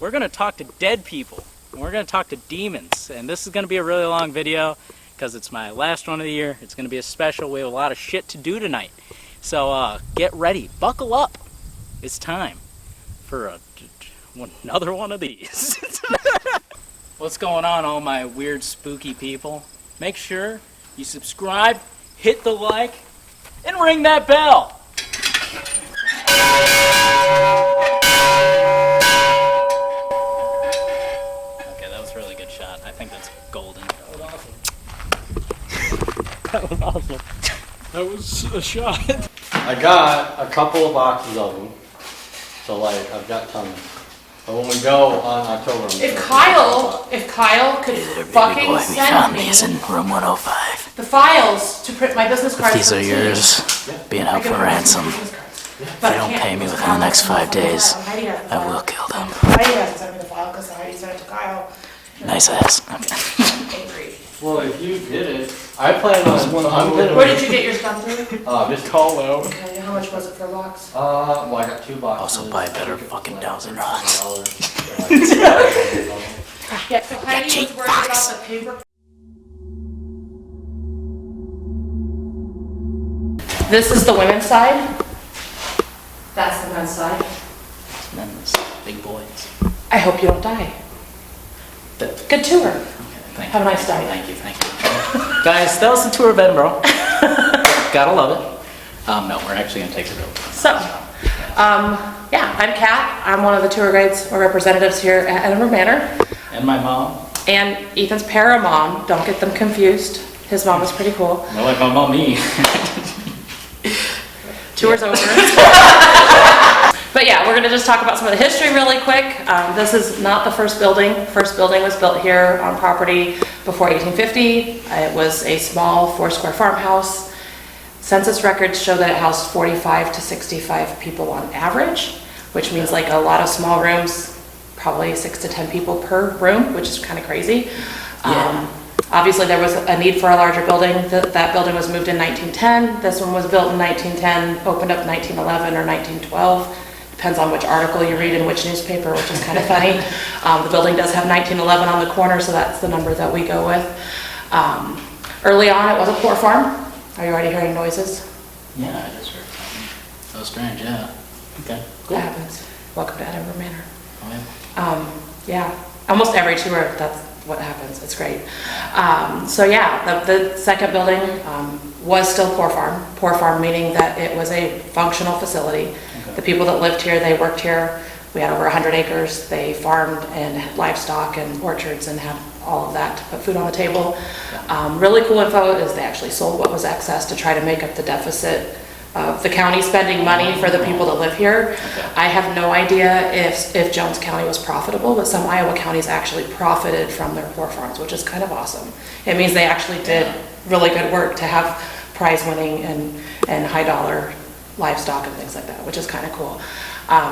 we're going to talk to dead people. And we're going to talk to demons. And this is going to be a really long video because it's my last one of the year. It's going to be a special. We have a lot of shit to do tonight. So get ready. Buckle up. It's time for another one of these. What's going on, all my weird, spooky people? Make sure you subscribe, hit the like, and ring that bell. Okay, that was a really good shot. I think that's golden. That was awesome. That was awesome. That was a shot. I got a couple of boxes of them, so like I've got tons. But when we go on October, if Kyle could fucking send me these in room 105. the files to print my business cards. These are yours, being held for ransom. If they don't pay me within the next 5 days, I will kill them. Heidi hasn't sent me the file because Heidi sent it to Kyle. Nice ass. Angry. well, if you did it, I plan on. Where did you get your stuff through? Just call out. Okay, how much was it for a box? Well, I got 2 boxes. Also buy better fucking dowsing rods. Yeah, so Heidi was worried about the paper. This is the women's side. That's the men's side. And then this big boys. I hope you don't die. Good tour. Okay, thank you. Have a nice day. Thank you, thank you. Guys, that was the tour of Edinburgh. Gotta love it. No, we're actually gonna take the real tour. So, yeah, I'm Kat. I'm one of the tour guides or representatives here at Edinburgh Manor. And my mom. And Ethan's para-mom. Don't get them confused. His mom was pretty cool. No, like my mommy. Tour's over. But yeah, we're gonna just talk about some of the history really quick. This is not the first building. First building was built here on property before 1850. It was a small 4-square farmhouse. Census records show that it housed 45 to 65 people on average, which means like a lot of small rooms, probably 6 to 10 people per room, which is kind of crazy. Yeah. Obviously there was a need for a larger building. That building was moved in 1910. This one was built in 1910, opened up in 1911 or 1912. Depends on which article you read in which newspaper, which is kind of funny. The building does have 1911 on the corner, so that's the number that we go with. Early on, it was a poor farm. Are you already hearing noises? Yeah, I just heard something. So strange, yeah. Okay, cool. That happens. Welcome to Edinburgh Manor. Oh, Yeah, almost every tour, that's what happens. It's great. So yeah, the second building was still poor farm. Poor farm meaning that it was a functional facility. Okay. The people that lived here, they worked here. We had over 100 acres. They farmed and had livestock and orchards and had all of that to put food on the table. Really cool info is they actually sold what was excess to try to make up the deficit of the county spending money for the people that live here. Okay. I have no idea if Jones County was profitable, but some Iowa counties actually profited from their poor farms, which is kind of awesome. It means they actually did really good work to have prize winning and high dollar livestock and things like that, which is kind of cool.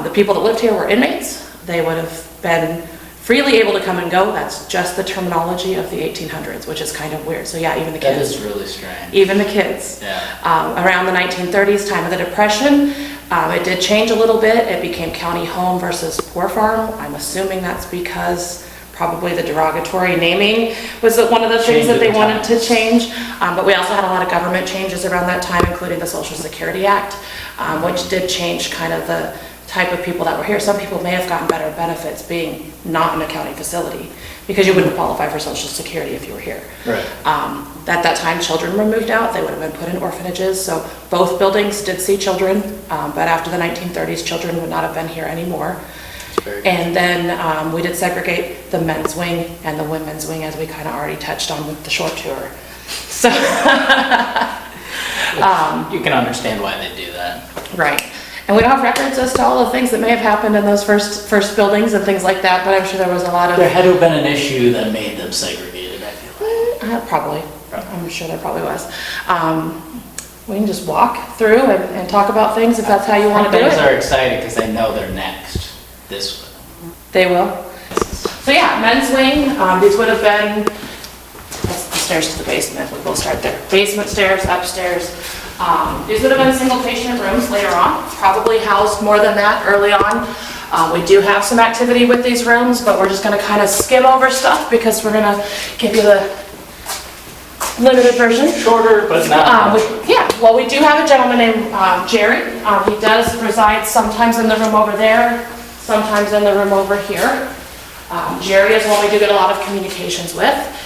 The people that lived here were inmates. They would have been freely able to come and go. That's just the terminology of the 1800s, which is kind of weird. So yeah, even the kids. That is really strange. Even the kids. Yeah. Around the 1930s, time of the Depression, it did change a little bit. It became county home versus poor farm. I'm assuming that's because probably the derogatory naming was one of the things that they wanted to change. But we also had a lot of government changes around that time, including the Social Security Act, which did change kind of the type of people that were here. Some people may have gotten better benefits being not in a county facility because you wouldn't qualify for Social Security if you were here. Right. At that time, children were moved out. They would have been put in orphanages. So both buildings did see children, but after the 1930s, children would not have been here anymore. And then we did segregate the men's wing and the women's wing, as we kind of already touched on with the short tour. So you can understand why they do that. Right. And we don't have records as to all the things that may have happened in those first buildings and things like that, but I'm sure there was a lot of... There had to have been an issue that made them segregated, I feel like. Probably. I'm sure there probably was. We can just walk through and talk about things if that's how you want to do it. Things are excited because they know they're next. This way. They will. So yeah, men's wing. These would have been... That's the stairs to the basement. We'll start there. Basement stairs, upstairs. These would have been single patient rooms later on, probably housed more than that early on. We do have some activity with these rooms, but we're just gonna kind of skim over stuff because we're gonna give you the limited version. Shorter, but not much. Yeah, well, we do have a gentleman named Jerry. He does reside sometimes in the room over there, sometimes in the room over here. Jerry is one we do get a lot of communications with.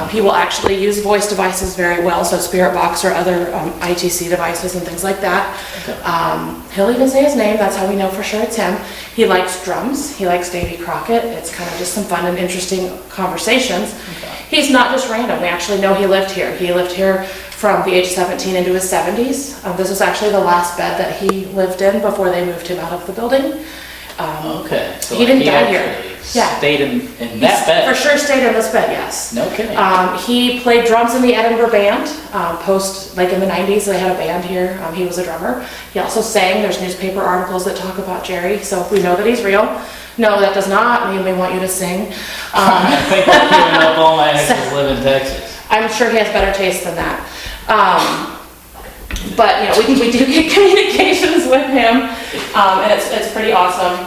He will actually use voice devices very well, so Spirit Box or other ITC devices and things like that. Okay. He'll even say his name, that's how we know for sure it's him. He likes drums, he likes Davy Crockett. It's kind of just some fun and interesting conversations. Okay. He's not just random, we actually know he lived here. He lived here from the age of 17 into his 70s. This was actually the last bed that he lived in before they moved him out of the building. Okay. So he didn't die here. actually Yeah. Stayed in that bed. For sure stayed in this bed, yes. No kidding. He played drums in the Edinburgh Band, like in the 90s, they had a band here. He was a drummer. He also sang. There's newspaper articles that talk about Jerry, so we know that he's real. No, that does not mean we want you to sing. I think I'm giving up all my exes live in Texas. I'm sure he has better taste than that. But, you know, we do get communications with him, and it's pretty awesome.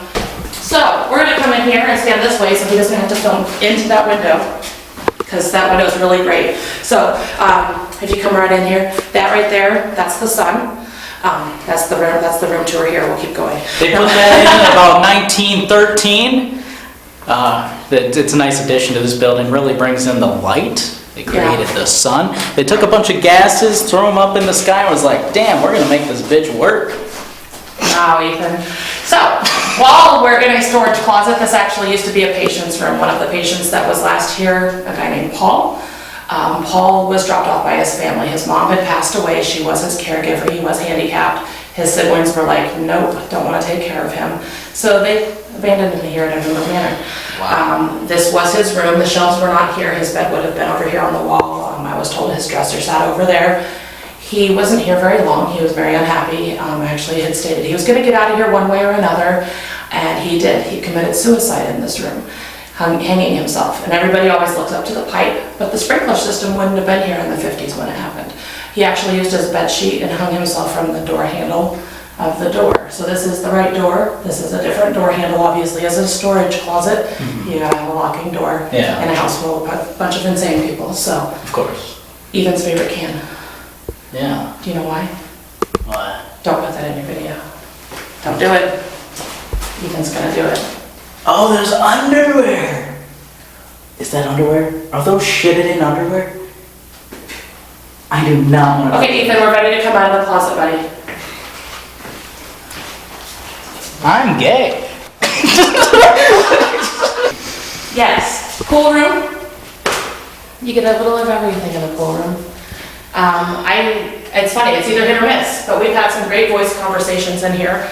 So, we're gonna come in here and stand this way so he doesn't have to film into that window, because that window is really great. So, if you come right in here, that right there, that's the sun. That's the room tour here, we'll keep going. They put that in about 1913. It's a nice addition to this building, really brings in the light. They created the sun. They took a bunch of gases, threw them up in the sky, and was like, damn, we're gonna make this bitch work. Wow, Ethan. So, while we're in a storage closet, this actually used to be a patient's room. One of the patients that was last here, a guy named Paul. Paul was dropped off by his family. His mom had passed away. She was his caregiver. He was handicapped. His siblings were like, nope, don't want to take care of him. So they abandoned him here at Edinburgh Manor. Wow. This was his room. The shelves were not here. His bed would have been over here on the wall. I was told his dresser sat over there. He wasn't here very long. He was very unhappy. Actually had stated he was going to get out of here one way or another, and he did. He committed suicide in this room, hanging himself. And everybody always looks up to the pipe, but the sprinkler system wouldn't have been here in the 50s when it happened. He actually used his bed sheet and hung himself from the door handle of the door. So this is the right door. This is a different door handle, obviously. As a storage closet, you gotta have a locking door in a house full of a bunch of insane people. So, Of course. Ethan's favorite can. Yeah. Do you know why? Why? Don't put that in your video. Don't do it. Ethan's gonna do it. Oh, there's underwear. Is that underwear? Are those shitted in underwear? I do not want to. Okay, Ethan, we're ready to come out of the closet, buddy. I'm gay. Yes, pool room. You get a little of everything in the pool room. It's funny, it's either hit or miss, but we've had some great voice conversations in here.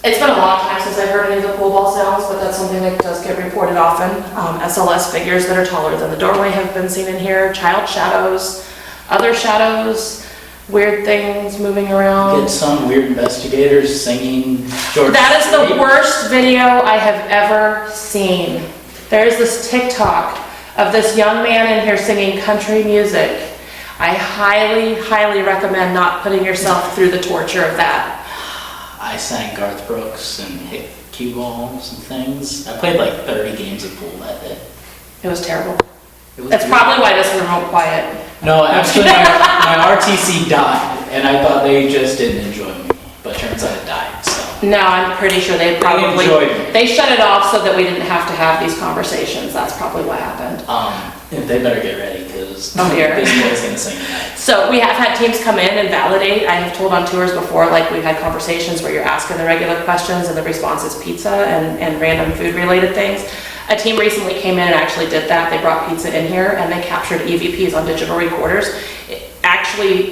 It's been a long time since I've heard any of the pool ball sounds, but that's something that does get reported often. SLS figures that are taller than the doorway have been seen in here, child shadows, other shadows, weird things moving around. Get some weird investigators singing George That is the Strait. worst video I have ever seen. There's this TikTok of this young man in here singing country music. I highly, highly recommend not putting yourself through the torture of that. I sang Garth Brooks and hit cue balls and things. I played like 30 games of pool that day. It was terrible. It was That's weird. probably why this room went quiet. No, actually my RTC died, and I thought they just didn't enjoy me, but turns out it died, so. No, I'm pretty sure they probably, enjoyed me. they shut it off so that we didn't have to have these conversations. That's probably what happened. They better get ready, because Oh, dear. this boy's gonna sing tonight. So we have had teams come in and validate. I have told on tours before, like we've had conversations where you're asking the regular questions and the response is pizza and random food related things. A team recently came in and actually did that. They brought pizza in here and they captured EVPs on digital recorders. Actually,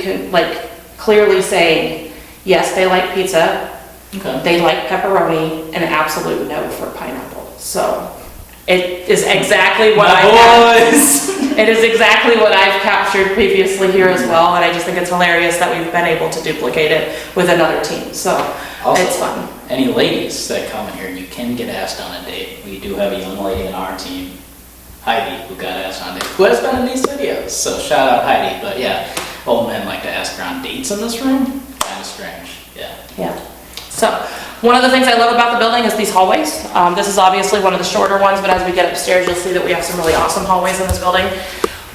clearly saying, yes, they like pizza, Okay. they like pepperoni, and an absolute no for pineapple. So it is exactly what it is exactly what I've captured previously here as well, and I just think it's hilarious that we've been able to duplicate it with another team. So Also, it's fun. Any ladies that come in here, you can get asked on a date. We do have a young lady in our team, Heidi, who got asked on a date, who has been in these videos. So shout out Heidi. But yeah, old men like to ask her on dates in this room. Kind of strange. Yeah. Yeah. So One of the things I love about the building is these hallways. This is obviously one of the shorter ones, but as we get upstairs, you'll see that we have some really awesome hallways in this building.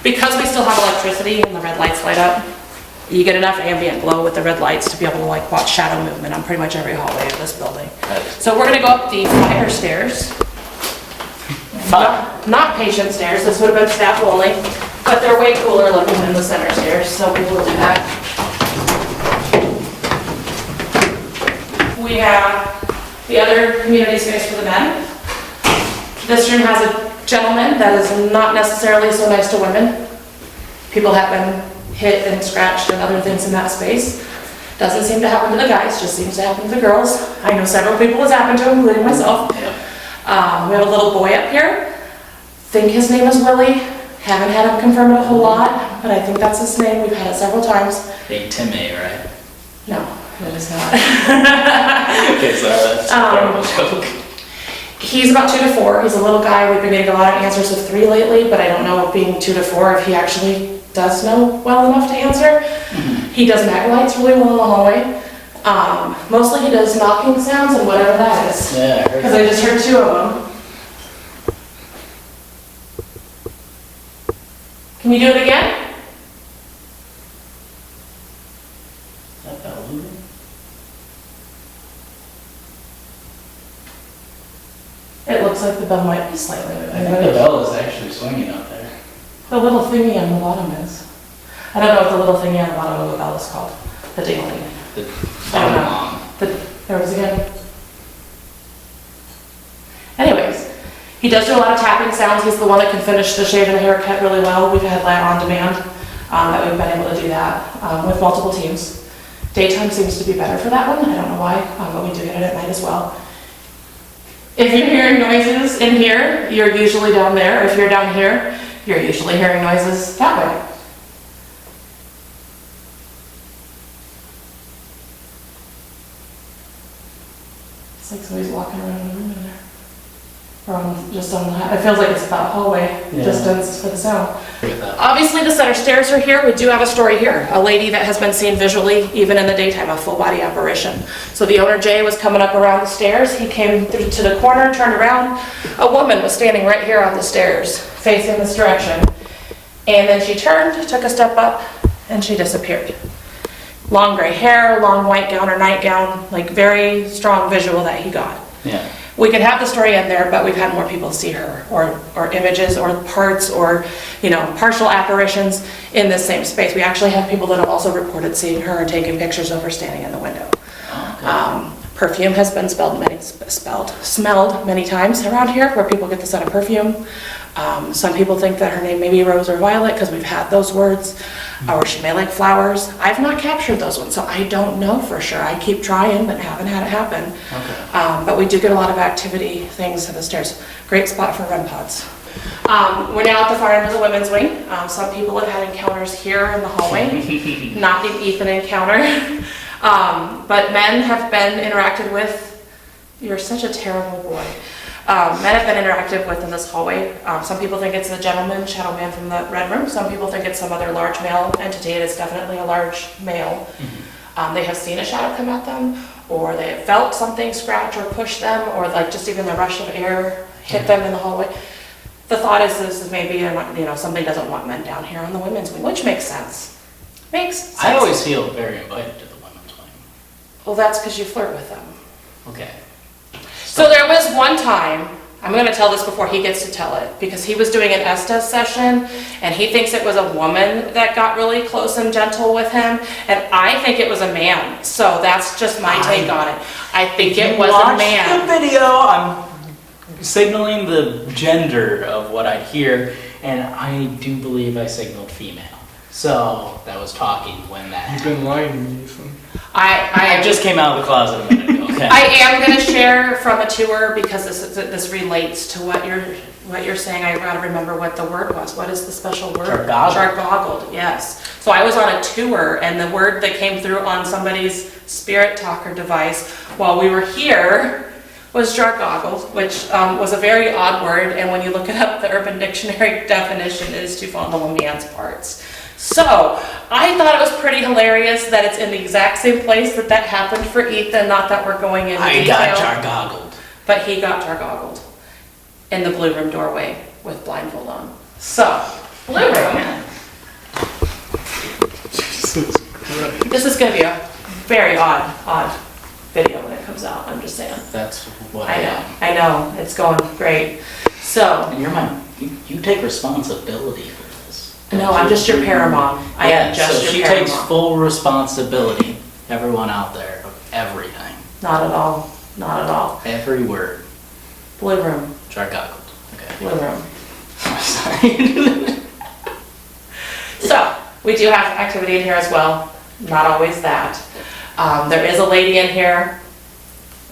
Because we still have electricity and the red lights light up, you get enough ambient glow with the red lights to be able to like watch shadow movement on pretty much every hallway of this building. So we're gonna go up the fire stairs. Not patient stairs, this would have been staff only, but they're way cooler looking than the center stairs, so we will do that. We have the other community space for the men. This room has a gentleman that is not necessarily so nice to women. People have been hit and scratched and other things in that space. Doesn't seem to happen to the guys, just seems to happen to the girls. I know several people it's happened to, including myself. We have a little boy up here. Think his name is Willie. Haven't had him confirmed a whole lot, but I think that's his name. We've had it several times. Big Timmy, right? No, it is not. Okay, so that's a terrible joke. He's about 2 to 4. He's a little guy. We've been getting a lot of answers of 3 lately, but I don't know, being 2 to 4, if he actually does know well enough to answer. He does mag lights really well in the hallway. Mostly he does knocking sounds and whatever that is. Yeah, I heard because I just heard 2 of them. Can you do it again? Is that bell moving? It looks like the bell might be slightly moving. I think the bell is actually swinging up there. The little thingy on the bottom is. I don't know what the little thingy on the bottom of the bell is called. The ding-a-ling. The I don't know. There it was again. Anyways, he does do a lot of tapping sounds. He's the one that can finish the shave and haircut really well. We've had on demand that we've been able to do that with multiple teams. Daytime seems to be better for that one. I don't know why, but we do get it at night as well. If you're hearing noises in here, you're usually down there. If you're down here, you're usually hearing noises that way. It's like somebody's walking around in the room in there. Or just on the, it feels like it's about hallway distance for the sound. Obviously the center stairs are here. We do have a story here. A lady that has been seen visually, even in the daytime, a full body apparition. So the owner Jay was coming up around the stairs. He came through to the corner, turned around. A woman was standing right here on the stairs, facing this direction. And then she turned, took a step up, and she disappeared. Long gray hair, long white gown or nightgown, like very strong visual that he got. Yeah. We could have the story in there, but we've had more people see her, or images, or parts, or partial apparitions in this same space. We actually have people that have also reported seeing her and taking pictures of her standing in the window. Okay. Perfume has been smelled many times around here, where people get the scent of perfume. Some people think that her name may be Rose or Violet because we've had those words, or she may like flowers. I've not captured those ones, so I don't know for sure. I keep trying, but haven't had it happen. Okay. But we do get a lot of activity things at the stairs. Great spot for REM pods. We're now at the far end of the women's wing. Some people have had encounters here in the hallway, not the Ethan encounter. But men have been interacted with. You're such a terrible boy. Men have been interactive with in this hallway. Some people think it's the gentleman, shadow man from the red room. Some people think it's some other large male entity. It is definitely a large male. Mm-hmm. They have seen a shadow come at them, or they have felt something scratch or push them, or like just even the rush of air hit them in the hallway. The thought is maybe somebody doesn't want men down here on the women's wing, which makes sense. Makes sense. I always feel very invited to the women's wing. Well, that's because you flirt with them. Okay. So there was one time, I'm going to tell this before he gets to tell it, because he was doing an Estes session, and he thinks it was a woman that got really close and gentle with him, and I think it was a man. So that's just my take on it. I think it was a man. Watch the video. I'm signaling the gender of what I hear, and I do believe I signaled female. So that was talking when that happened. You've been lying to me, Ethan. I just came out of the closet a minute ago. Okay. I am going to share from a tour because this relates to what you're saying. I gotta remember what the word was. What is the special word? Jargoggled. Jargoggled, yes. So I was on a tour, and the word that came through on somebody's spirit talker device while we were here was jargoggled, which was a very odd word. And when you look it up, the Urban Dictionary definition is to fondle a man's parts. So, I thought it was pretty hilarious that it's in the exact same place that that happened for Ethan, not that we're going into I detail. got jargoggled. But he got jargoggled in the blue room doorway with blindfold on. So, blue room. This is gonna be a very odd video when it comes out, I'm just saying. That's what I am. I know, it's going great. So, And you take responsibility for this. no, I'm just your paramom. I am just so your she paramom. takes full responsibility, everyone out there, of everything. Not at all, not at all. Every word. Blue room, Jargoggled. Okay. blue room. I'm sorry. So, we do have activity in here as well, not always that. There is a lady in here.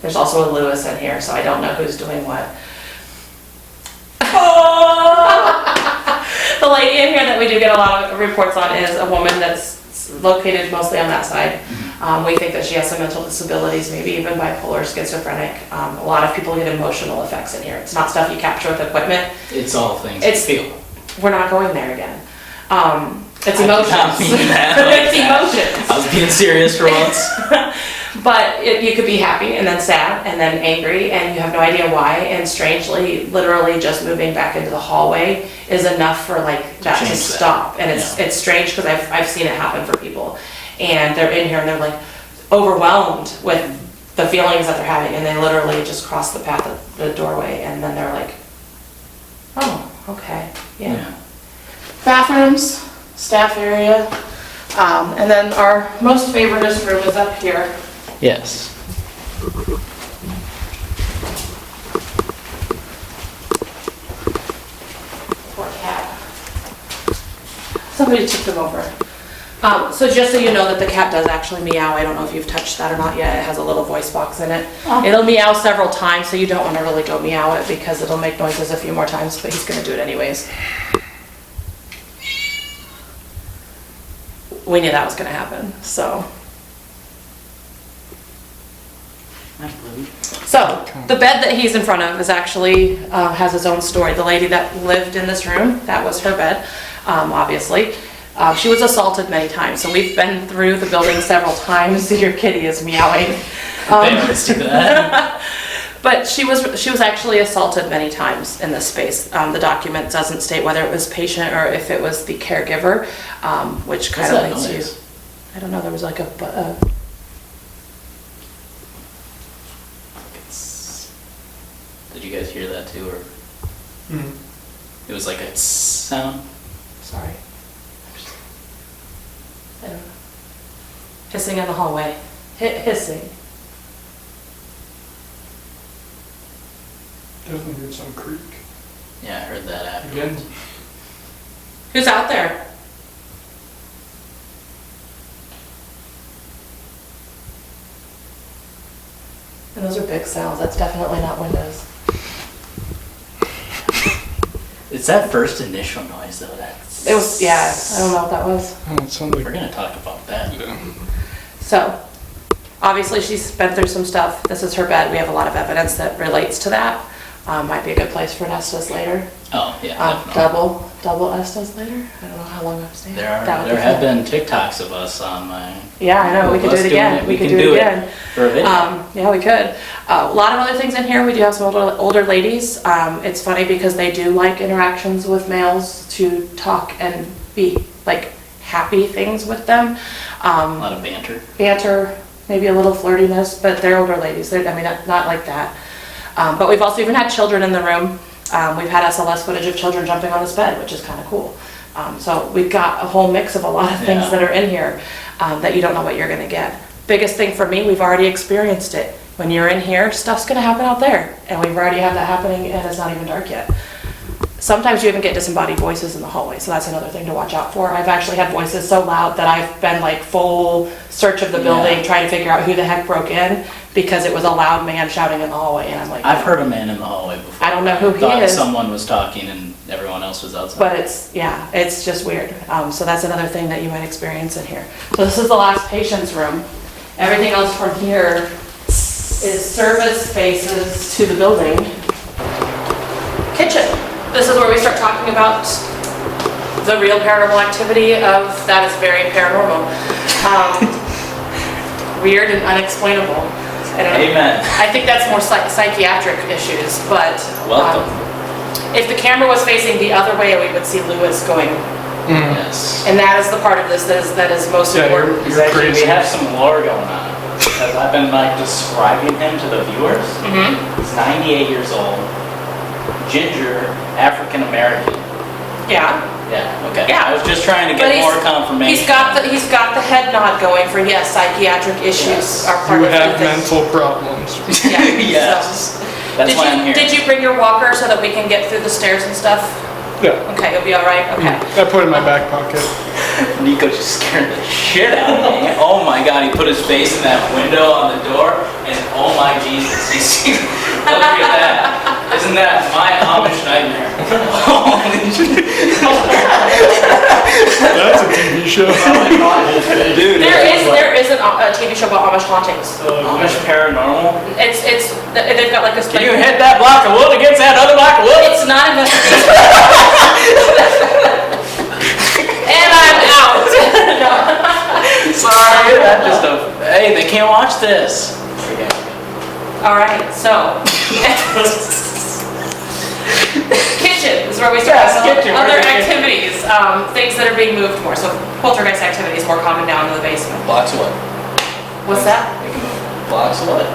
There's also a Lewis in here, so I don't know who's doing what. The lady in here that we do get a lot of reports on is a woman that's located mostly on that side. We think that she has some mental disabilities, maybe even bipolar, schizophrenic. A lot of people get emotional effects in here. It's not stuff you capture with equipment. It's all things It's- you feel. We're not going there again. It's I did emotions. not mean that like It's that. emotions. I was being serious for once. But you could be happy and then sad and then angry and you have no idea why. And strangely, literally just moving back into the hallway is enough for like that to change that. stop. And it's strange because I've seen it happen for people. And they're in here and they're like overwhelmed with the feelings that they're having. And they literally just cross the path of the doorway and then they're like, oh, okay, yeah. Bathrooms, staff area, and then our most favoriteest room is up here. Yes. Poor cat. Somebody took them over. So just so you know that the cat does actually meow. I don't know if you've touched that or not yet. It has a little voice box in it. Oh. It'll meow several times, so you don't want to really go meow it because it'll make noises a few more times, but he's gonna do it anyways. We knew that was gonna happen, so. So, the bed that he's in front of is actually, has its own story. The lady that lived in this room, that was her bed, obviously. She was assaulted many times, so we've been through the building several times. Your kitty is meowing. They always do that. But she was actually assaulted many times in this space. The document doesn't state whether it was patient or if it was the caregiver, which kind of What's that leads you. noise? I don't know, there was like a Did you guys hear that too, or? It was like a sound. sorry. I don't know. Hissing in the hallway. Hissing. Definitely heard some creak. Yeah, I heard that after. Again? Who's out there? And those are big sounds. That's definitely not windows. It's that first initial noise though. That's. It was, yeah, I don't know what that was. Oh, it sounded We're like... gonna talk about that. Yeah. So, obviously she's been through some stuff. This is her bed. We have a lot of evidence that relates to that. Might be a good place for an Estes later. Oh yeah, definitely. Double Estes later? I don't know how long I've stayed. There have been TikToks of us on my. Yeah, I know, we could do it again. We could do it again. For a video. Yeah, we could. A lot of other things in here. We do have some older ladies. It's funny because they do like interactions with males to talk and be like happy things with them. A lot of banter. Banter, maybe a little flirtiness, but they're older ladies. I mean, not like that. But we've also even had children in the room. We've had SLS footage of children jumping on this bed, which is kind of cool. So we've got a whole mix of a lot of things Yeah. that are in here that you don't know what you're gonna get. Biggest thing for me, we've already experienced it. When you're in here, stuff's gonna happen out there. And we've already had that happening and it's not even dark yet. Sometimes you even get disembodied voices in the hallway, so that's another thing to watch out for. I've actually had voices so loud that I've been like full search of the building, Yeah. trying to figure out who the heck broke in, because it was a loud man shouting in the hallway, and I'm like, I've heard a man in the hallway before. I don't know who he Thought is. someone was talking and everyone else was outside. But it's just weird. So that's another thing that you might experience in here. So this is the last patient's room. Everything else from here is service spaces to the building. Kitchen. This is where we start talking about the real paranormal activity of that is very paranormal. Weird and unexplainable. I don't know. Amen. I think that's more psychiatric issues, but Welcome. if the camera was facing the other way, we would see Lewis going. Yes. And that is the part of this that is most important. Exactly. We have some lore going on. Because I've been like describing him to the viewers. He's 98 years old. Ginger, African American. Yeah. Yeah, okay. Yeah. I was just trying to But get more confirmation. He's got the head nod going for yes, psychiatric issues are part You of the have thing. mental problems. Yeah. Yes. So. That's why I'm here. Did you bring your walker so that we can get through the stairs and stuff? Yeah. Okay, you'll be all right. Okay. I put it in my back pocket. Nico just scared the shit out of me. Oh my god, he put his face in that window on the door, and oh my Jesus, he's look at that. Isn't that my Amish nightmare? That's a TV show. Oh my god, dude. There is a TV show about Amish hauntings. Amish Paranormal. They've got like a. Can you hit that block of wood against that other block of wood? It's not investigation. And I'm out. Sorry, that just hey, they can't watch this. All right, so kitchen is where we start. Yes, kitchen. Other activities, things that are being moved more. So poltergeist activities more common down in the basement. Blocks of wood. What's that? They can move blocks of wood.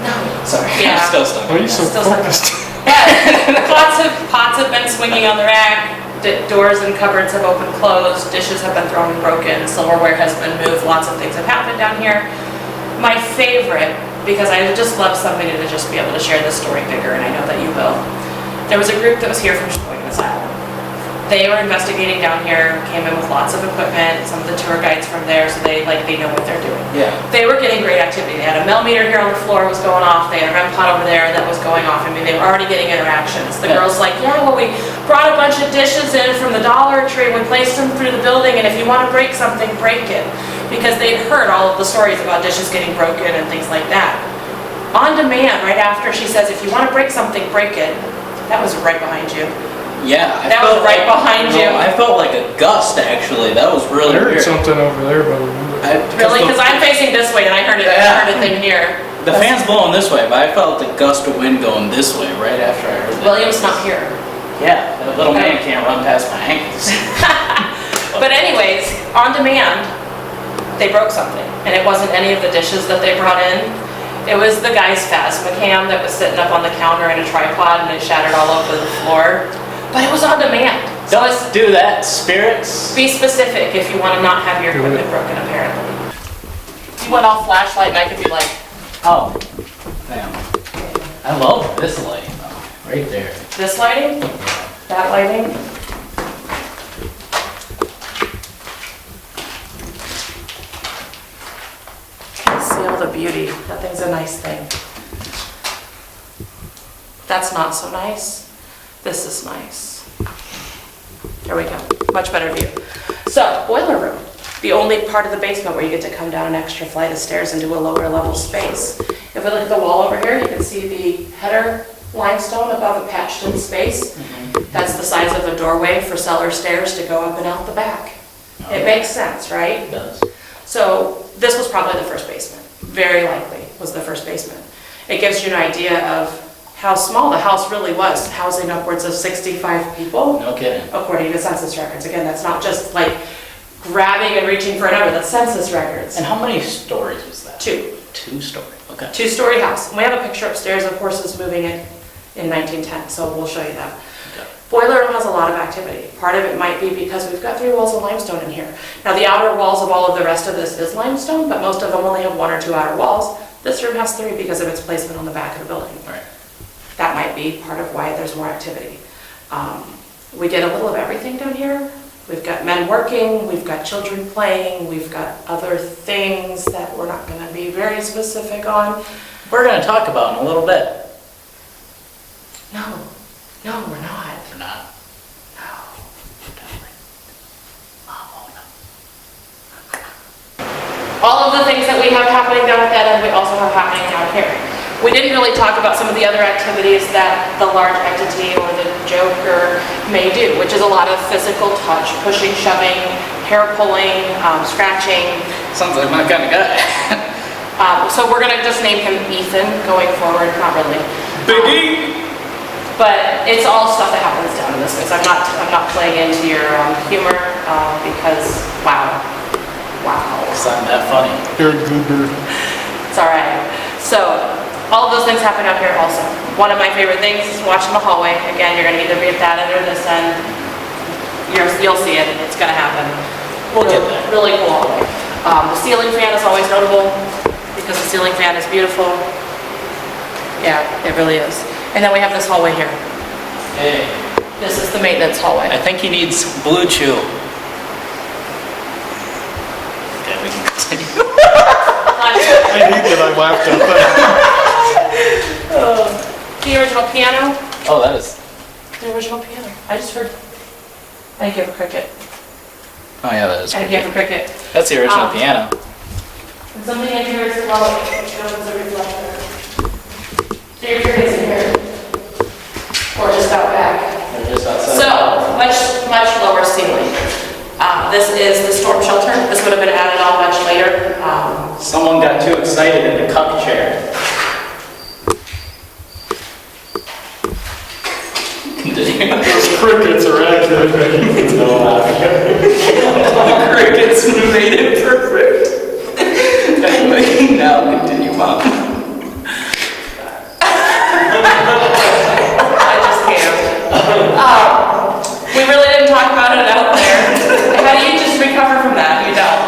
No. Sorry, Yeah. I'm still stuck. Why are you so Still stuck. focused? Yeah, pots have been swinging on the rack. Doors and cupboards have opened, closed. Dishes have been thrown and broken. Silverware has been moved. Lots of things have happened down here. My favorite, because I just love somebody to just be able to share this story bigger, and I know that you will. There was a group that was here from Sheboygan Asylum. They were investigating down here, came in with lots of equipment, some of the tour guides from there, so they know what they're doing. Yeah. They were getting great activity. They had a millimeter here on the floor was going off. They had a REM pod over there that was going off. I mean, they were already getting interactions. The Yeah. girl's like, yeah, well, we brought a bunch of dishes in from the Dollar Tree. We placed them through the building, and if you want to break something, break it. Because they'd heard all of the stories about dishes getting broken and things like that. On demand, right after she says, if you want to break something, break it. That was right behind you. Yeah, I That was felt right behind you. I felt like a gust actually. That was I really heard weird. something over there, but I remember. Really? Because I'm facing this way, and I heard a thing here. The fan's blowing this way, but I felt the gust of wind going this way right after I heard that. William's not here. Yeah, that little man can't run past my ankles. But anyways, on demand, they broke something, and it wasn't any of the dishes that they brought in. It was the guy's Phasmacam that was sitting up on the counter in a tripod, and it shattered all over the floor. But it was on demand. So Don't do that, spirits. be specific if you want to not have your equipment broken, apparently. If you went all flashlight, and I could be like, Oh, damn. I love this light though, right there. this lighting, that lighting. See all the beauty. That thing's a nice thing. That's not so nice. This is nice. There we go. Much better view. So, boiler room. The only part of the basement where you get to come down an extra flight of stairs into a lower level space. If we look at the wall over here, you can see the header limestone above a patched in space. That's the size of a doorway for cellar stairs to go up and out the back. It makes sense, right? It does. So this was probably the first basement. Very likely was the first basement. It gives you an idea of how small the house really was, housing upwards of 65 people. No kidding. According to census records. Again, that's not just like grabbing and reaching for a number, that's census records. And how many stories was that? 2. 2-story. Okay. 2-story house. And we have a picture upstairs of horses moving in 1910, so we'll show you that. Okay. Boiler room has a lot of activity. Part of it might be because we've got 3 walls of limestone in here. Now the outer walls of all of the rest of this is limestone, but most of them only have 1 or 2 outer walls. This room has 3 because of its placement on the back of the building. Right. That might be part of why there's more activity. We get a little of everything down here. We've got men working, we've got children playing, we've got other things that we're not going to be very specific on. We're going to talk about in a little bit. No, we're not. We're not. No. All of the things that we have happening down at that end, we also have happening down here. We didn't really talk about some of the other activities that the large entity or the Joker may do, which is a lot of physical touch, pushing, shoving, hair pulling, scratching. Sounds like my kind of guy. So we're gonna just name him Ethan going forward, not really. Biggie! But it's all stuff that happens down in this place. I'm not playing into your humor because wow. It's not that funny. You're a goober. It's all right. So all of those things happen out here also. One of my favorite things is watching the hallway. Again, you're gonna either be at that end or this end. You'll see it. It's gonna happen. We'll get there. Really cool hallway. The ceiling fan is always notable because the ceiling fan is beautiful. Yeah, it really is. And then we have this hallway here. Hey, This is the maintenance hallway. I think he needs blue chew. Okay, we can continue. I hate that I laughed at that. The original piano. Oh, that is. The original piano. I just heard. Thank you for cricket. Oh yeah, that is. Thank you for cricket. That's the original piano. And something in here is low, which shows a reflector. So your cricket's in here. Or just out back. They're just outside. So, much lower ceiling. This is the storm shelter. This would have been added on much later. Someone got too excited in the cup chair. Those crickets are accurate. The crickets made it perfect. Anyway, now continue, Mom. I just can't. We really didn't talk about it out there. How do you just recover from that? You don't.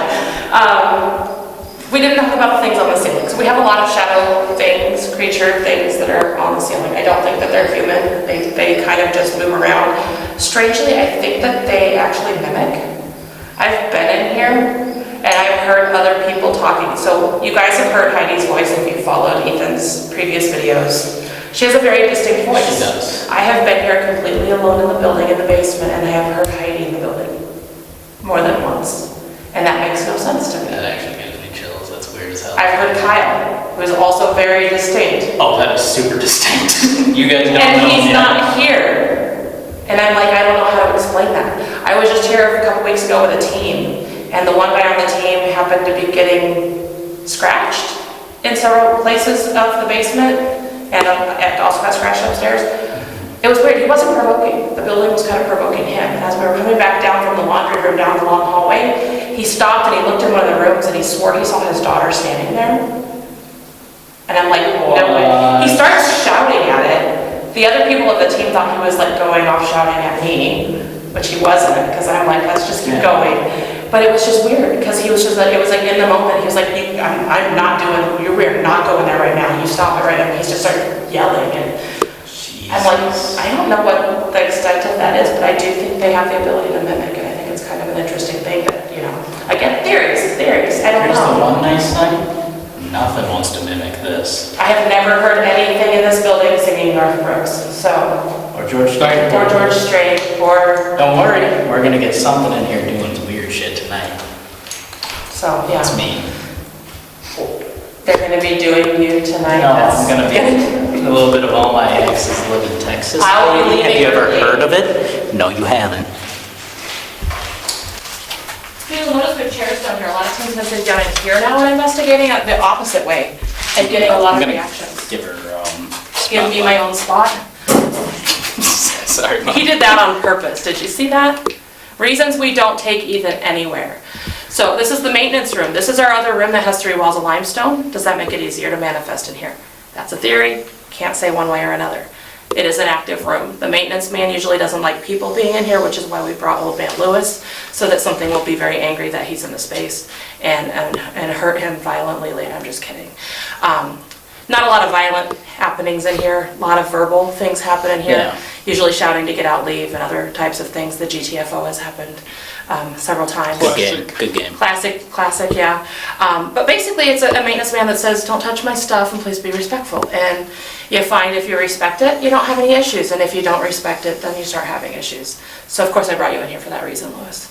We didn't talk about things on the ceiling. So we have a lot of shadow things, creature things that are on the ceiling. I don't think that they're human. They kind of just move around. Strangely, I think that they actually mimic. I've been in here and I've heard other people talking. So you guys have heard Heidi's voice if you followed Ethan's previous videos. She has a very distinct voice. She does. I have been here completely alone in the building in the basement and I have heard Heidi in the building more than once. And that makes no sense to me. That actually gives me chills. That's weird as hell. I've heard Kyle, who is also very distinct. Oh, that is super distinct. You guys don't know. And he's him. not here. And I'm like, I don't know how to explain that. I was just here a couple weeks ago with a team, and the one guy on the team happened to be getting scratched in several places of the basement, and also got scratched upstairs. It was weird. He wasn't provoking. The building was kind of provoking him. And as we were coming back down from the laundry room down the long hallway, he stopped and he looked in one of the rooms and he swore he saw his daughter standing there. And I'm like, no way. He starts shouting at it. The other people of the team thought he was like going off shouting at me, which he wasn't, because I'm like, let's just keep going. But it was just weird because he was just like, it was like in the moment, he was like, I'm not doing, we're not going there right now. You stop it right now. He just started yelling and I'm like, I don't know what the extent of that is, but I do think they have the ability to mimic, and I think it's kind of an interesting thing that, you know, again, theories, I don't Here's the know. one nice thing. Nothing wants to mimic this. I have never heard anything in this building singing Garth Brooks, so, Or George Strait. or George Strait, or, Don't worry, we're gonna get something in here doing some weird shit tonight. so, yeah. It's me. They're gonna be doing you tonight. No, That's I'm gonna be a little bit of all my exes live in Texas. I'll be leaving Have you ever early. heard of it? No, you haven't. You'll notice we have chairs down here. A lot of times I'm sitting down in here now and investigating it the opposite way and getting a lot I'm of gonna reactions. Give her, Give me my own spot. Sorry, Mom. He did that on purpose. Did you see that? Reasons we don't take Ethan anywhere. So this is the maintenance room. This is our other room that has 3 walls of limestone. Does that make it easier to manifest in here? That's a theory. Can't say one way or another. It is an active room. The maintenance man usually doesn't like people being in here, which is why we brought old man Lewis, so that something will be very angry that he's in the space and hurt him violently later. I'm just kidding. Not a lot of violent happenings in here. A lot of verbal things happen in here. Yeah. Usually shouting to get out, leave, and other types of things. The GTFO has happened several times. Good game, good game. Classic, yeah. But basically it's a maintenance man that says, don't touch my stuff and please be respectful. And you find if you respect it, you don't have any issues. And if you don't respect it, then you start having issues. So of course I brought you in here for that reason, Lewis.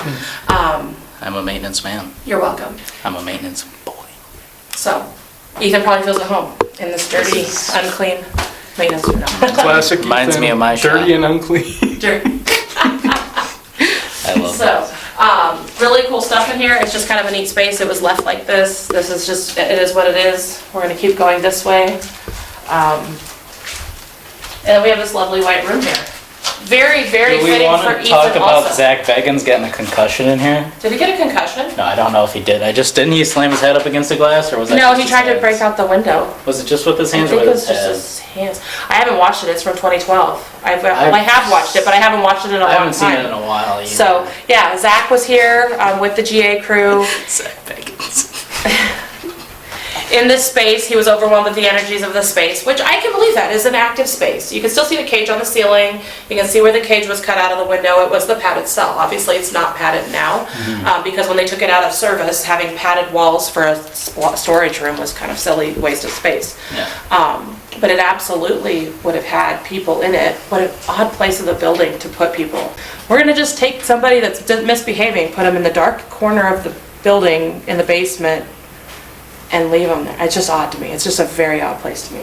I'm a maintenance man. You're welcome. I'm a maintenance boy. So Ethan probably feels at home in this dirty, unclean maintenance or not. Classic. Reminds Ethan. me of my Dirty shop. and unclean. I love So, really cool stuff in here. It's just kind of a neat space. It was left like this. This is just, it is what it is. We're gonna keep going this way. And then we have this lovely white room here. Very, very Do we fitting want for to Ethan talk about also. Zach Beggins getting a concussion in here? Did he get a concussion? No, I don't know if he did. Didn't he slam his head up against the glass, or was that No, just he his tried to hands? break out the window. Was it just with his I hands think or it with was his just head? his hands. I haven't watched it. It's from 2012. I have watched it, but I haven't watched it in a I long haven't seen time. it in a while either. So, yeah, Zach was here with the GA crew. Zach Beggins. In this space, he was overwhelmed with the energies of the space, which I can believe that is an active space. You can still see the cage on the ceiling. You can see where the cage was cut out of the window. It was the padded cell. Obviously, it's not padded now because when they took it out of service, having padded walls for a storage room was kind of silly waste of space. Yeah. But it absolutely would have had people in it. What an odd place of the building to put people. We're gonna just take somebody that's misbehaving, put them in the dark corner of the building in the basement and leave them there. It's just odd to me. It's just a very odd place to me.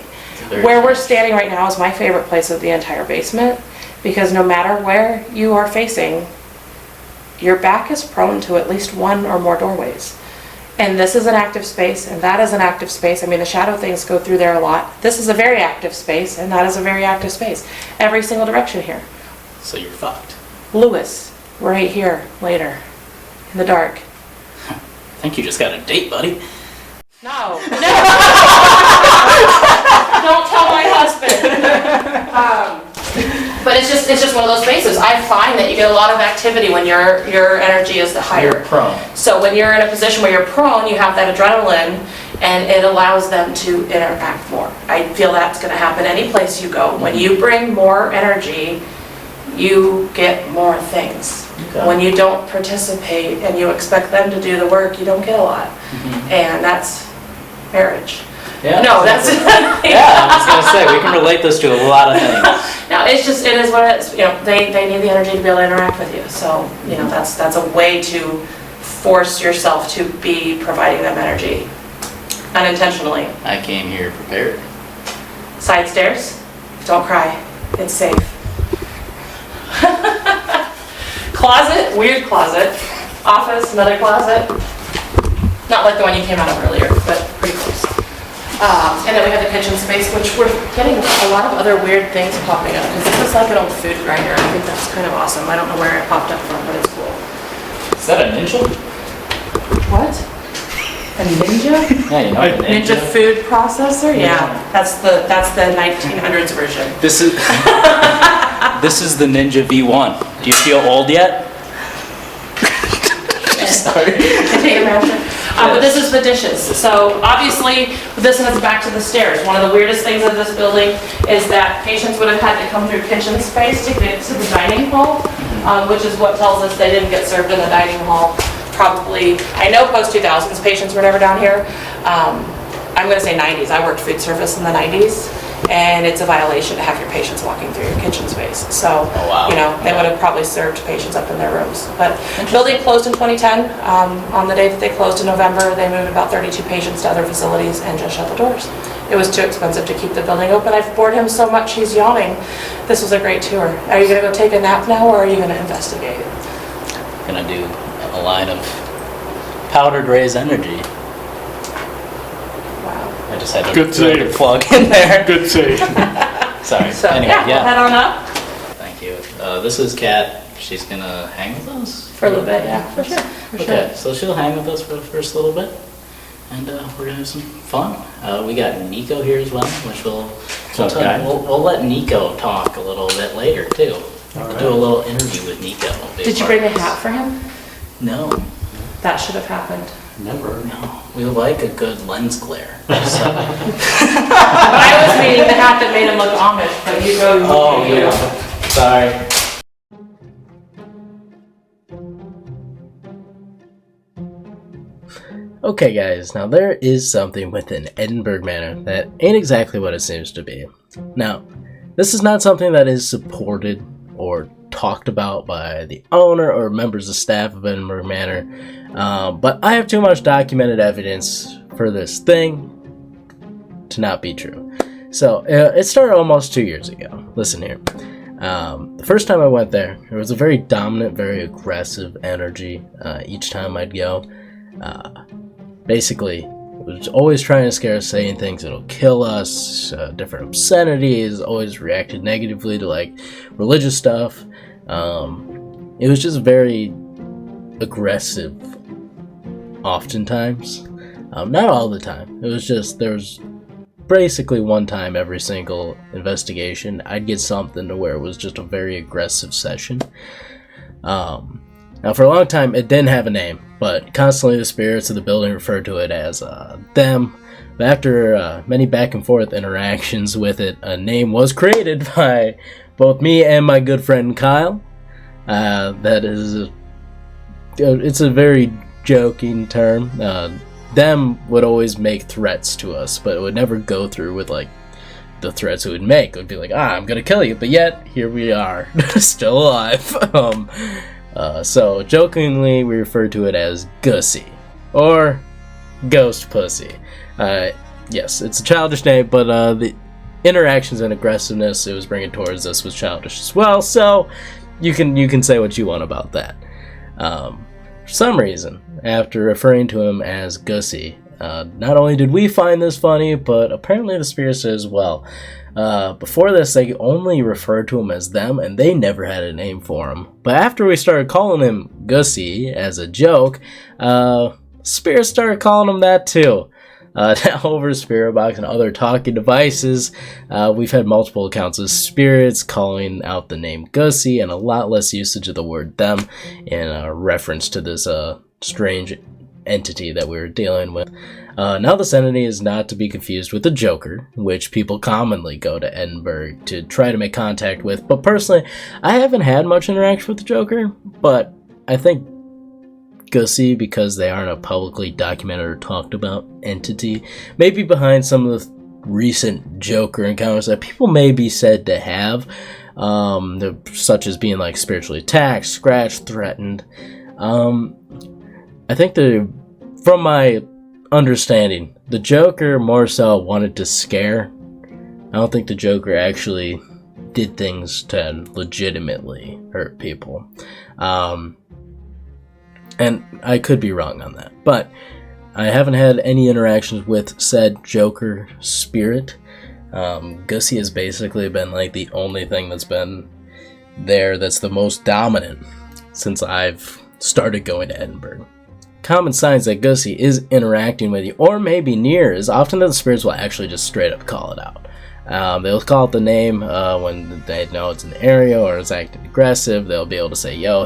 Where we're standing right now is my favorite place of the entire basement because no matter where you are facing, your back is prone to at least one or more doorways. And this is an active space, and that is an active space. I mean, the shadow things go through there a lot. This is a very active space, and that is a very active space. Every single direction here. So you're fucked. Lewis, right here, later, in the dark. I think you just got a date, buddy. No, no. Don't tell my husband. But it's just one of those spaces. I find that you get a lot of activity when your energy is the higher. You're prone. So when you're in a position where you're prone, you have that adrenaline, and it allows them to interact more. I feel that's going to happen any place you go. When you bring more energy, you get more things. Okay. When you don't participate and you expect them to do the work, you don't get a lot. And that's marriage. Yeah. No, that's Yeah, I was gonna say we can relate this to a lot of things. no. It is what it is. You know, they need the energy to be able to interact with you. So you know, that's a way to force yourself to be providing them energy unintentionally. I came here prepared. Side stairs, don't cry. It's safe. Closet, weird closet. Office, another closet. Not like the one you came out of earlier, but pretty close. And then we have the kitchen space, which we're getting a lot of other weird things popping up, because this is like an old food grinder. I think that's kind of awesome. I don't know where it popped up from, but it's cool. Is that a ninja? What? A Ninja? Yeah, you know a Ninja food processor? Yeah, that's the 1900s version. This is this is the Ninja V1. Do you feel old yet? Sorry. Take a measure. But this is the dishes. So obviously, this is back to the stairs. One of the weirdest things of this building is that patients would have had to come through kitchen space to get to the dining hall, which is what tells us they didn't get served in the dining hall. Probably, I know post-2000s patients were never down here. I'm going to say 90s. I worked food service in the 90s, and it's a violation to have your patients walking through your kitchen space. So, Oh, wow. you know, they would have probably served patients up in their rooms. But building closed in 2010. On the day that they closed in November, they moved about 32 patients to other facilities and just shut the doors. It was too expensive to keep the building open. I've bored him so much he's yawning. This was a great tour. Are you going to go take a nap now, or are you going to investigate? Gonna do a line of powdered Ray's energy. Wow. I just had to Good throw the save. plug in there. Good save. Sorry. So, Anyway, yeah, we'll head on up Thank you. This is Kat. She's gonna hang with us for a little bit, yeah, for sure. Okay, so she'll hang with us for the first little bit, and we're gonna have some fun. We got Niko here as well, which we'll let Niko talk a little bit later too. We'll do a little interview with Niko. Did you bring a hat for him? No, That should have happened. Never. no. We like a good lens glare. So. I was meaning the hat that made him look Amish, but you go. Oh yeah. Sorry. Okay guys, now there is something within Edinburgh Manor that ain't exactly what it seems to be. Now, this is not something that is supported or talked about by the owner or members of staff of Edinburgh Manor, but I have too much documented evidence for this thing to not be true. So it started almost 2 years ago. Listen here. The first time I went there was a very dominant, very aggressive energy each time I'd go. Basically, it was always trying to scare us, saying things that'll kill us, different obscenities, always reacted negatively to like religious stuff. It was just very aggressive oftentimes. Not all the time. It was just, there was basically one time every single investigation I'd get something to where it was just a very aggressive session. Now for a long time it didn't have a name, but constantly the spirits of the building referred to it as them. But after many back and forth interactions with it, a name was created by both me and my good friend Kyle. That is, it's a very joking term. Them would always make threats to us, but it would never go through with like the threats it would make. It would be like, I'm gonna kill you, but yet here we are, still alive. So jokingly we refer to it as Gussy or Ghost Pussy. Yes, it's a childish name, but the interactions and aggressiveness it was bringing towards us was childish as well. So you can say what you want about that. For some reason, after referring to him as Gussy, not only did we find this funny, but apparently the spirits did as well. Before this, they only referred to him as them, and they never had a name for him. But after we started calling him Gussy as a joke, spirits started calling him that too. Now over Spirit Box and other talking devices, we've had multiple accounts of spirits calling out the name Gussy, and a lot less usage of the word them in reference to this strange entity that we were dealing with. Now this entity is not to be confused with the Joker, which people commonly go to Edinburgh to try to make contact with, but personally I haven't had much interaction with the Joker, but I think Gussy, because they aren't a publicly documented or talked about entity, maybe behind some of the recent Joker encounters that people may be said to have, such as being like spiritually attacked, scratched, threatened. I think from my understanding, the Joker more so wanted to scare. I don't think the Joker actually did things to legitimately hurt people. And I could be wrong on that, but I haven't had any interactions with said Joker spirit. Gussy has basically been like the only thing that's been there that's the most dominant since I've started going to Edinburgh. Common signs that Gussy is interacting with you, or maybe near, is often that the spirits will actually just straight up call it out. They'll call it the name when they know it's in the area or it's acting aggressive. They'll be able to say, yo,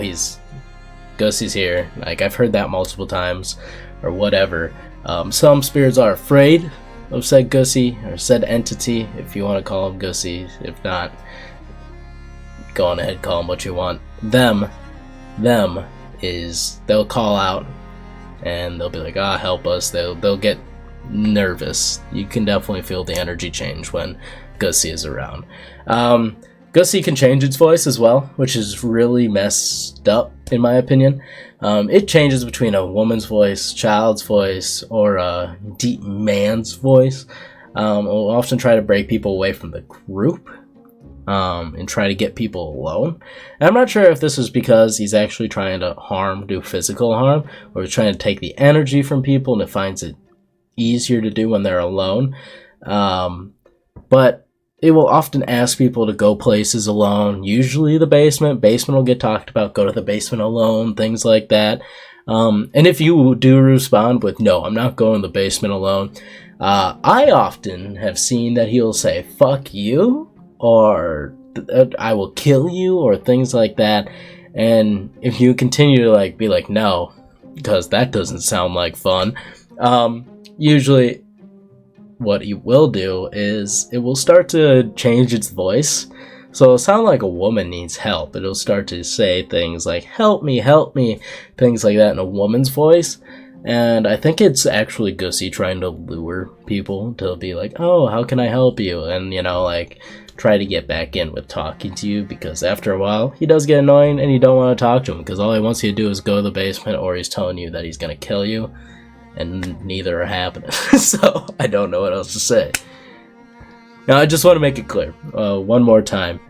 Gussy's here. Like, I've heard that multiple times, or whatever. Some spirits are afraid of said Gussy, or said entity, if you want to call him Gussy. If not, go on ahead, call him what you want. Them is, they'll call out, and they'll be like, help us. They'll get nervous. You can definitely feel the energy change when Gussy is around. Gussy can change its voice as well, which is really messed up in my opinion. It changes between a woman's voice, child's voice, or a deep man's voice. Will often try to break people away from the group and try to get people alone. And I'm not sure if this is because he's actually trying to do physical harm, or he's trying to take the energy from people and it finds it easier to do when they're alone. But it will often ask people to go places alone, usually the basement. Basement will get talked about, go to the basement alone, things like that. And if you do respond with, no, I'm not going to the basement alone, I often have seen that he'll say, fuck you, or I will kill you, or things like that. And if you continue to be like, no, because that doesn't sound like fun, usually what you will do is it will start to change its voice. So it'll sound like a woman needs help. It'll start to say things like, help me, things like that in a woman's voice. And I think it's actually Gussy trying to lure people to be like, oh, how can I help you? And, try to get back in with talking to you, because after a while, he does get annoying and you don't want to talk to him, because all he wants you to do is go to the basement, or he's telling you that he's going to kill you. And neither are happening. So I don't know what else to say. Now, I just want to make it clear one more time.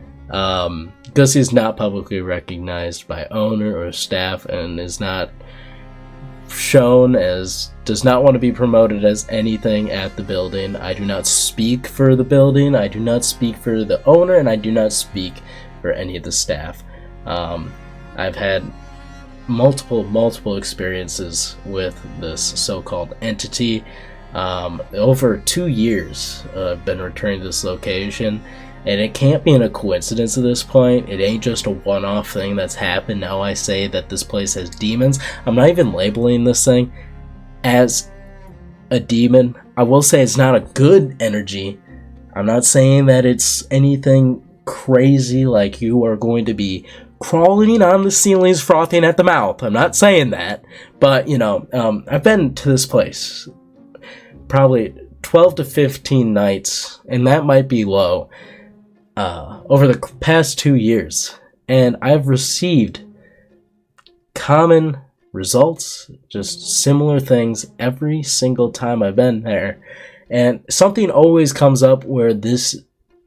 Gussy is not publicly recognized by owner or staff and is not shown as, does not want to be promoted as anything at the building. I do not speak for the building, I do not speak for the owner, and I do not speak for any of the staff. I've had multiple experiences with this so-called entity. Over 2 years I've been returning to this location, and it can't be a coincidence at this point. It ain't just a one-off thing that's happened. Now I say that this place has demons. I'm not even labeling this thing as a demon. I will say it's not a good energy. I'm not saying that it's anything crazy like you are going to be crawling on the ceilings, frothing at the mouth. I'm not saying that, but you know, I've been to this place probably 12 to 15 nights, and that might be low, over the past 2 years, and I've received common results, just similar things every single time I've been there, and something always comes up where this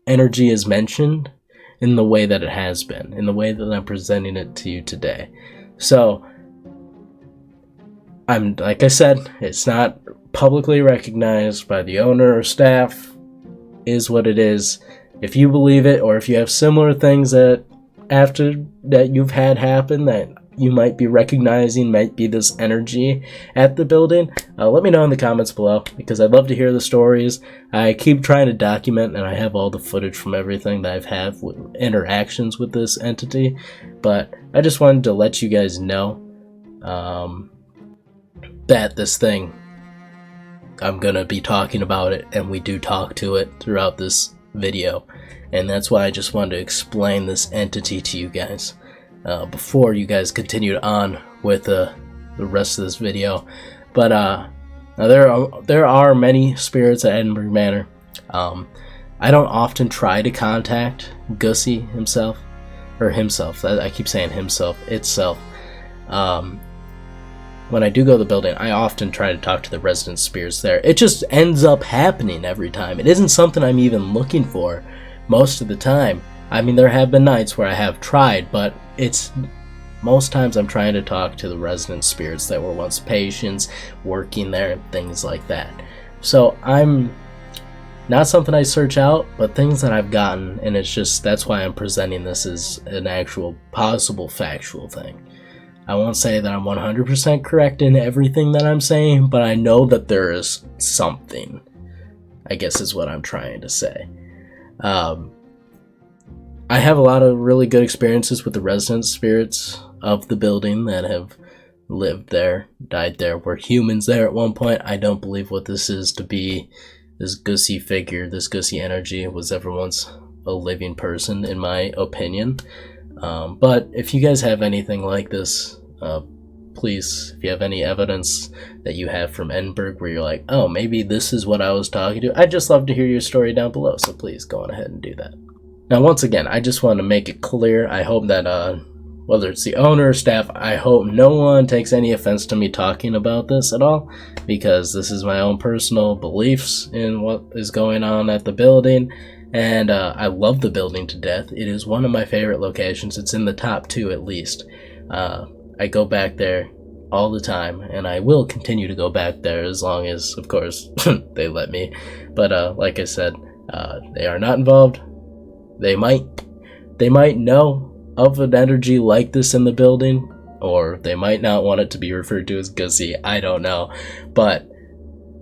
energy is mentioned in the way that it has been, in the way that I'm presenting it to you today. So, like I said, it's not publicly recognized by the owner or staff, is what it is. If you believe it, or if you have similar things that after that you've had happen that you might be recognizing might be this energy at the building, let me know in the comments below, because I'd love to hear the stories. I keep trying to document, and I have all the footage from everything that I've had with interactions with this entity, but I just wanted to let you guys know that this thing, I'm gonna be talking about it, and we do talk to it throughout this video, and that's why I just wanted to explain this entity to you guys before you guys continue on with the rest of this video. But now there are many spirits at Edinburgh Manor. I don't often try to contact Gussy himself, or himself, I keep saying himself, itself. When I do go to the building, I often try to talk to the resident spirits there. It just ends up happening every time. It isn't something I'm even looking for most of the time. I mean, there have been nights where I have tried, but it's most times I'm trying to talk to the resident spirits that were once patients working there and things like that. So I'm not something I search out, but things that I've gotten, and it's just, that's why I'm presenting this as an actual possible factual thing. I won't say that I'm 100% correct in everything that I'm saying, but I know that there is something, I guess is what I'm trying to say. I have a lot of really good experiences with the resident spirits of the building that have lived there, died there, were humans there at one point. I don't believe what this is to be this Gussy figure, this Gussy energy was ever once a living person, in my opinion. But if you guys have anything like this, please, if you have any evidence that you have from Edinburgh where you're like, oh, maybe this is what I was talking to, I'd just love to hear your story down below, so please go on ahead and do that. Now, once again, I just want to make it clear, I hope that, whether it's the owner or staff, I hope no one takes any offense to me talking about this at all, because this is my own personal beliefs in what is going on at the building. And I love the building to death. It is one of my favorite locations. It's in the top 2 at least. I go back there all the time, and I will continue to go back there as long as, of course, they let me. But like I said, they are not involved. They might know of an energy like this in the building, or they might not want it to be referred to as Gussy. I don't know. But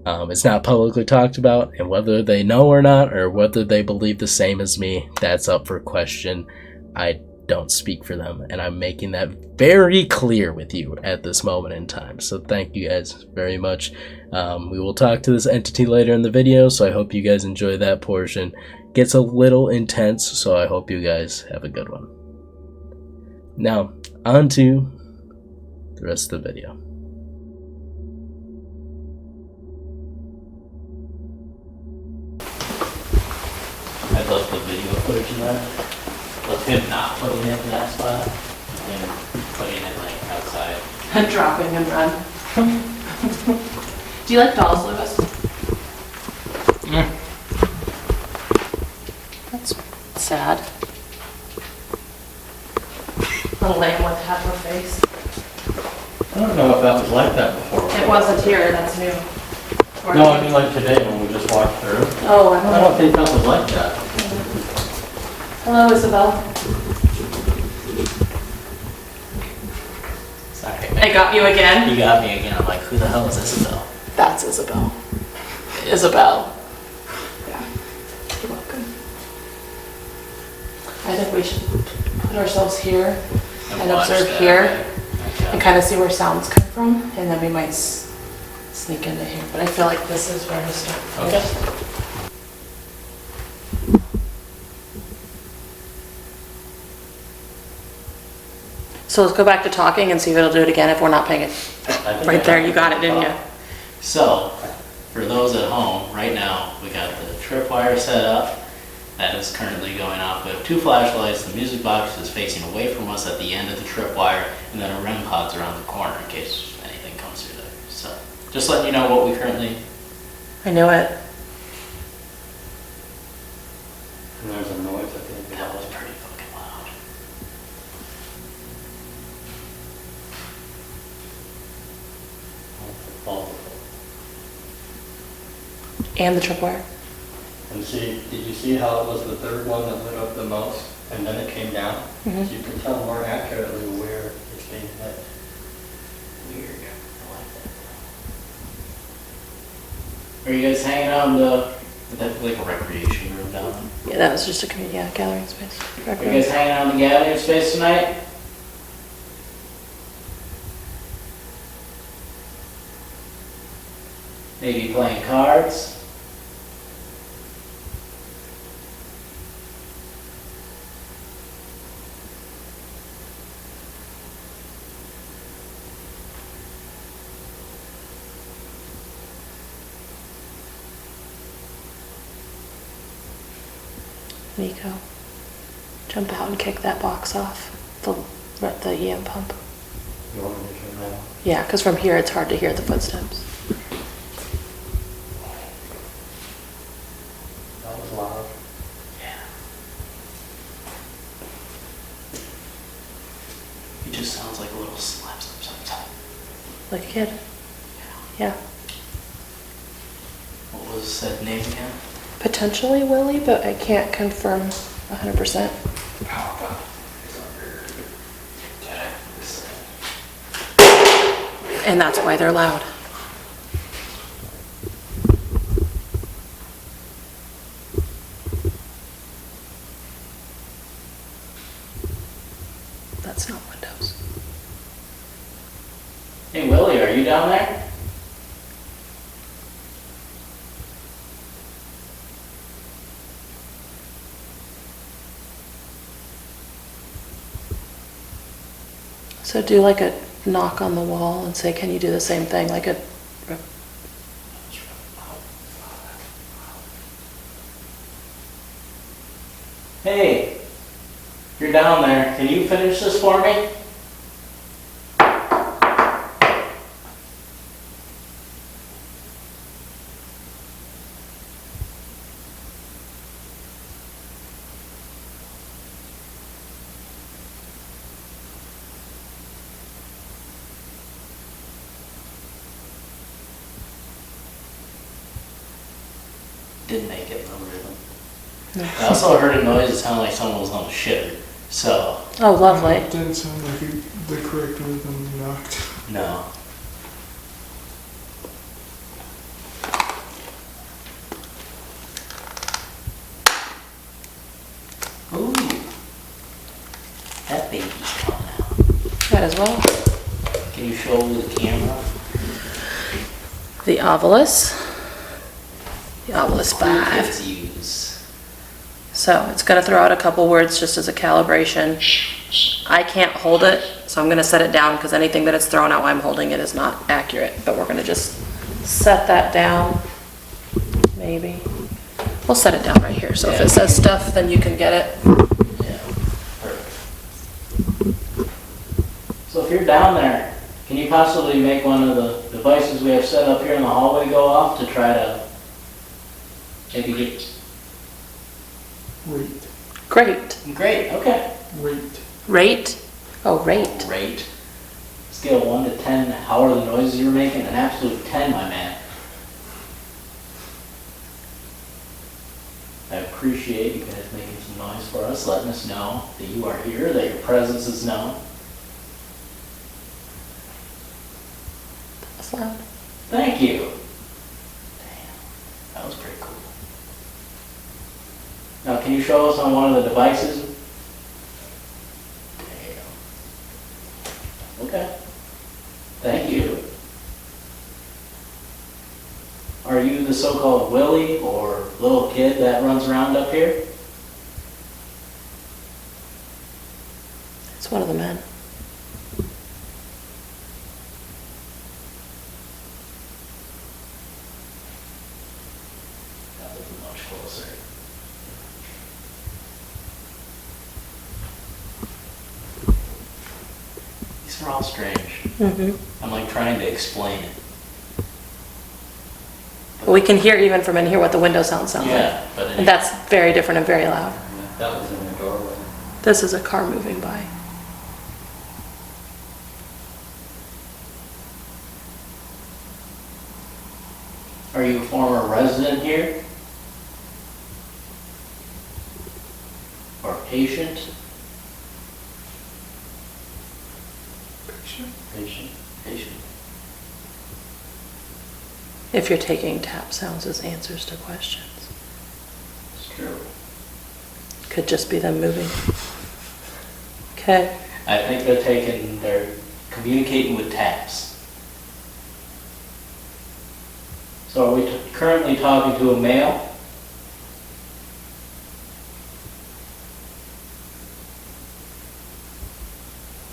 it's not publicly talked about, and whether they know or not, or whether they believe the same as me, that's up for question. I don't speak for them, and I'm making that very clear with you at this moment in time. So thank you guys very much. We will talk to this entity later in the video, so I hope you guys enjoy that portion. Gets a little intense, so I hope you guys have a good one. Now, on to the rest of the video. I love the video footage of that. Of him not putting it in that spot and putting it like outside. And dropping and run. Do you like dolls, Lewis? Yeah. The lamb with half a face. I don't know if that was like that before. It wasn't here, that's new. Or- No, I mean like today when we just walked through. Oh, I I don't don't know. think that was like that. Hello, Isabel. Sorry. I got you again. You got me again. I'm like, who the hell is Isabel? That's Isabel. Isabel. Yeah. You're welcome. I think we should put ourselves here and watch observe that, here right? and Okay. kind of see where sounds come from, and then we might sneak into here. But I feel like this is where to start. Okay. So let's go back to talking and see if it'll do it again if we're not paying it. I think Right there, you got it, didn't you? So, for those at home, right now, we got the tripwire set up. That is currently going off. We have 2 flashlights. The music box is facing away from us at the end of the tripwire, and then our REM pod's around the corner in case anything comes through there. So, just letting you know what we currently. I knew it. And there's a noise at the end of That was pretty fucking loud. And the tripwire. And see, did you see how it was the third one that lit up the most, and then it came down? Mhm. So you can tell more accurately where it's being hit. Weird. I like that. Are you guys hanging out in the, is that like a recreation room down there? Yeah, that was just a gathering space. Are you guys hanging out in the gathering space tonight? Maybe playing cards? Niko, jump out and kick that box off, the EM pump. You want me to turn that on? Yeah, because from here it's hard to hear the footsteps. That was loud. Yeah. He just sounds like a little slaps up sometimes. Like a kid. Yeah. What was said name again? Potentially Willie, but I can't confirm 100%. And that's why they're loud. That's not Windows. Hey Willie, are you down there? So do like a knock on the wall and say, can you do the same thing? Like a, Hey, you're down there. Can you finish this for me? Didn't make it, no rhythm. I also heard a noise that sounded like someone was on a shitter. So, oh, lovely. It didn't sound like the correct rhythm knocked. no. Ooh. That baby's coming out. That as well. Can you show the camera? The Ovilus. The Ovilus Cool 5. kids use. So it's going to throw out a couple words just as a calibration. I can't hold it, so I'm going to set it down because anything that it's throwing out while I'm holding it is not accurate. But we're going to just set that down, maybe. We'll set it down right here, so if Yeah. it says stuff, then you can get it. Yeah, perfect. So if you're down there, can you possibly make one of the devices we have set up here in the hallway go off to try to maybe get... Rate. Great. Great, okay. Rate. Rate? Oh, rate. Rate. Scale of 1 to 10, how are the noises you're making? An absolute 10, my man. I appreciate you guys making some noise for us, letting us know that you are here, that your presence is known. That's loud. Thank you. Damn, that was pretty cool. Now, can you show us on one of the devices? Damn. Okay. Thank you. Are you the so-called Willie or little kid that runs around up here? It's one of the men. That was much closer. These are all strange. Mm-hmm. I'm like trying to explain it. But we can hear even from in here what the window sound sounds like. Yeah, but And that's very different and very loud. That was in the doorway. This is a car moving by. Are you a former resident here? Or patient? Patient. Patient. If you're taking tap sounds as answers to questions. It's true. Could just be them moving. Okay. I think they're communicating with taps. So are we currently talking to a male?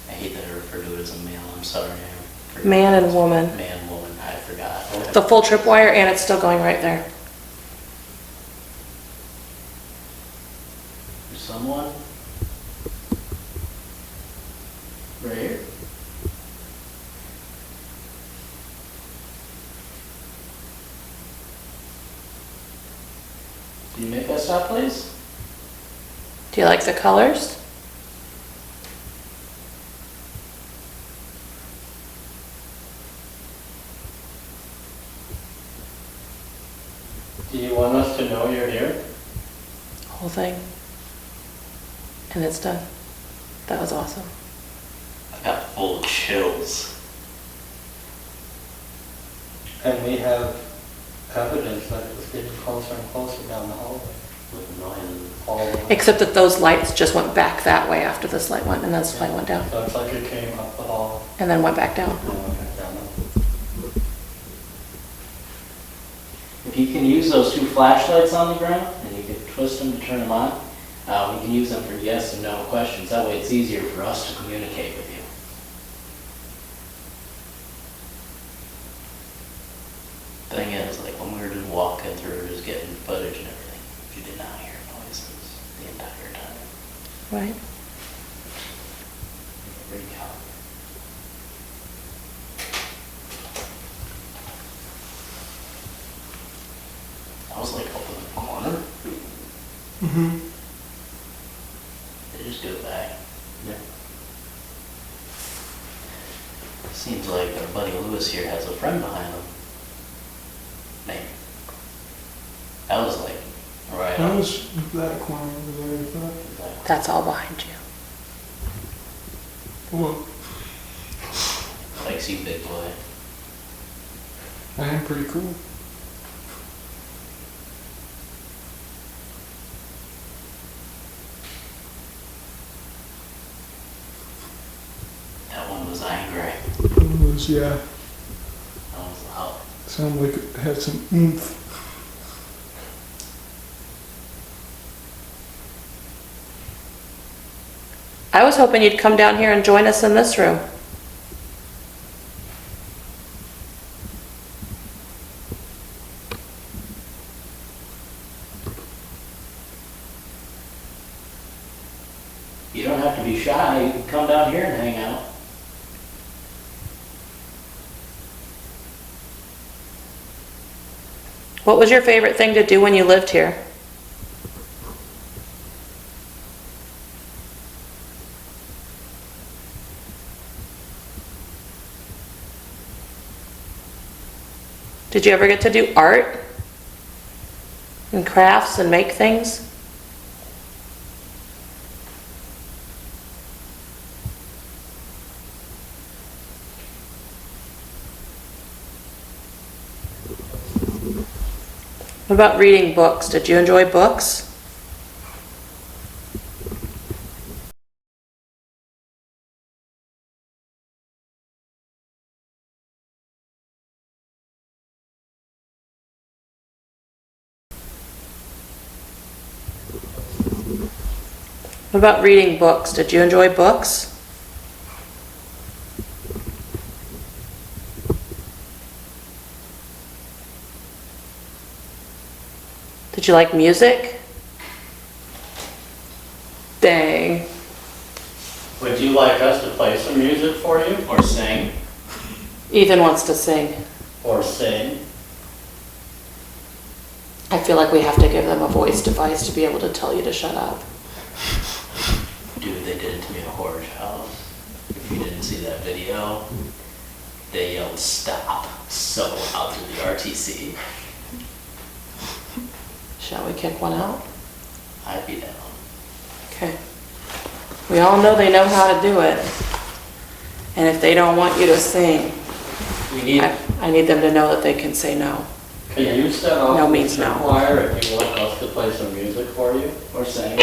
I hate that I refer to it as a male, I'm sorry. I forgot. Man and woman. Man, woman, I forgot. The full tripwire, and it's still going right there. There's someone? Right here? Can you make that stop, please? Do you like the colors? Do you want us to know you're here? Whole thing. And it's done. That was awesome. I got full chills. And we have evidence that it was getting closer and closer down the hallway. With noises. All the way. Except that those lights just went back that way after this light went, and then this light went down, So it's like it came up the hall and then went back down. and went back down. If you can use those two flashlights on the ground, and you can twist them to turn them on, we can use them for yes and no questions. That way it's easier for us to communicate with you. Thing is, like when we were just walking through, just getting footage and everything, you did not hear noises the entire time. Right? Freak out. I was like up in the corner. Mm-hmm. They just go back. Yeah. Seems like our buddy Lewis here has a friend behind him. Maybe. That was like right That on. was that corner over there, I thought. That's all behind you. Well, Likes you, big boy. I am pretty cool. That one was angry. It was, yeah, That was loud. sounded like it had some oomph. I was hoping you'd come down here and join us in this room. You don't have to be shy. You can come down here and hang out. What was your favorite thing to do when you lived here? Did you ever get to do art and crafts and make things? What about reading books? Did you enjoy books? What about reading books? Did you enjoy books? Did you like music? Dang. Would you like us to play some music for you? Or sing. Ethan wants to sing. Or sing? I feel like we have to give them a voice device to be able to tell you to shut up. Dude, they did it to me at a horror house. If you didn't see that video, they yelled stop so loud through the RTC. Shall we kick one out? I'd be down. Okay. We all know they know how to do it. And if they don't want you to sing, We need. I need them to know that they can say no. Can you set off No means no. the choir if you want us to play some music for you? Or sing.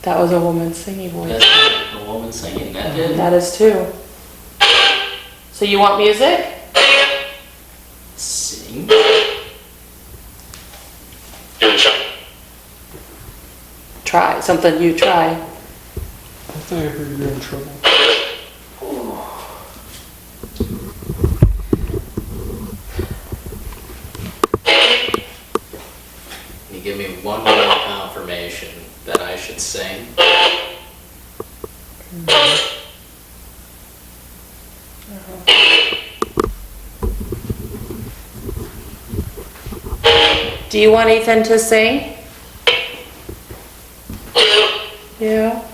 That was a woman's singing voice. That's not a woman singing. That did. That is too. So you want music? Sing. Try. Something you try. I think I heard you're in trouble. Can you give me one more confirmation that I should sing? Do you want Ethan to sing? Yeah.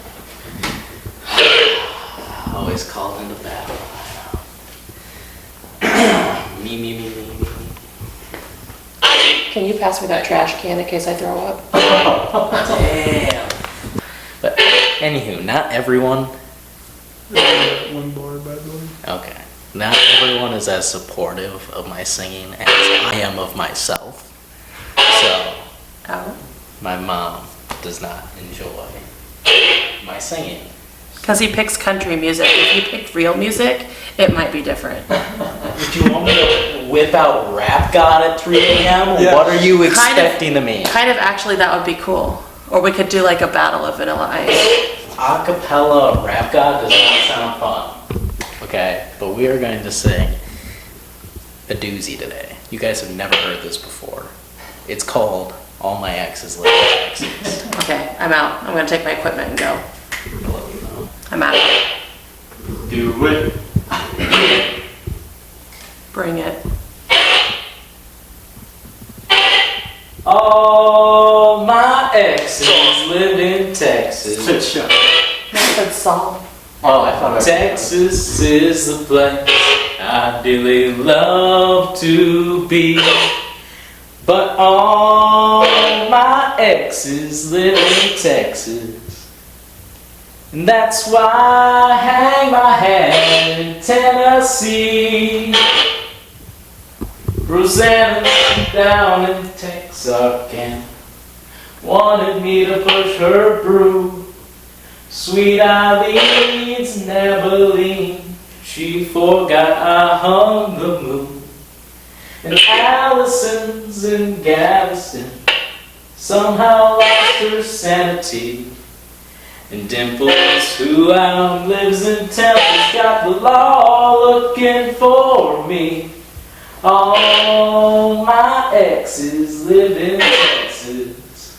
Always called into battle. Me, me, me, me, me. Can you pass me that trash can in case I throw up? Damn. But anywho, not everyone. One bar, by the way. Okay. Not everyone is as supportive of my singing as I am of myself. So, Oh. my mom does not enjoy my singing. Because he picks country music. If you picked real music, it might be different. Would you want me to whip out Rap God at 3 a.m.? Yeah. What are you expecting of me? Kind of, actually, that would be cool. Or we could do like a battle of Vanilla Ice. Acapella Rap God does not sound fun. Okay, but we are going to sing a doozy today. You guys have never heard this before. It's called All My Exes Live in Texas. Okay, I'm out. I'm going to take my equipment and go. I'll let you know. I'm out. Do it. Bring it. All my exes lived in Texas. Shut. That's a good song. Oh, I thought I Texas is the place I dearly love to be. But all my exes live in Texas. And that's why I hang my hat in Tennessee. Rosanna down in Texarkana wanted me to push her brew. Sweet Eileen's in Abilene, she forgot I hung the moon. And Allison's in Galveston somehow lost her sanity. And Dimples, who lives in Temple's got the law looking for me. All my exes live in Texas.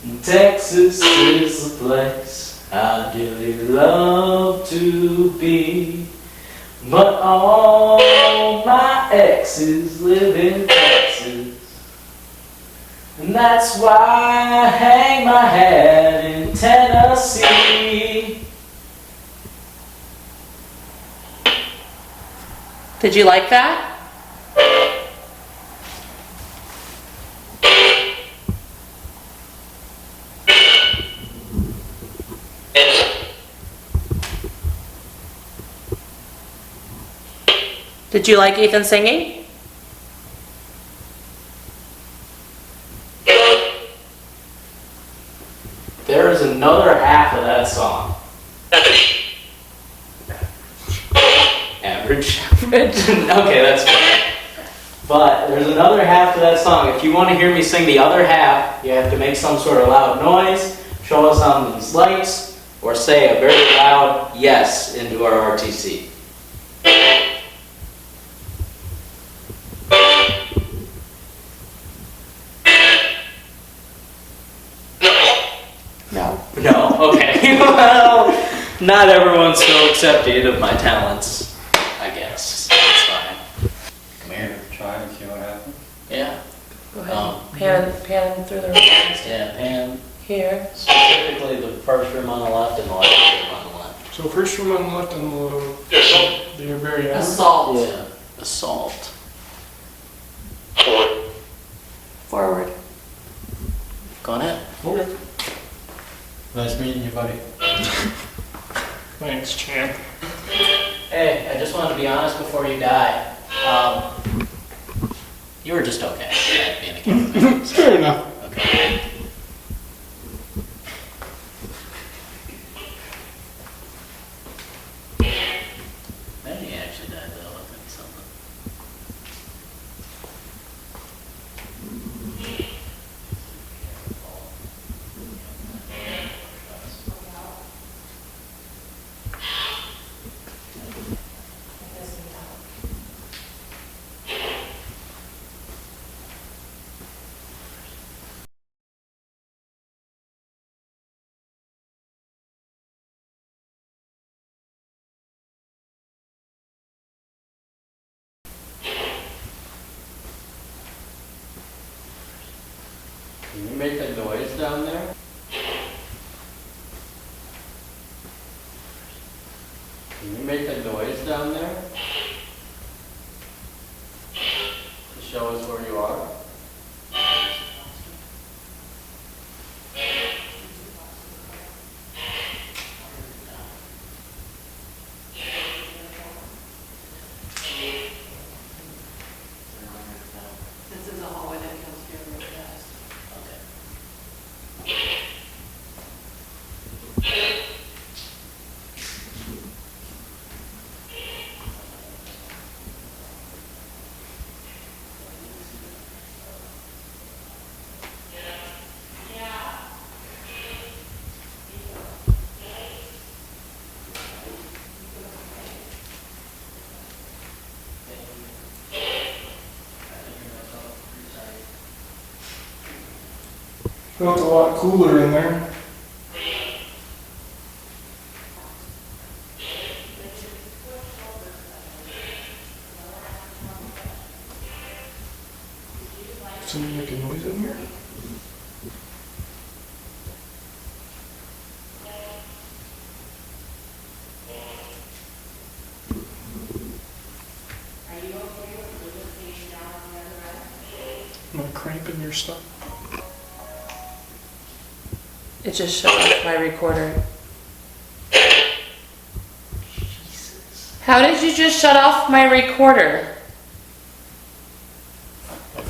And Texas is the place I dearly love to be. But all my exes live in Texas. And that's why I hang my hat in Tennessee. Did you like that? Did you like Ethan singing? There is another half of that song. Average. Okay, that's fine. But there's another half to that song. If you want to hear me sing the other half, you have to make some sort of loud noise, show us on these lights, or say a very loud yes into our RTC. No. No? Okay. Well, not everyone's so accepting of my talents, I guess. It's fine. Come here. Try and see what happens. Yeah. Go ahead. Pan through the rooms. Yeah, pan. Here. Specifically the first room on the left and the last room on the left. So first room on the left and the very end. Assault. Yeah. Assault. Forward. Go on ahead. Okay. Nice meeting you, buddy. Thanks, champ. Hey, I just wanted to be honest before you die. You were just okay at being a cameraman. So, Fair enough. okay. Maybe he actually died though. I'll tell you something. Can you make a noise down there? Can you make a noise down there? To show us where you are? This is a hallway that comes here real fast. Felt a lot cooler in there. Somebody make a noise in here? Am I cramping your stuff? It just shut off my recorder. How did you just shut off my recorder?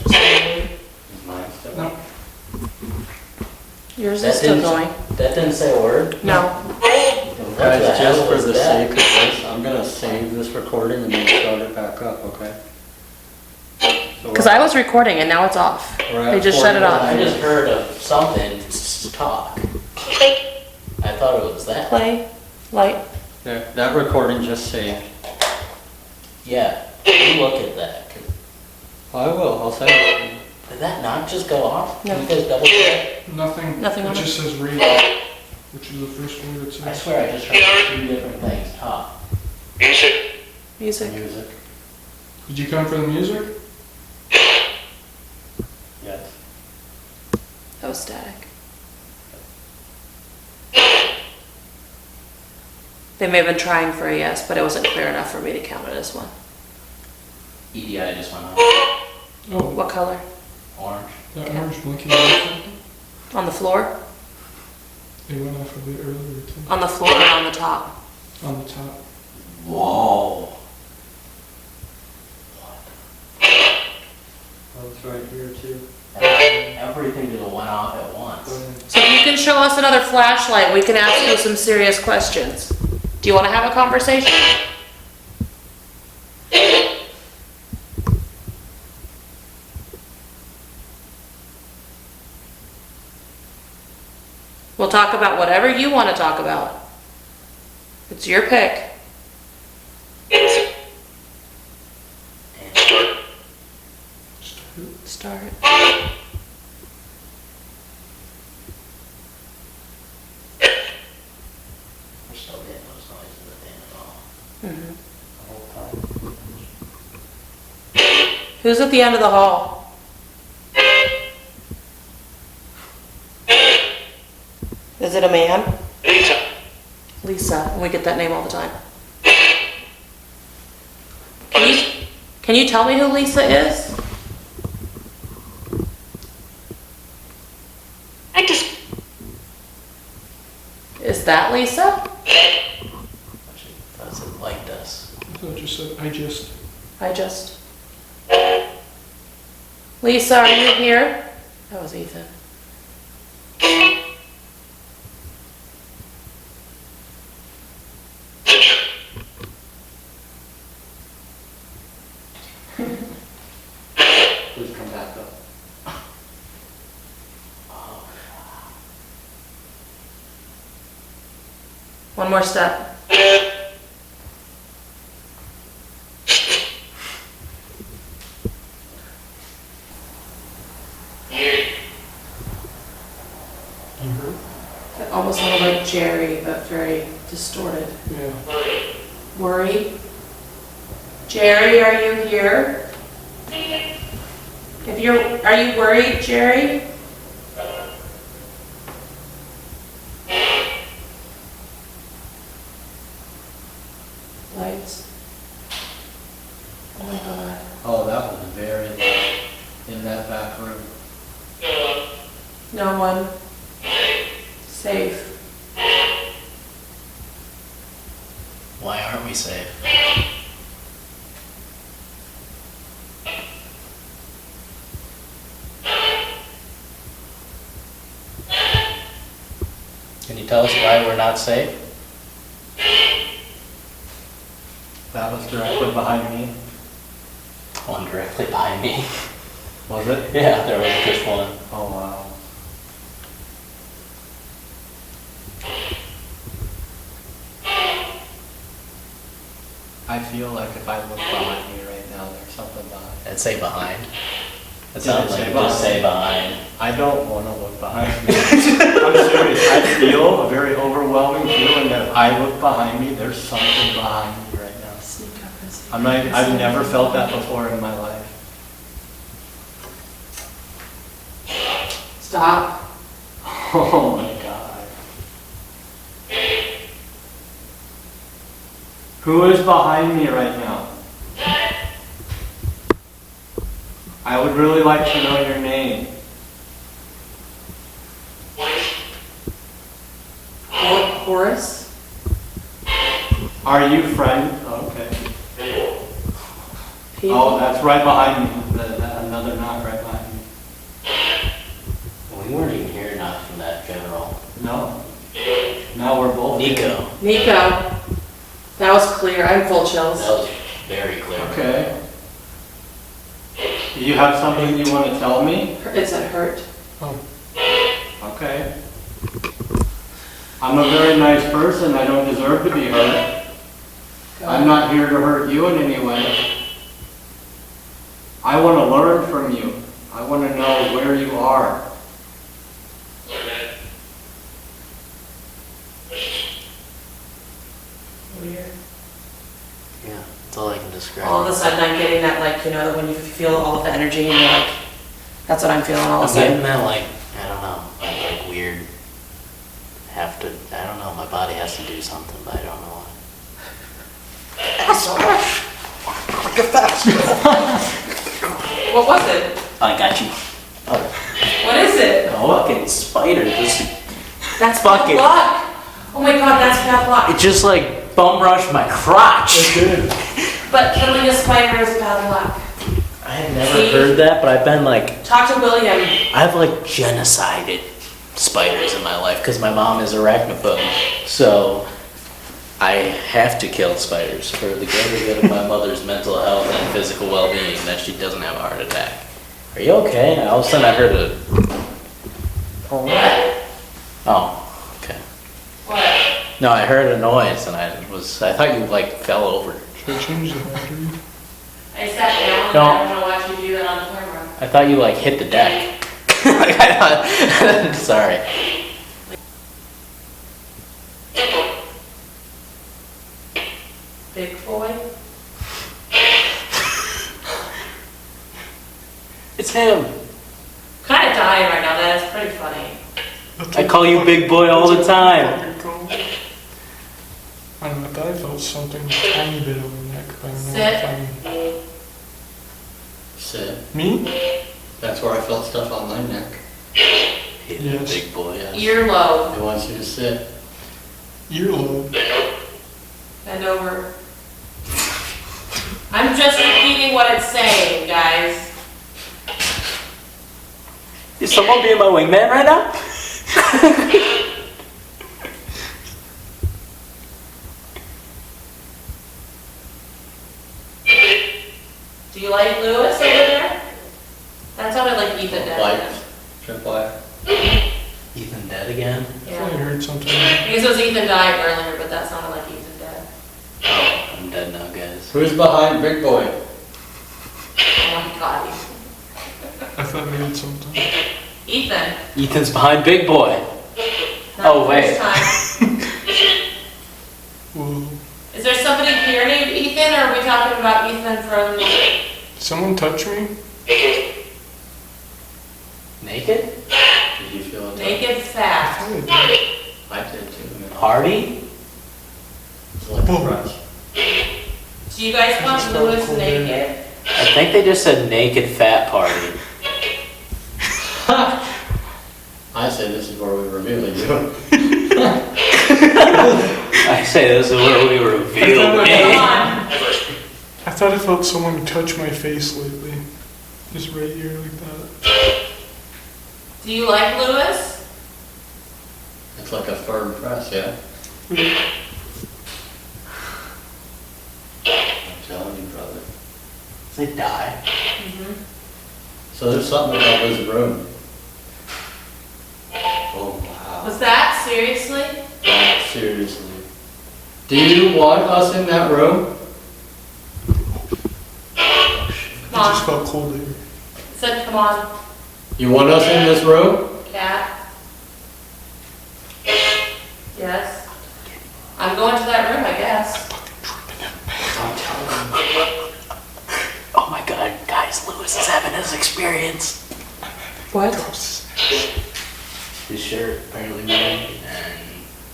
Is mine still? No. Yours That is still didn't- going. That didn't say a word? No. What the Guys, hell just for was the that? sake of this, I'm gonna save this recording and then start it back up, okay? So Because I was recording and now it's off. we're at They just shut it 41. off. I just heard of something talk. I thought it was that. Play, light. There, that recording just saved. Yeah, you look at that. I will, I'll save it. Did that not just go off? No. Can you guys double check? Nothing. Nothing It on just says read, which is the first word it I says. swear I just heard two different things talk. Music. Music. Did you come for the music? Yes. That was static. They may have been trying for a yes, but it wasn't clear enough for me to count it as one. EDI just went off. Oh, What color? Orange. that orange blinking light something? On the floor? It went off a bit earlier too. On the floor or on the top? On the top. Whoa. That's right here too. Everything just went off at once. So if you can show us another flashlight, we can ask you some serious questions. Do you want to have a conversation? We'll talk about whatever you want to talk about. It's your pick. Start. We're still getting those noises at the end of all. Mhm. The whole time. Who's at the end of the hall? Is it a man? Lisa. Lisa. And we get that name all the time. Can you tell me who Lisa is? I just. Is that Lisa? She doesn't like this. I thought it just said, I just. Lisa, are you here? That was Ethan. Please come back up. One more step. you heard? It almost sounded like Jerry, but very distorted. Yeah. Worried? Jerry, are you here? Are you worried, Jerry? Lights. Oh my God. Oh, that was very loud in that back room. No one. Safe. Why aren't we safe? Can you tell us why we're not safe? That was directly behind me. One directly behind me. Was it? Yeah, there was just one. Oh, wow. I feel like if I look behind me right now, there's something behind. And say behind. It Did sounds it like say it just say behind? behind. I don't want to look behind me. I'm serious. I feel a very overwhelming feeling that if I look behind me, there's something behind me right now. Sneak up and see. I've never felt that before in my life. Stop. Oh my God. Who is behind me right now? I would really like to know your name. Horace? Are you friend? Okay. Pete? Oh, that's right behind me. Another knock right behind me. We weren't even hearing enough from that general. No. Now we're both. Niko. Niko. That was clear. I'm full chills. That was very clear. Okay. You have something you want to tell me? It said hurt. Okay. I'm a very nice person. I don't deserve to be hurt. I'm not here to hurt you in any way. I want to learn from you. I want to know where you are. Weird. Yeah, that's all I can describe. All of a sudden I'm getting that, like, you know, when you feel all of the energy and you're like, that's what I'm feeling all of a I'm getting sudden. that, like, I don't know, like weird, I don't know, my body has to do something, but I don't know what. What was it? I got you. What is it? Fucking spider. That's fucking- bad luck. Oh my god, that's bad luck. It just like bum rushed my crotch. But killing a spider is bad luck. I had never See? heard that, but I've been like, Talk to William. I've like genocided spiders in my life because my mom is arachnophobe. So I have to kill spiders for the greater good of my mother's mental health and physical well-being, that she doesn't have a heart attack. Are you okay? All of a sudden I heard a... Oh, okay. What? No, I heard a noise and I thought you like fell over. Should I change the battery? I sat down No. and I don't want you to do that on camera. I thought you like hit the deck. Like, I thought, sorry. Big boy. It's him. Kind of dying right now. That is pretty funny. I call you big boy all the time. I don't know, I thought I felt something a tiny bit over the neck, but I don't know Sit. if I'm... Sit. Me? That's where I felt stuff on my neck. Yes. Big boy. Yes. Earlobe. It wants you to sit. Earlobe. Bend over. I'm just repeating what it's saying, guys. Is someone being my wingman right now? Do you like Lewis over there? That sounded like Ethan dead. Lights. Tripwire. Ethan dead again? I thought I Yeah. heard something. Because it was Ethan dying earlier, but that sounded like Ethan dead. Oh, I'm dead now, guys. Who's behind Big Boy? Oh my god. I thought I heard something. Ethan. Ethan's behind big boy. Not Oh, the wait. first time. Whoa. Is there somebody here named Ethan, or are we talking about Ethan from... Did someone touch me? Naked? Did you feel it? Naked Fat? I did. I did too. Hardy? It's like a crutch. Do you guys want Lewis naked? I think they just said naked fat party. I say this is where we reveal you. I say this is where we reveal Come me. on. I thought I felt someone touch my face lately. Just right here like that. Do you like Lewis? It's like a firm press, yeah? I'm telling you, brother. They die. So there's something about this room. Oh, wow. Was that seriously? Seriously. Do you want us in that room? Come I just on. felt cold here. Said come on, You want us in this room? cat. Yes. I'm going to that room, I guess. Oh my god, guys, Lewis is having his experience. What? His shirt apparently moved, and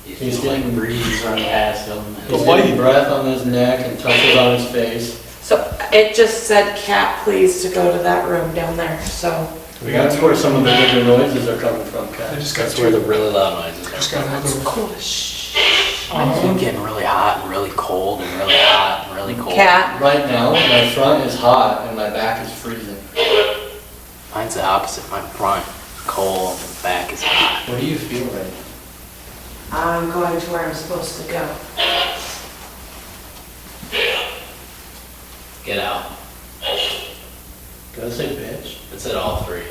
He's he's like getting- breeze running past him. and- He's getting breath on his neck and touches on his face. So it just said cat please to go to that room down there, so. That's where some of the bigger noises are coming from, I Kat. just got That's where the two. really loud noises Just are. got another one. Cool as shit. Mine's getting really hot and really cold and really hot and really cold. Cat. Right now, my front is hot and my back is freezing. Mine's the opposite. My front cold and back is hot. What do you feel right now? I'm going to where I'm supposed to go. Get out. Did I say bitch? It said all three.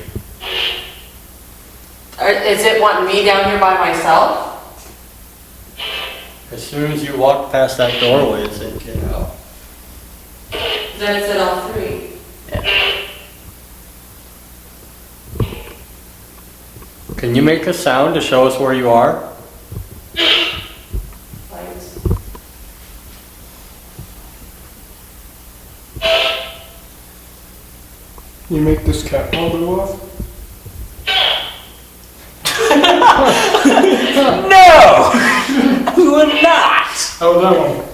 Is it wanting me down here by myself? As soon as you walk past that doorway, it said get out. Then it said all three. Can you make a sound to show us where you are? Lights. You make this cat paw go off? No! We would not! How was that one?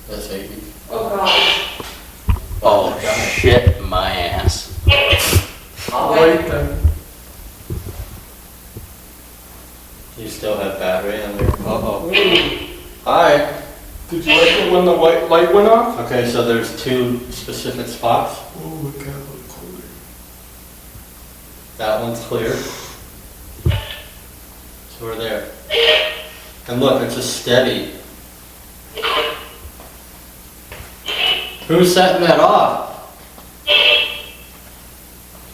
That's baby. Oh gosh. Oh shit, my ass. Oh, Wait then. You still have battery on there? Uh-oh. Hi. Did you like it when the white light went off? Okay, so there's 2 specific spots. Oh, look at it cooler. That one's clear. So we're there. And look, it's just steady. Who's setting that off?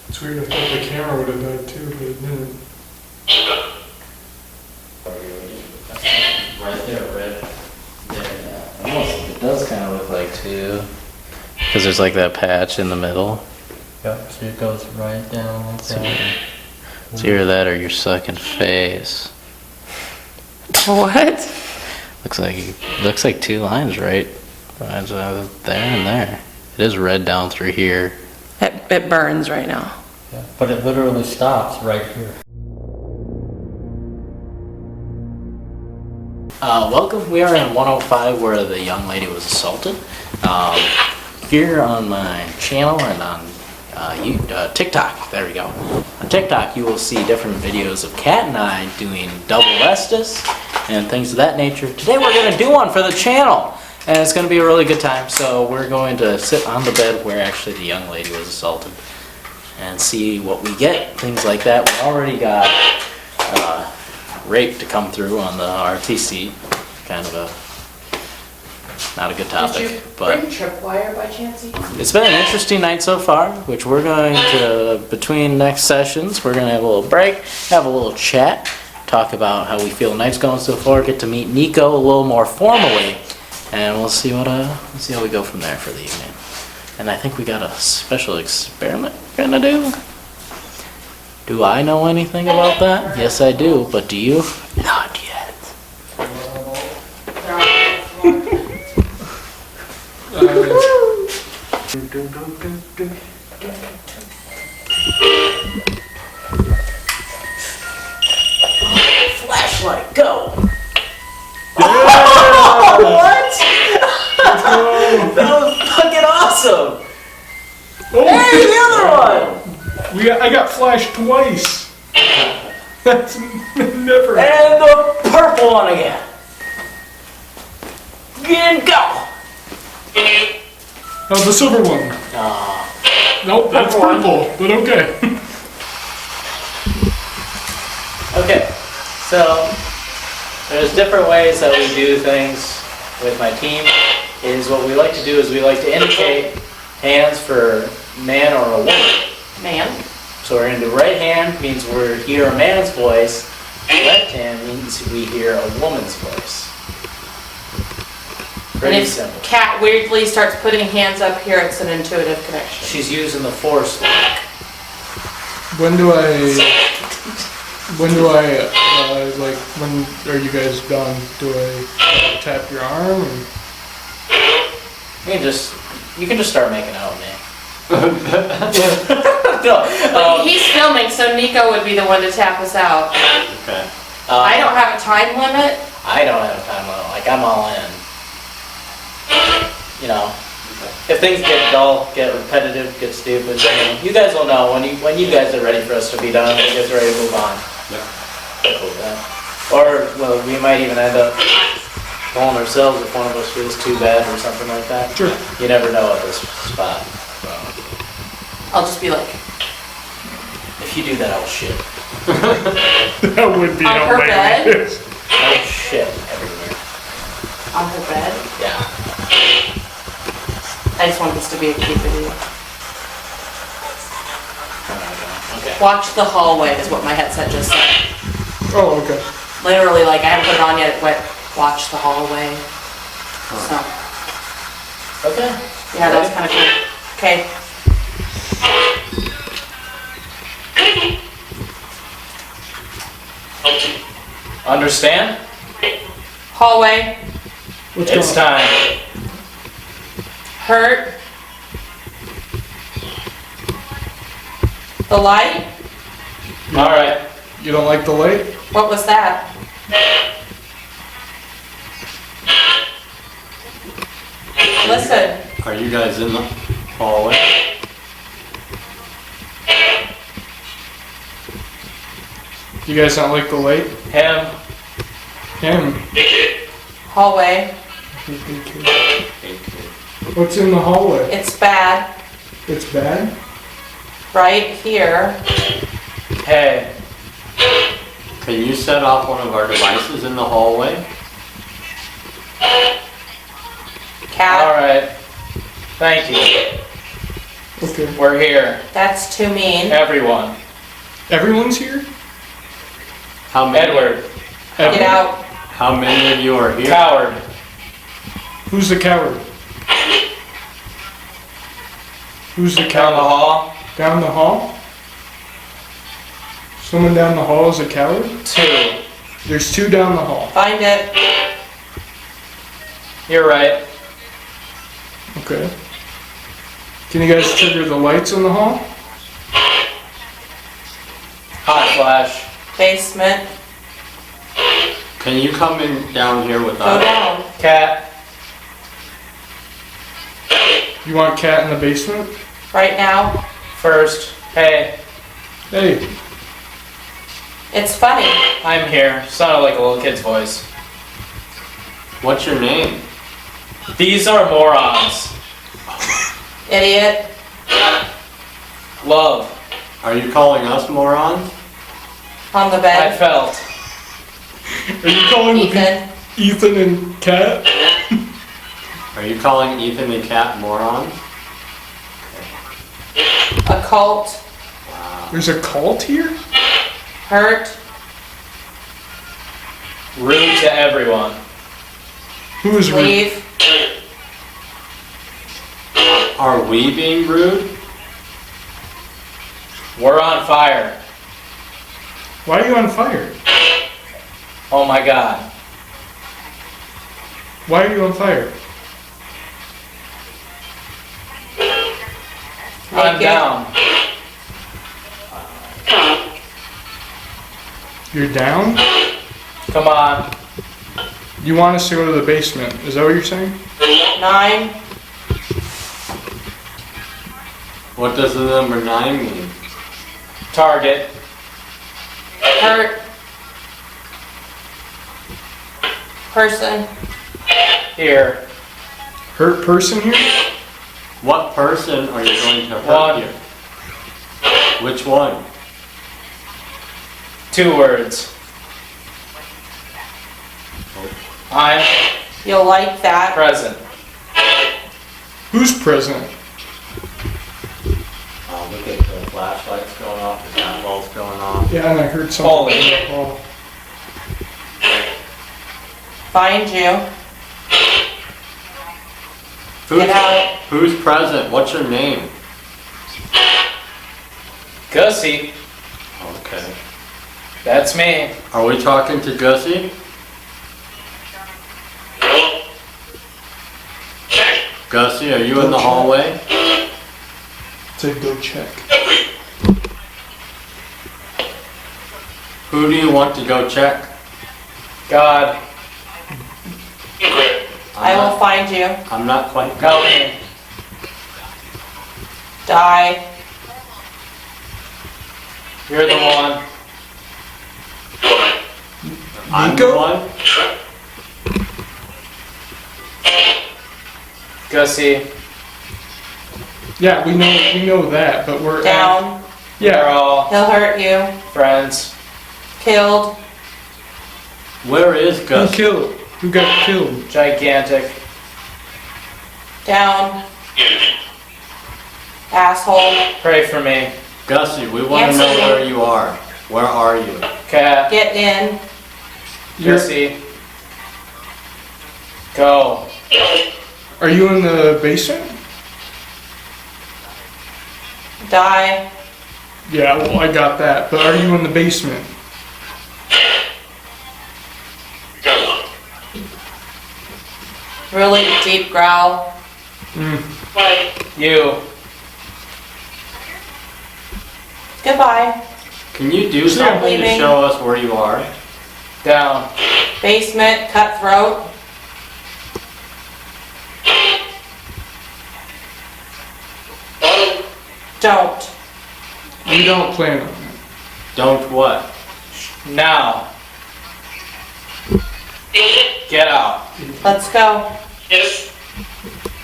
It's weird, I thought the camera would have died too, but it didn't. Right there, red. There. Almost, it does kind of look like 2. Because there's like that patch in the middle. Yep, so it goes right down like that. It's either that or your sucking face. What? Looks like 2 lines, right? Lines there and there. It is red down through here. It burns right now. Yeah, but it literally stops right here. Welcome. We are in 105 where the young lady was assaulted. Here on my channel and on TikTok, there we go. On TikTok you will see different videos of Kat and I doing double Estes and things of that nature. Today we're going to do one for the channel and it's going to be a really good time. So we're going to sit on the bed where actually the young lady was assaulted and see what we get, things like that. We already got rape to come through on the RTC, kind of a not a good topic, Did you but bring tripwire by chance? it's been an interesting night so far, which we're going to, between next sessions, we're going to have a little break, have a little chat, talk about how we feel the night's going so far, get to meet Niko a little more formally, and we'll see how we go from there for the evening. And I think we got a special experiment we're going to do. Do I know anything about that? Yes, I do, but do you? Not yet. Flashlight, go! Oh, what? That was fucking awesome! Oh, Hey, the other one! I got flashed twice. That's never. And the purple one again. And go! Oh, the silver one. Nope, that's purple, but okay. Okay, so there's different ways that we do things with my team. Is what we like to do is we like to indicate hands for man or a woman. Man. So we're going to do right hand means we hear a man's voice. Left hand means we hear a woman's voice. And Pretty if simple. Kat weirdly starts putting hands up here, it's an intuitive connection. She's using the force lock. When are you guys done? Do I tap your arm? Or? You can just start making out with me. No, He's filming, so Niko would be the one to tap us out. okay. I don't have a time limit. I don't have time limit. Like I'm all in. You know, if things get dull, get repetitive, get stupid, you guys will know when you guys are ready for us to be done. You guys are ready to move on. Yeah. Cool with that. Or well, we might even end up going ourselves if one of us feels too bad or something like that. Sure. You never know at this spot. So, I'll just be like, if you do that, I'll shit. That would be On her hilarious. I'll shit everywhere. on her bed. Yeah. I just want this to be a cute video. Okay. Watch the hallway is what my headset just said. Oh, okay. Literally, like, I haven't put it on yet, it went, watch the hallway. So, Okay. yeah, that was kind of cool. Okay. Understand? Hallway, It's time. hurt. The light? All right. You don't like the light? What was that? Listen, Are you guys in the hallway? You guys not like the light? Him. Him. hallway, What's in the hallway? it's bad, It's bad? right here. Hey. Can you set off one of our devices in the hallway? Cat, Alright. Thank you. Okay. We're here. that's too mean. Everyone. Everyone's here? How many? Edward. Get out. How many of you are here? Coward. Who's the coward? Who's the Down the coward? hall. Down the hall? Someone down the hall is a coward? 2. There's 2 down the hall. Find it. You're right. Okay. Can you guys trigger the lights in the hall? Hot flash. Basement. Can you come in down here with Go us? down. Cat. You want cat in the basement? Right now. First. Hey. Hey, It's funny. I'm here. Sounded like a little kid's voice. What's your name? These are morons. Idiot. Love. Are you calling us morons? On the I bed. felt. are you calling Ethan. Ethan and Cat? Are you calling Ethan and Kat morons? A cult. There's a cult here? Hurt. Rude to everyone. Who is rude? Leave. Are we being rude? We're on fire. Why are you on fire? Oh my god. Why are you on fire? I'm Naked. down. You're down? Come on. You want us to go to the basement? Is that what you're saying? 9. What does the number 9 mean? Target. Hurt. Person. Here. Hurt person here? What person are you going to hurt One. here? Which one? 2 words. I'm You'll like that. present. Who's present? Oh, look at the flashlights going off, the cat bulbs going off. Yeah, and I heard something. Holy. Oh, Find you. Get out. Who's present? What's your name? Gussy. Okay. That's me. Are we talking to Gussy? Gussy, are you in the hallway? say go check. Who do you want to go check? God. I will find you. I'm not quite. Help me. Die. You're the one. I'm the Niko? one. Gussy. Yeah, we know that, but we're Down. We're Yeah, all He'll hurt you. friends. Killed. Where is who Gussy? killed? Who got killed? Gigantic. Down. Asshole. Pray for me. Gussie, we want to Answer know me. where you are. Where are you? Cat. Get in. Gussy. Go. Are you in the basement? Die. Yeah, well, I got that. But are you in the basement? Really deep growl. You. Goodbye. Can you do something to leaving. show us where you are? Down. Basement. Cutthroat. Don't. We don't plan on it. Don't what? Now. Get out. Let's go.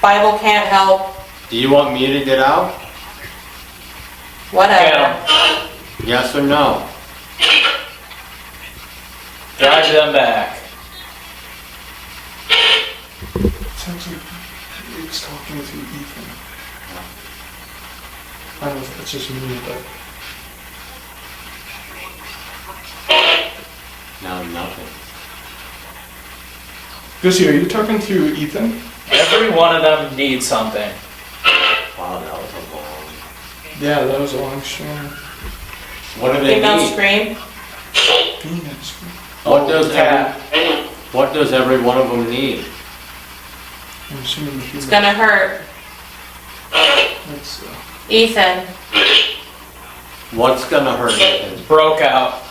Bible can't help. Do you want me to get out? Whatever. Get 'em. Yes or no? Drive them back. Sounds like Luke's talking to Ethan. I don't know if that's just me, but No, nothing. Gussy, are you talking to Ethan? Every one of them needs something. Wow, that was a long. Yeah, that was a long stream. What do they Female need? scream. Venus. What does every one of them need? I'm assuming the human. It's gonna hurt. That's, Ethan. What's gonna hurt Ethan? Broke out.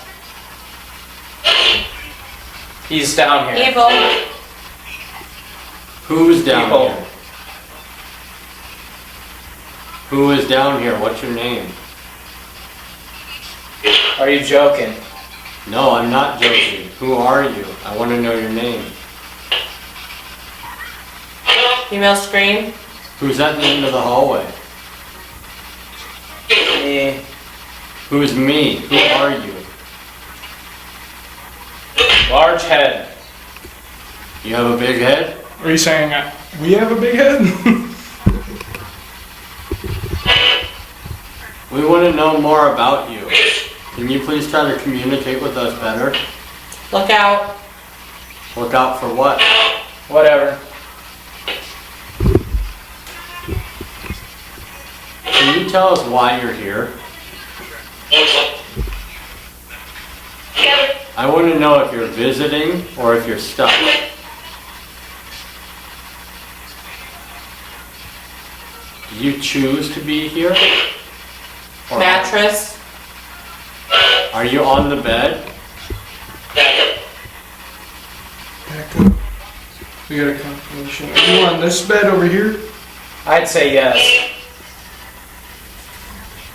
He's down here. Evil. Who's down People. here? Who is down here? What's your name? Are you joking? No, I'm not joking. Who are you? I want to know your name. Female scream. Who's at the end of the hallway? Me. Who's me? Who are you? Large head. You have a big head? are you saying we have a big head? We want to know more about you. Can you please try to communicate with us better? Look out. Look out for what? Whatever. Can you tell us why you're here? I want to know if you're visiting or if you're stuck. Do you choose to be here? Or Mattress. are you on the bed? Back up. We got a confirmation. Are you on this bed over here? I'd say yes.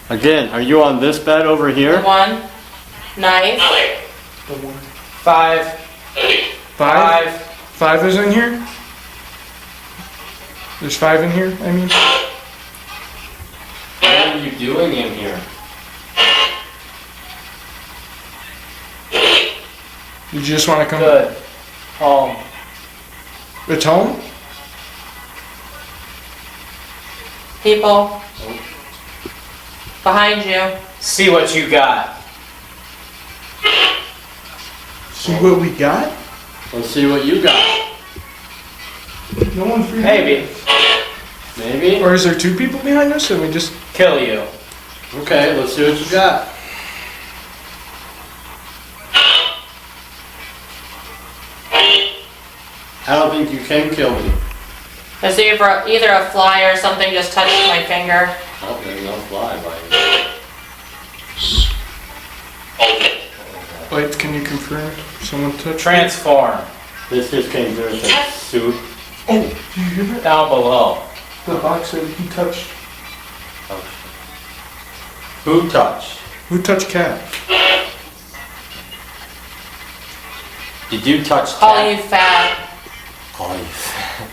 Again, are you on this bed over here? One. Knife. The one. 5. 5? 5 is in here? There's 5 in here, I mean? What are you doing in here? You just want to come? Good. Home. It's home? People. Behind you. See what you got. See what we got? Let's see what you got. No one's behind Maybe. us. Maybe? Or is there 2 people behind us and we just... Kill you. Okay, let's see what you got. I don't think you can kill me. There's either a fly or something just touched my finger. Oh, there's no fly by you. Wait, can you confirm? Someone touched Transform. This just came through as a suit. Oh, did you hear that? Down below. The box said he touched... Who touched? Who touched Cat? Did you touch Call Cat? you fat. Call you fat.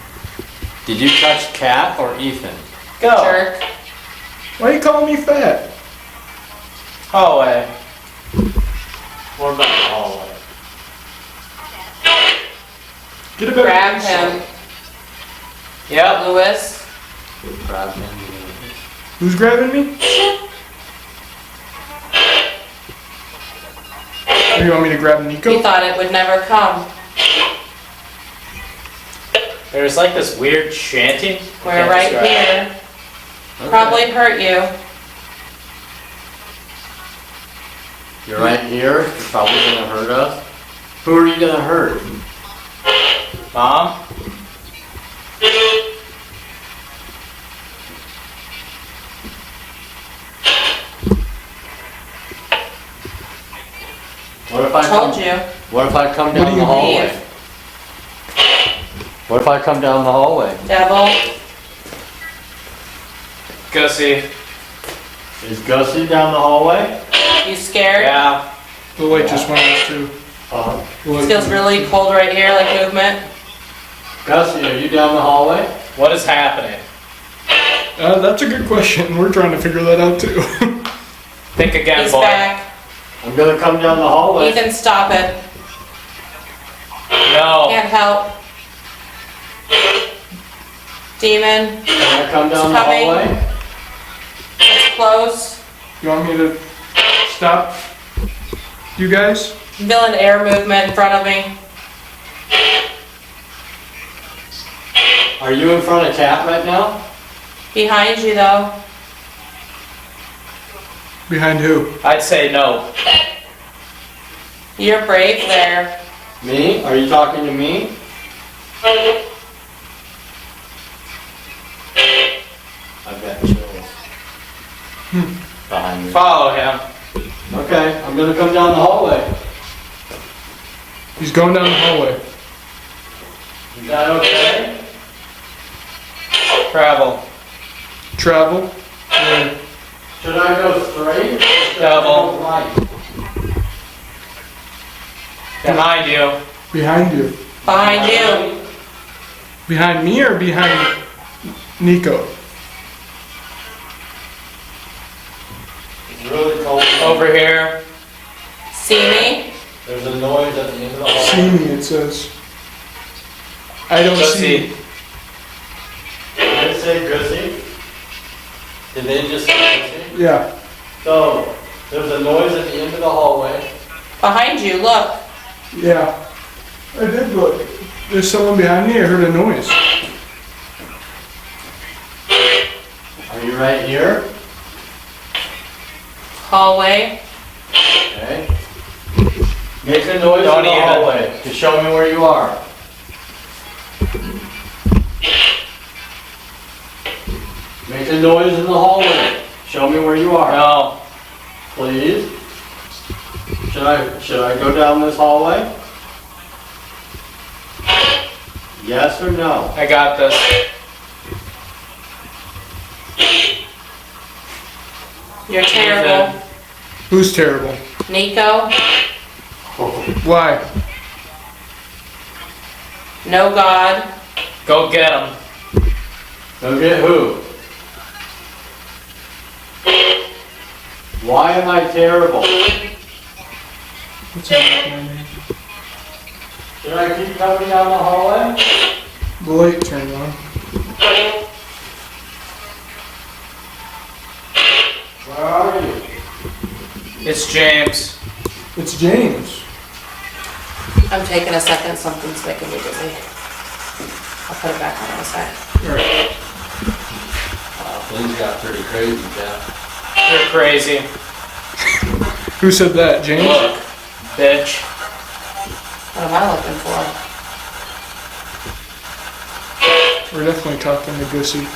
Did you touch Cat or Ethan? Go. Jerk. Why are you calling me fat? Hallway. What about the hallway? Get a better... Grab him. Yep. Lewis. Grab him. Who's grabbing me? Or you want me to grab He Niko? thought it would never come. There's like this weird chanting. We're Can't right describe it. here. Okay. Probably hurt you. You're right here. You're probably gonna hurt us. Who are you gonna hurt? Mom? What if I Told come? you. What if I come What do down you the hallway? Leave. What if I come down the hallway? Devil. Gussy. Is Gussy down the hallway? You scared? Yeah. The light just went off too. The light- Feels really cold right here, like movement. Gussy, are you down the hallway? What is happening? That's a good question. We're trying to figure that out too. Think again, He's boy. back. I'm gonna come down the hallway. Ethan, stop it. No. Can't help. Demon, Can I come down the Coming. hallway? it's close. You want me to stop you guys? Villain air movement in front of me. Are you in front of Cat right now? Behind you though. Behind who? I'd say no. You're brave there. Me? Are you talking to me? I've got chills. Behind me. Follow him. Okay, I'm gonna come down the hallway. He's going down the hallway. Is that okay? Travel. Travel. Yeah. Should I go straight? Or should I Double. go right? Behind you. Behind you. Behind you. Behind me or behind Niko? It's really cold. Over here. See me? There's a noise at the end of the hallway. See me, it says. I don't see. Gussy. Did it say Gussy? Did they just say Gussy? Yeah. So, there's a noise at the end of the hallway. Behind you, look. Yeah. I did look. There's someone behind me. I heard a noise. Are you right here? Hallway. Okay. Make a noise Don't in the even. hallway to show me where you are. Make a noise in the hallway. Show me where you are. No. Please. Should I go down this hallway? Yes or no? I got this. You're terrible. Who's terrible? Niko. Why? No God. Go get him. Go get who? Why am I terrible? What's happening? Should I keep coming down the hallway? The light turned on. Where are you? It's James. It's James. I'm taking a second, something's making me dizzy. I'll put it back on in a sec. Things got pretty crazy, Jeff. You're crazy. Who said that? James? Look, bitch. What am I looking for? We're definitely talking to Gussy.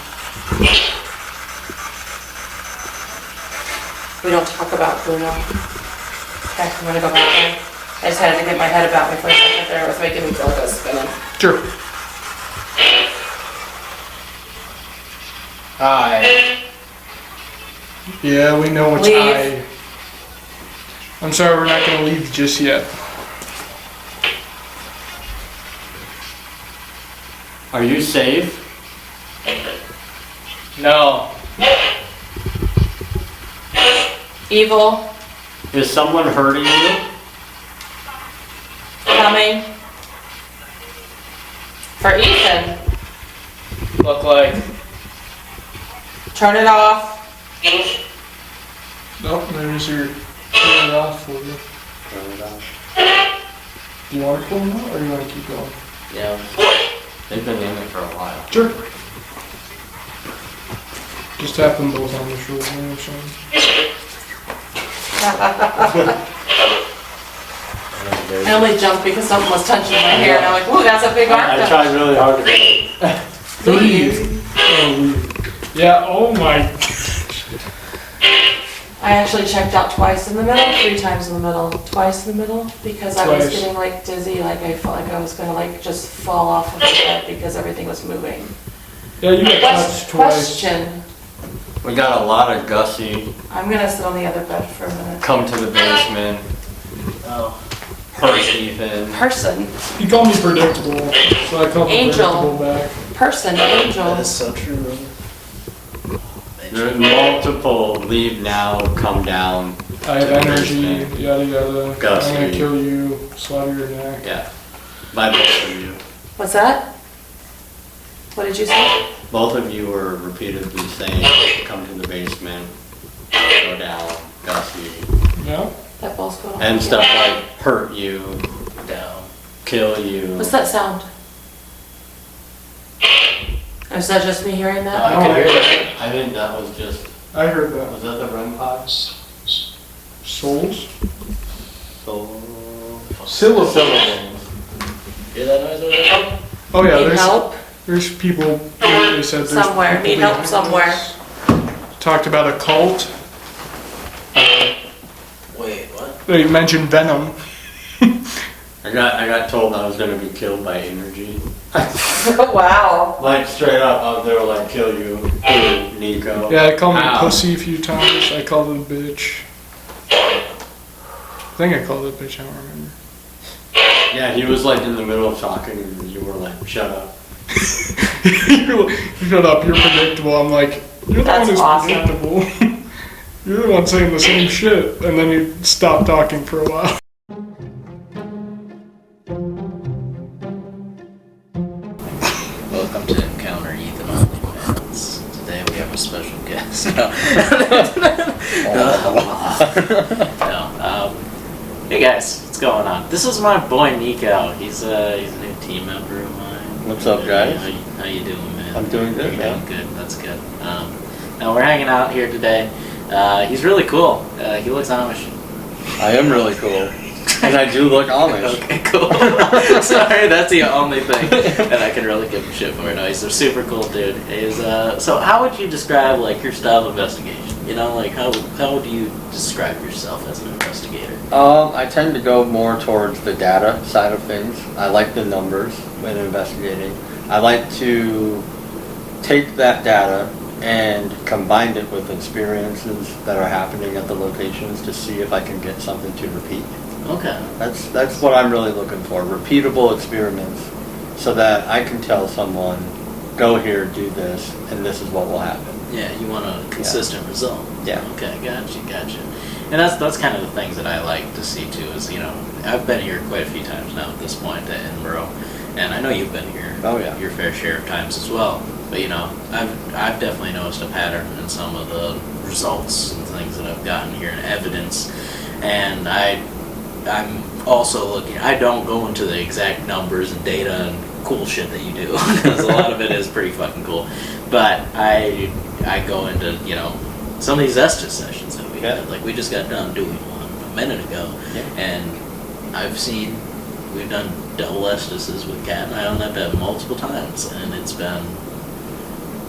We don't talk about Bruno. Okay, I'm gonna go back there. I just had to get my head about me for a second there. It was making me feel like I was spinning. Sure. Hi. Yeah, we know it's Leave. I'm sorry, we're not gonna leave just yet. Are you safe? No. Evil. Is someone hurting you? Coming. For Ethan. Look like. Turn it off. Nope, there's your turn it off for you. Turn it off. Do you want to pull them out or you want to keep going? Yeah. They've been in there for a while. Sure. Just tap them both on the shoulder or something. I only jumped because something was touching my hair and I'm like, ooh, that's a big arm. I tried really hard to Leave. Yeah, oh my. I actually checked out twice in the middle, 3 times in the middle, twice in the middle, because I was Twice. getting like dizzy, like I felt like I was gonna like just fall off of the bed because everything was moving. Yeah, you got touched twice. Question, We got a lot of Gussy. I'm gonna sit on the other bed for a minute. Come to the basement. Oh. Hurt Ethan. Person, He called me predictable, so I called him Angel. predictable back. person, angel. That is so true. There's multiple. Leave now. Come down. I have to the energy, basement. yada yada. Gussy. I'm gonna kill you, slaughter your neck. Yeah. By both of you. What's that? What did you say? Both of you were repeatedly saying, come to the basement, go down, Gussy, Yeah? That ball's going on. and stuff like hurt you, Down. kill you. What's that sound? Is that just me hearing that? I could hear that. I think that was just, I heard that. was that the REM pod? Souls? So... Syllables. Hear that noise over there? Oh yeah, Need there's help? there's people. They said there's Somewhere. people Need help behind somewhere. us. Talked about a cult. Wait, what? They mentioned Venom. I got told I was gonna be killed by energy. Wow. Like straight up, they were like, kill you, Niko. Yeah, I called me Ow. pussy a few times. I called it a bitch. I think I called it a bitch. I don't remember. Yeah, he was like in the middle of talking and you were like, shut up. Shut up, you're predictable. I'm like, you're the That's one who's awesome. predictable. You're the one saying the same shit. And then you stop talking for a while. Welcome to Encounter Ethan OnlyFans. Today we have a special guest. No. Hey guys, what's going on? This is my boy Niko. He's a new team member of mine. What's up, guys? How you doing, man? I'm doing good, You're man. doing good. That's good. Now we're hanging out here today. He's really cool. He looks Amish. I am really cool. And I do look Amish. Okay, cool. Sorry, that's the only thing that I can really give him shit for. No, he's a super cool dude. So how would you describe like your style of investigation? You know, like how would you describe yourself as an investigator? I tend to go more towards the data side of things. I like the numbers when investigating. I like to take that data and combine it with experiences that are happening at the locations to see if I can get something to repeat. Okay. That's what I'm really looking for. Repeatable experiments so that I can tell someone, go here, do this, and this is what will happen. Yeah, you want a consistent result. Yeah. Okay, gotcha. And that's kind of the things that I like to see too. Is I've been here quite a few times now at this point at Edinburgh, and I know you've been here. Oh, yeah. Your fair share of times as well. But I've definitely noticed a pattern in some of the results and things that I've gotten here and evidence, and I'm also looking. I don't go into the exact numbers and data and cool shit that you do because a lot of it is pretty fucking cool. But I go into some of these Estes sessions that we had. Like we just got done doing one a minute ago, and we've done double Esteses with Kat and I on that bed multiple times, and it's been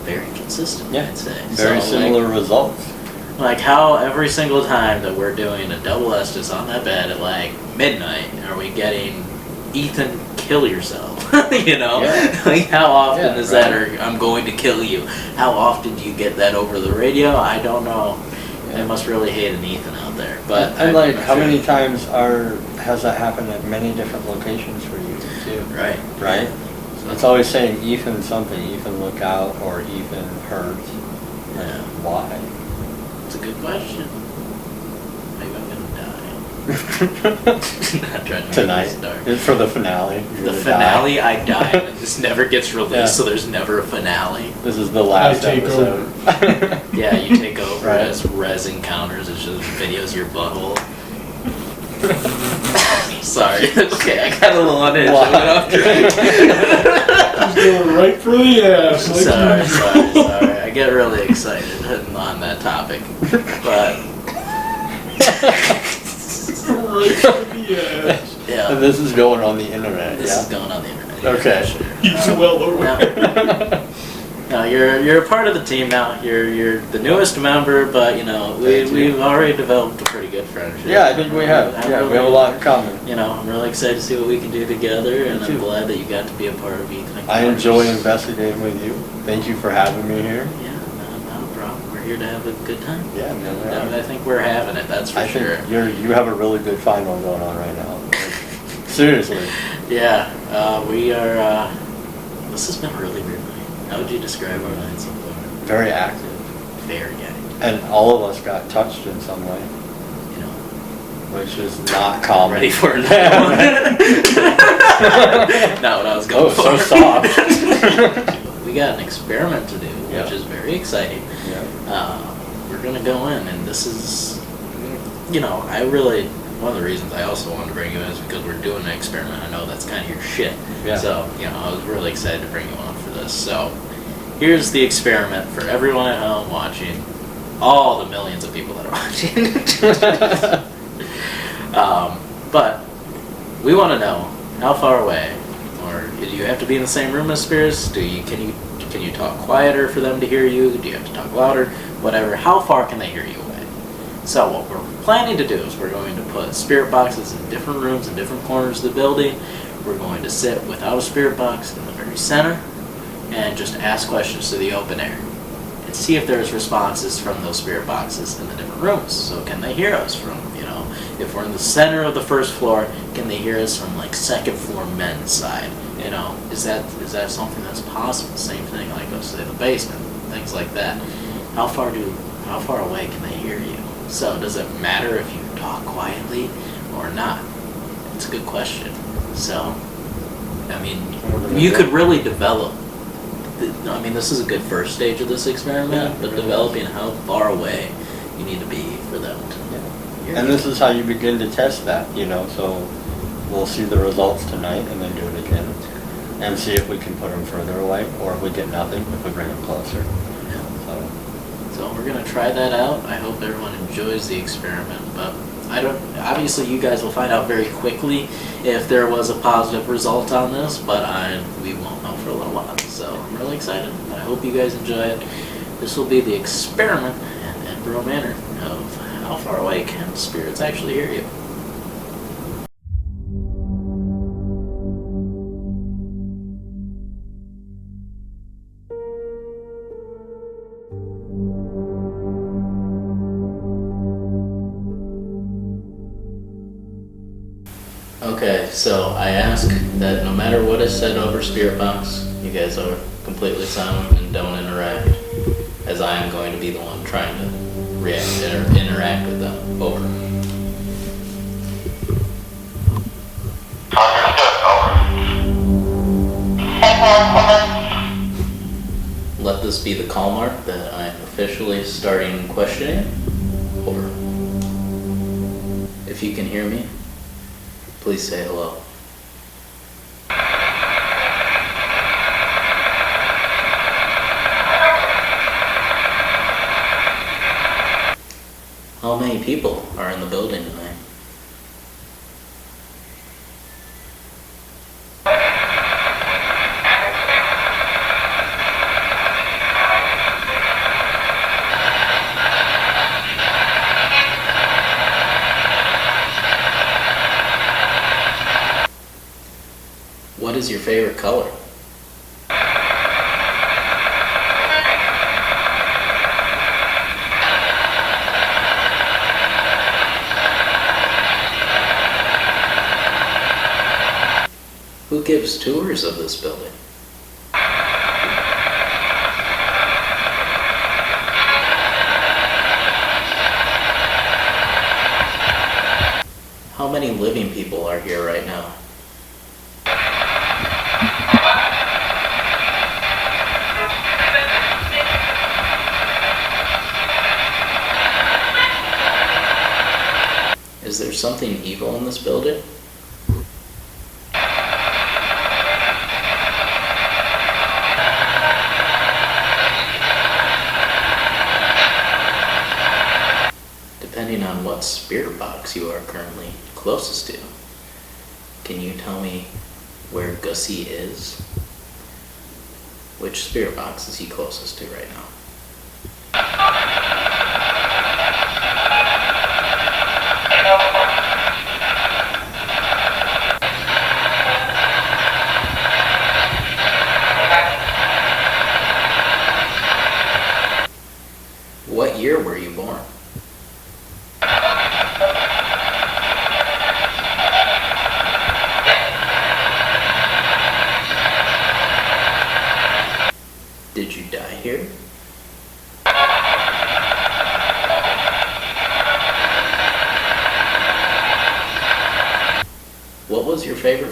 very consistent. Yeah. I'd say Very So, similar results. Like how every single time that we're doing a double Estes on that bed at like midnight, are we getting Ethan, kill yourself? Yeah. Like how often is that, right. or I'm going to kill you? How often do you get that over the radio? I don't know. Yeah. They must really hate an Ethan out there. But And like, I'm how sure- many times has that happened at many different locations for you too? Right. Right? So, It's always saying Ethan something, Ethan look out, or Ethan hurt. yeah, Why? it's a good question. Maybe I'm gonna die. Not trying to make Tonight? this dark. It's for the finale. You're The gonna finale, die. I die. This never gets released, Yeah. so there's never a finale. This is the last I take episode. Yeah, you take over Right. as Res Encounters. It's just videos of your butthole. Sorry. Okay, I got a little unhinged. I went off track. Just going right for the ass. Like Sorry. I get really excited on that topic. But, right for the ass. yeah. And this is going on the internet, This yeah? is going on the internet. Okay. Sure. He's well aware. No, you're a part of the team now. You're the newest member, but we've already developed a pretty good friendship. Yeah, I think we have. I Yeah, we really- have a lot in common. I'm really excited to see what we can do together, and Me I'm too. glad that you got to be a part of Ethan. I enjoy investigating with you. Thank you for having me here. Yeah, not a problem. We're here to have a good time. Yeah, man. And I think we're having it, that's for I sure. think you have a really good find one going on right now. Seriously. Yeah, we are, this has been a really weird night. How would you describe our night so far? Very active. Very active. And all of us got touched in some way, You know, which is not common. ready for another one? Not what I was going Oh, for. so soft. We got an experiment to do, Yeah. which is very exciting. Yeah. We're gonna go in, and this is, one of the reasons I also wanted to bring you in is because we're doing an experiment. I know that's kind of your shit. Yeah. So, I was really excited to bring you on for this. So, here's the experiment for everyone at home watching, all the millions of people that are watching. But we want to know how far away, or do you have to be in the same room as spirits? Can you talk quieter for them to hear you? Do you have to talk louder? Whatever. How far can they hear you away? So what we're planning to do is we're going to put spirit boxes in different rooms in different corners of the building. We're going to sit without a spirit box in the very center and just ask questions to the open air and see if there's responses from those spirit boxes in the different rooms. So can they hear us from, if we're in the center of the first floor, can they hear us from like second floor men's side? Is that something that's possible? Same thing like, let's say, the basement, things like that. How far away can they hear you? So does it matter if you talk quietly or not? It's a good question. So, you could really develop, this is a good first stage of this experiment, but developing how far away you need to be for them to hear And you. this is how you begin to test that, so we'll see the results tonight and then do it again. And see if we can put them further away, or if we get nothing, if we bring them closer. So we're gonna try that out. I hope everyone enjoys the experiment, but obviously you guys will find out very quickly if there was a positive result on this, but we won't know for a little while. So I'm really excited. I hope you guys enjoy it. This will be the experiment at Edinburgh Manor of how far away can spirits actually hear you. Okay, so I ask that no matter what is said over Spirit Box, you guys are completely silent and don't interact, as I am going to be the one trying to react or interact with them. Over. Let this be the call mark that I am officially starting questioning. Over. If you can hear me, please say hello. How many people are in the building tonight? What is your favorite color? Who gives tours of this building? How many living people are here right now? Is there something evil in this building? Depending on what spirit box you are currently closest to, can you tell me where Gussy is? Which spirit box is he closest to right now?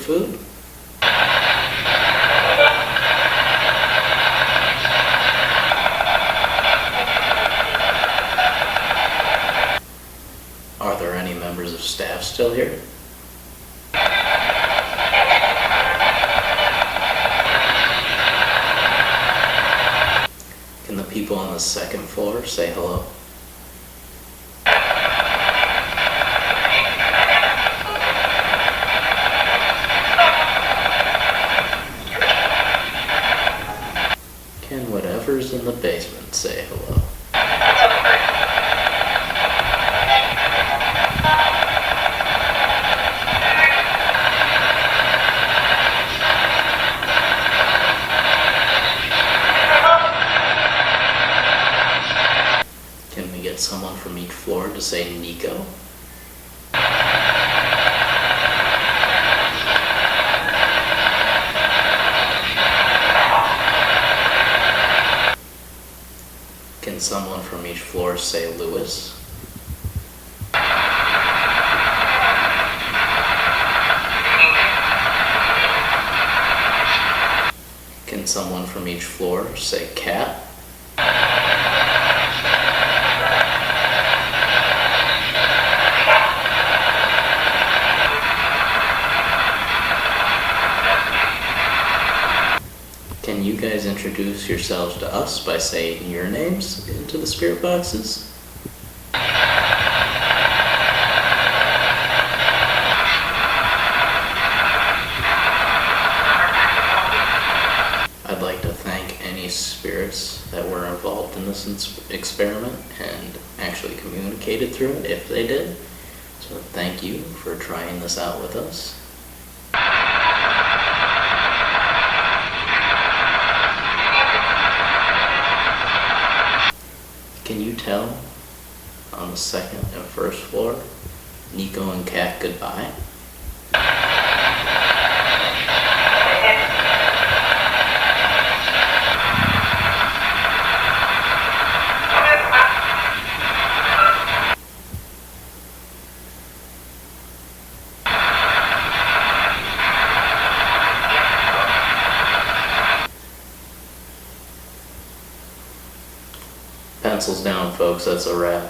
food? Are there any members of staff still here? Can the people on the second floor say hello? Can whatever's in the basement say hello? Can we get someone from each floor to say Niko? Can someone from each floor say Lewis? Can someone from each floor say Cat? Can you guys introduce yourselves to us by saying your names into the spirit boxes? I'd like to thank any spirits that were involved in this experiment and actually communicated through it, if they did. So thank you for trying this out with us. Can you tell on the second and first floor, Niko and Kat goodbye? Pencils down, folks, that's a wrap.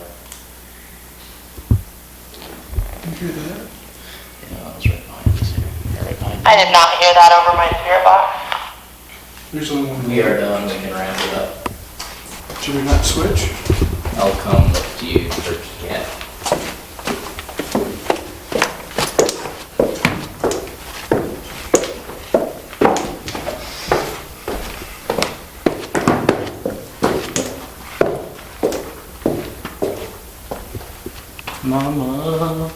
You hear that? Yeah, that was right behind us here. Yeah, right behind I did not hear that over my spirit box. There's only one. We are done, we can wrap it up. Should we not switch? I'll come with you for Kat. Mama.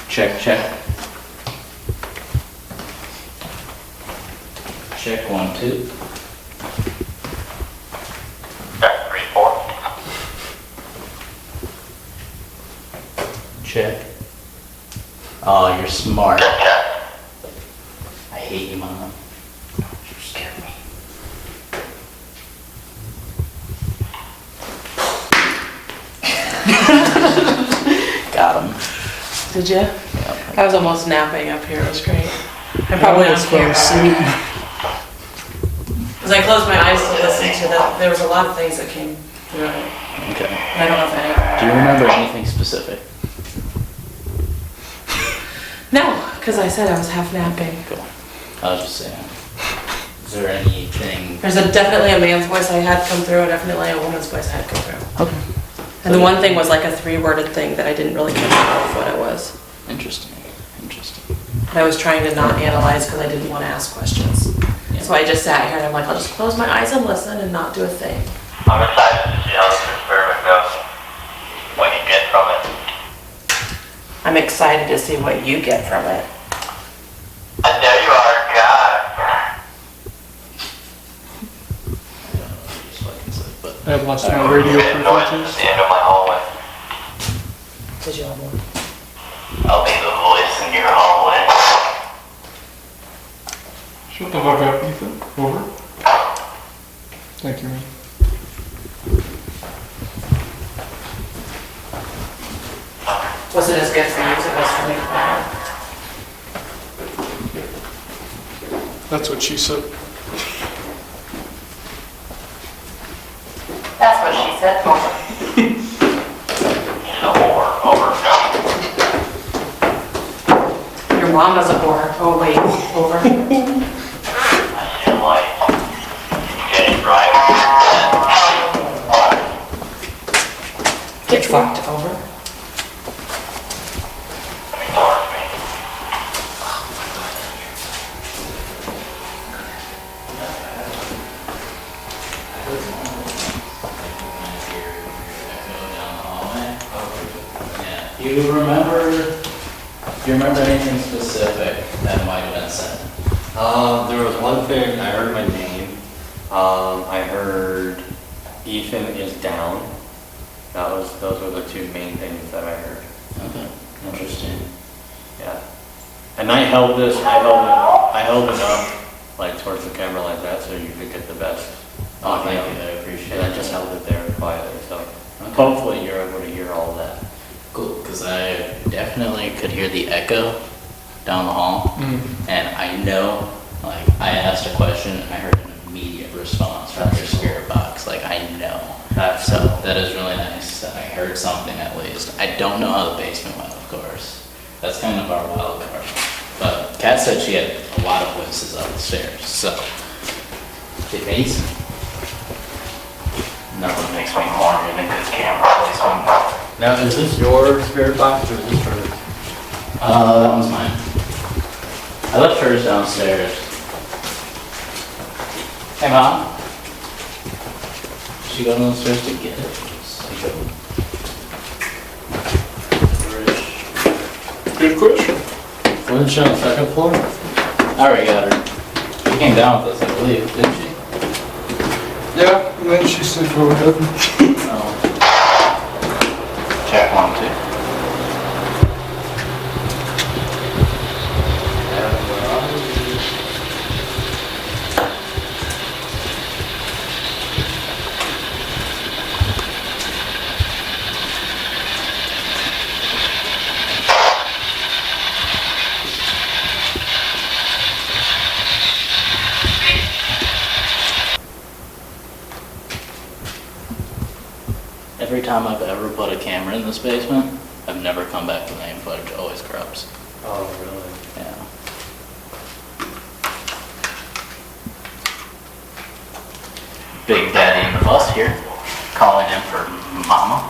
Check, check. Check 1, 2. Check 3, 4. Check. Oh, you're smart. Check, check. I hate you, Mom. You scared me. Got him. Did you? Yeah. I was almost napping up here, it was great. I probably was fell asleep. As I closed my eyes to listen to that, there was a lot of things that came through it. Okay. And I don't know if any. Do you remember anything specific? No, because I said I was half napping. Cool. I was just saying. Is there anything? There's definitely a man's voice I had come through, and definitely a woman's voice I had come through. Okay. And the one thing was like a 3-worded thing that I didn't really catch out of what it was. Interesting. Interesting. I was trying to not analyze because I didn't want to ask questions. Yeah. So I just sat here and I'm like, I'll just close my eyes and listen and not do a thing. I'm excited to see how this experiment goes. What you get from it. I'm excited to see what you get from it. I know you are, God. Just like I said, but I have lost my radio Noise at preferences. the end of my hallway. Did you have one? I'll be the voice in your hallway. Shut the fuck up, Ethan. Over. Thank you, man. Was it as good for you as it was for me? That's what she said. That's what she said. Over. Your mom is a whore. Oh wait, over. I feel like getting right. Get fucked, over. Coming towards me. Do you remember anything specific that might have been said? There was one thing, I heard my name. I heard Ethan is down. Those were the two main things that I heard. Okay, interesting. Yeah. And I held it up like towards the camera like that so you could get the best. Oh, thank you, I appreciate And I it. just held it there quietly, so Okay. hopefully you're able to hear all of that. Cool, because I definitely could hear the echo down the hall, and I know, like, I asked a question and I heard an immediate response from your spirit box, like, I know. So that is really nice that I heard something at least. I don't know how the basement went, of course. That's kind of our wild card. But Kat said she had a lot of voices up the stairs, so. The basement. Nothing makes me more than this camera placement. Now, is this your spirit box or is this hers? That one's mine. I left hers downstairs. Hey, Mom. She go downstairs to get it. Good question. Wasn't she on the second floor? I already got her. She came down with us, I believe, didn't she? Yeah, and then she said go ahead. Oh. Check 1, 2. Every time I've ever put a camera in this basement, I've never come back with any footage. It always corrupts. Oh, really? Yeah. Big Daddy in the bus here, calling in for Mama.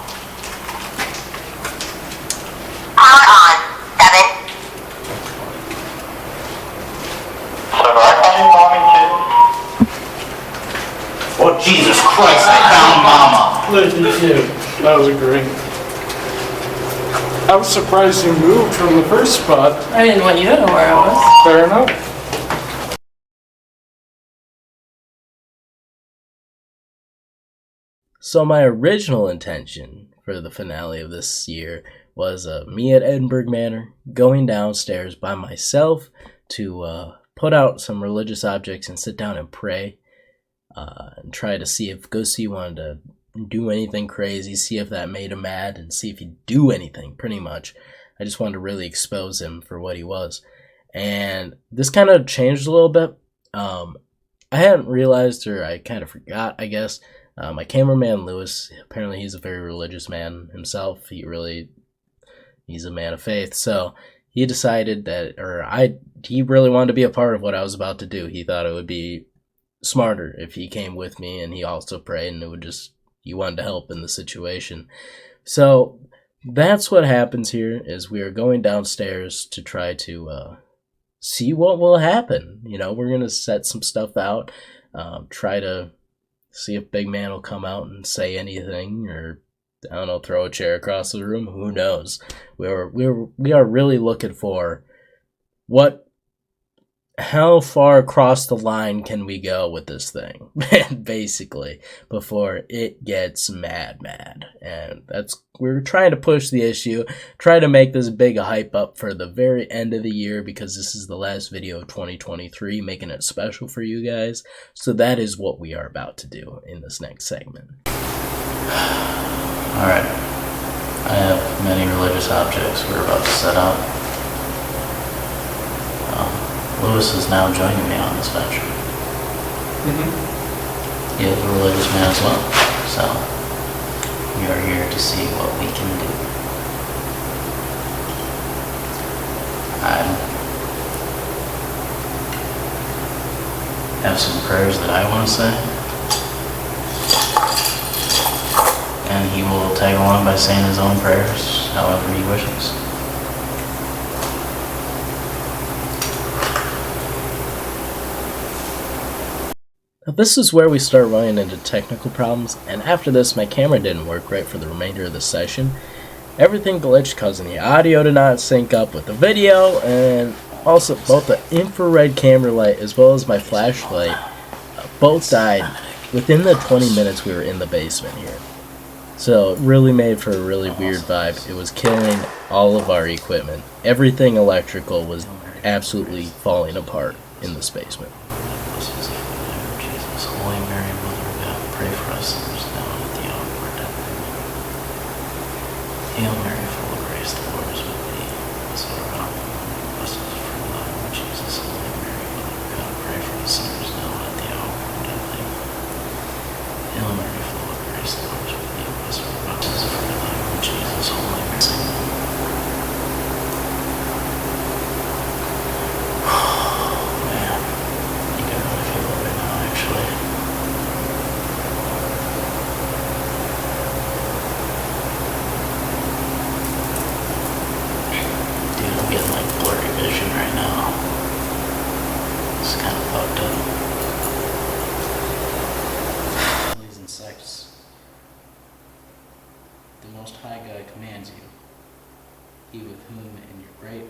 Power on. 7. So do I call you mommy too? Oh, Jesus Christ, I found Mama! Look at you. That was great. I was surprised you moved from the first spot. I didn't want you to know where I was. Fair enough. So my original intention for the finale of this year was me at Edinburgh Manor going downstairs by myself to put out some religious objects and sit down and pray and try to see if Gussy wanted to do anything crazy, see if that made him mad, and see if he'd do anything, pretty much. I just wanted to really expose him for what he was. And this kind of changed a little bit. I hadn't realized, or I kind of forgot, I guess. My cameraman, Lewis, apparently he's a very religious man himself. He's a man of faith. So he decided that, he really wanted to be a part of what I was about to do. He thought it would be smarter if he came with me, and he also prayed, and he wanted to help in the situation. So that's what happens here, is we are going downstairs to try to see what will happen. You know, we're going to set some stuff out, try to see if Big Man will come out and say anything, or, I don't know, throw a chair across the room. Who knows? We are really looking for how far across the line can we go with this thing, basically, before it gets mad. And we're trying to push the issue, try to make this big a hype up for the very end of the year, because this is the last video of 2023, making it special for you guys. So that is what we are about to do in this next segment. Alright. I have many religious loose objects we're about to set up. Lewis is now joining me on this venture. He is a religious man as well, so we are here to see what we can do. I have some prayers that I want to say, and he will tag along by saying his own prayers however he wishes. Now this is where we start running into technical problems, and after this my camera didn't work right for the remainder of the session. Everything glitched causing the audio to not sync up with the video, and also both the infrared camera light as well as my flashlight both died within the 20 minutes we were in the basement here. So it really made for a really weird vibe. It was killing all of our equipment. Everything electrical was absolutely falling apart in this basement. Holy Mary, Mother of God, pray for us sinners now and at the hour of our death. Hail Mary, full of grace, the Lord is with thee. Blessed art thou among women, blessed is the fruit of thy womb, Jesus. Holy Mary, Mother of God, pray for us sinners now and at the hour of our death. Hail Mary, full of grace, the Lord is with thee. Blessed art thou among women, blessed is the fruit of thy womb, Jesus. Holy Mary. Man, you can really feel it right now, actually. I'm getting like blurry vision right now. It's kind of fucked up. These insects. The Most High God commands you, he with whom in your great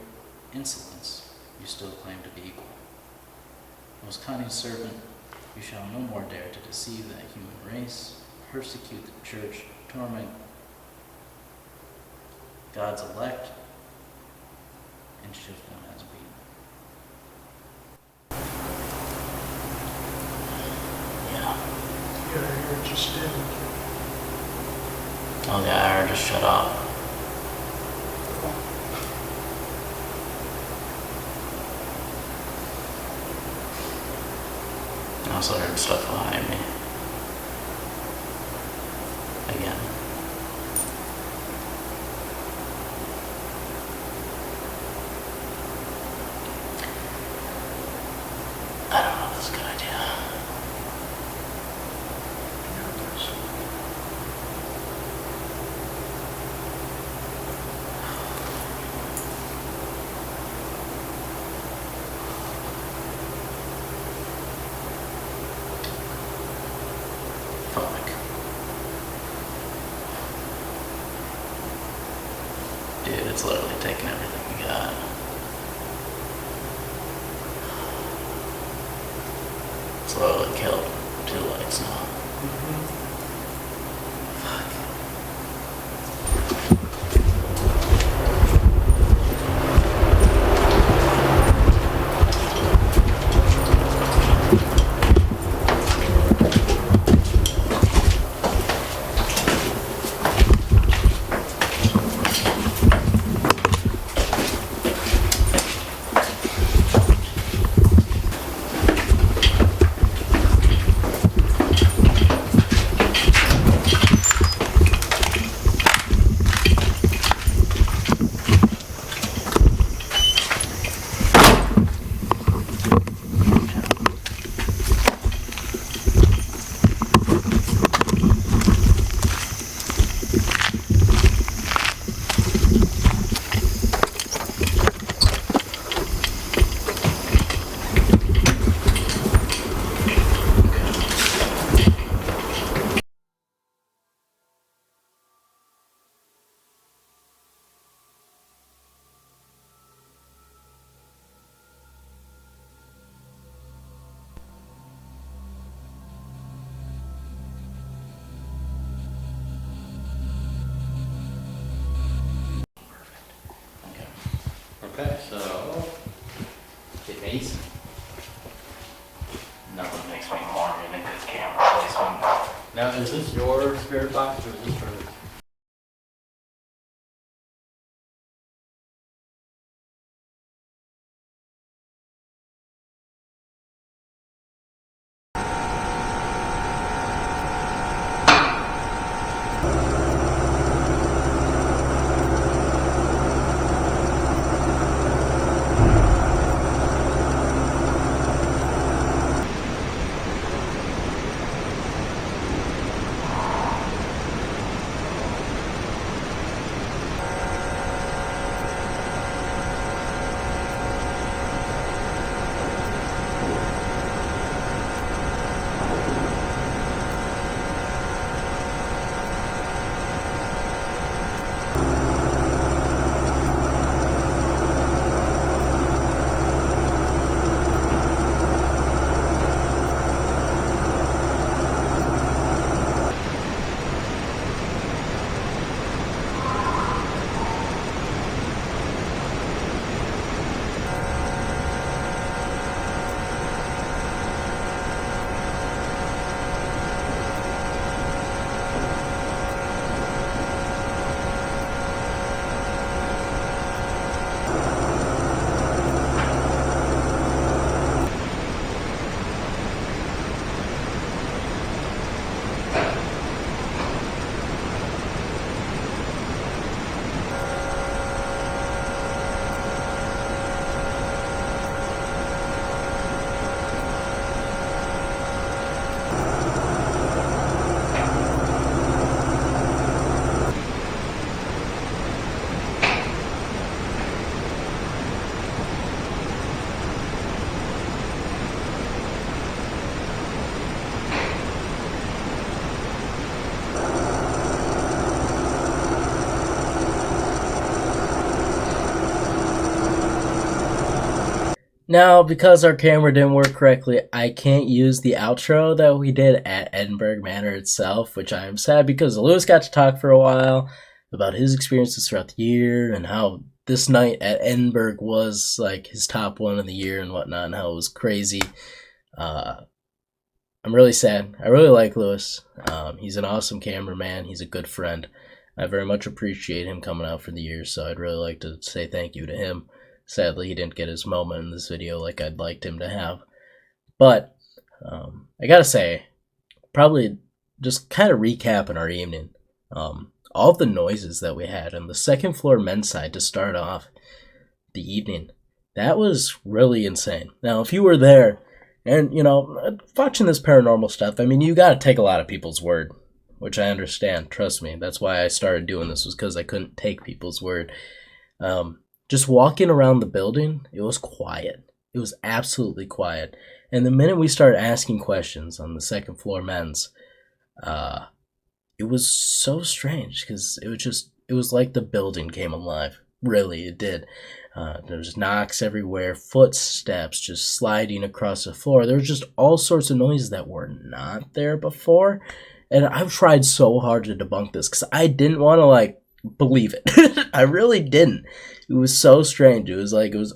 insolence you still claim to be equal. Most cunning serpent, you shall no more dare to deceive that human race, persecute the church, torment God's elect, and shift them as being. Yeah. Yeah, I heard you did. Oh yeah, I heard just shut off. I also heard stuff behind me. Again. I don't know if this is a good idea. Fuck. Dude, it's literally taking everything we got. It's literally killed 2 lights now. Okay, so It makes nothing makes me more than this camera placement. now is this your spirit box or is this for Now, because our camera didn't work correctly, I can't use the outro that we did at Edinburgh Manor itself, which I am sad because Lewis got to talk for a while about his experiences throughout the year and how this night at Edinburgh was like his top one of the year and whatnot, and how it was crazy. I'm really sad. I really like Lewis. He's an awesome cameraman. He's a good friend. I very much appreciate him coming out for the year, so I'd really like to say thank you to him. Sadly, he didn't get his moment in this video like I'd liked him to have. But, I gotta say, probably just kind of recapping our evening. All the noises that we had on the second floor men's side to start off the evening, that was really insane. Now, if you were there, and, you know, watching this paranormal stuff, I mean, you gotta take a lot of people's word, which I understand, trust me. That's why I started doing this, was because I couldn't take people's word. Just walking around the building, it was quiet. It was absolutely quiet. And the minute we started asking questions on the second floor men's, it was so strange because it was like the building came alive. Really, it did. There was knocks everywhere, footsteps just sliding across the floor. There was just all sorts of noises that were not there before. And I've tried so hard to debunk this because I didn't want to, like, believe it. I really didn't. It was so strange. It was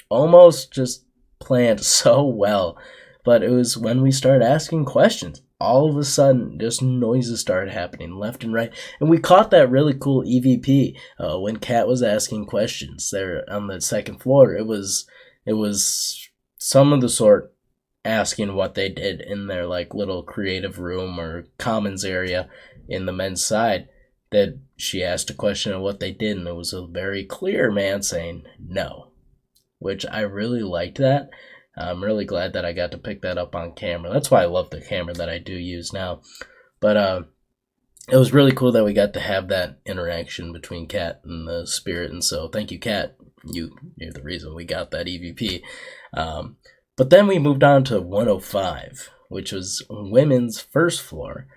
almost just planned so well. But it was when we started asking questions, all of a sudden, just noises started happening left and right. And we caught that really cool EVP when Kat was asking questions there on the second floor. It was some of the sort asking what they did in their like little creative room or commons area in the men's side, that she asked a question of what they did, and it was a very clear man saying no, which I really liked that. I'm really glad that I got to pick that up on camera. That's why I love the camera that I do use now. But it was really cool that we got to have that interaction between Kat and the spirit, and so thank you, Kat. You're the reason we got that EVP. But then we moved on to 105, which was women's first floor.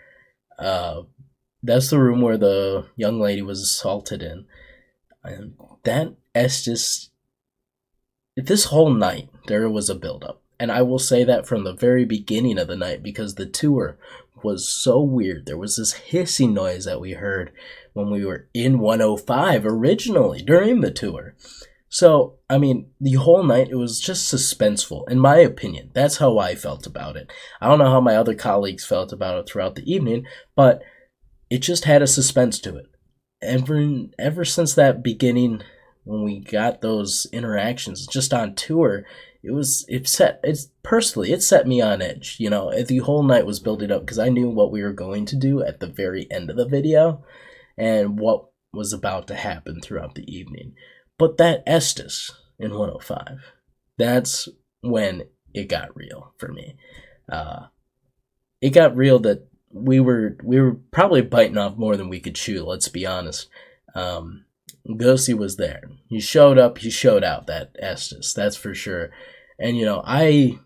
That's the room where the young lady was assaulted in. And that Estes, this whole night, there was a buildup. And I will say that from the very beginning of the night, because the tour was so weird. There was this hissing noise that we heard when we were in 105 originally during the tour. So, I mean, the whole night, it was just suspenseful, in my opinion. That's how I felt about it. I don't know how my other colleagues felt about it throughout the evening, but it just had a suspense to it. Ever since that beginning, when we got those interactions just on tour, it set me on edge. You know, the whole night was building up because I knew what we were going to do at the very end of the video and what was about to happen throughout the evening. But that Estes in 105, that's when it got real for me. It got real that we were probably biting off more than we could chew, let's be honest. Gussy was there. He showed up, he showed out, that Estes, that's for sure. And, you know, I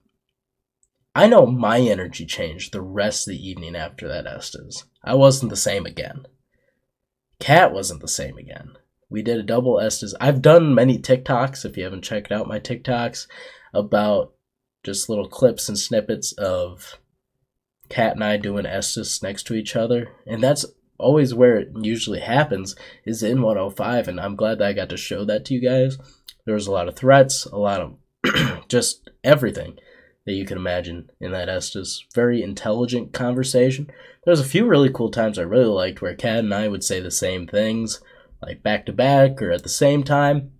know my energy changed the rest of the evening after that Estes. I wasn't the same again. Kat wasn't the same again. We did a double Estes. I've done many TikToks, if you haven't checked out my TikToks, about just little clips and snippets of Kat and I doing Estes next to each other. And that's always where it usually happens, is in 105. And I'm glad that I got to show that to you guys. There was a lot of threats, a lot of just everything that you can imagine in that Estes. Very intelligent conversation. There's a few really cool times I really liked where Kat and I would say the same things, like back to back or at the same time.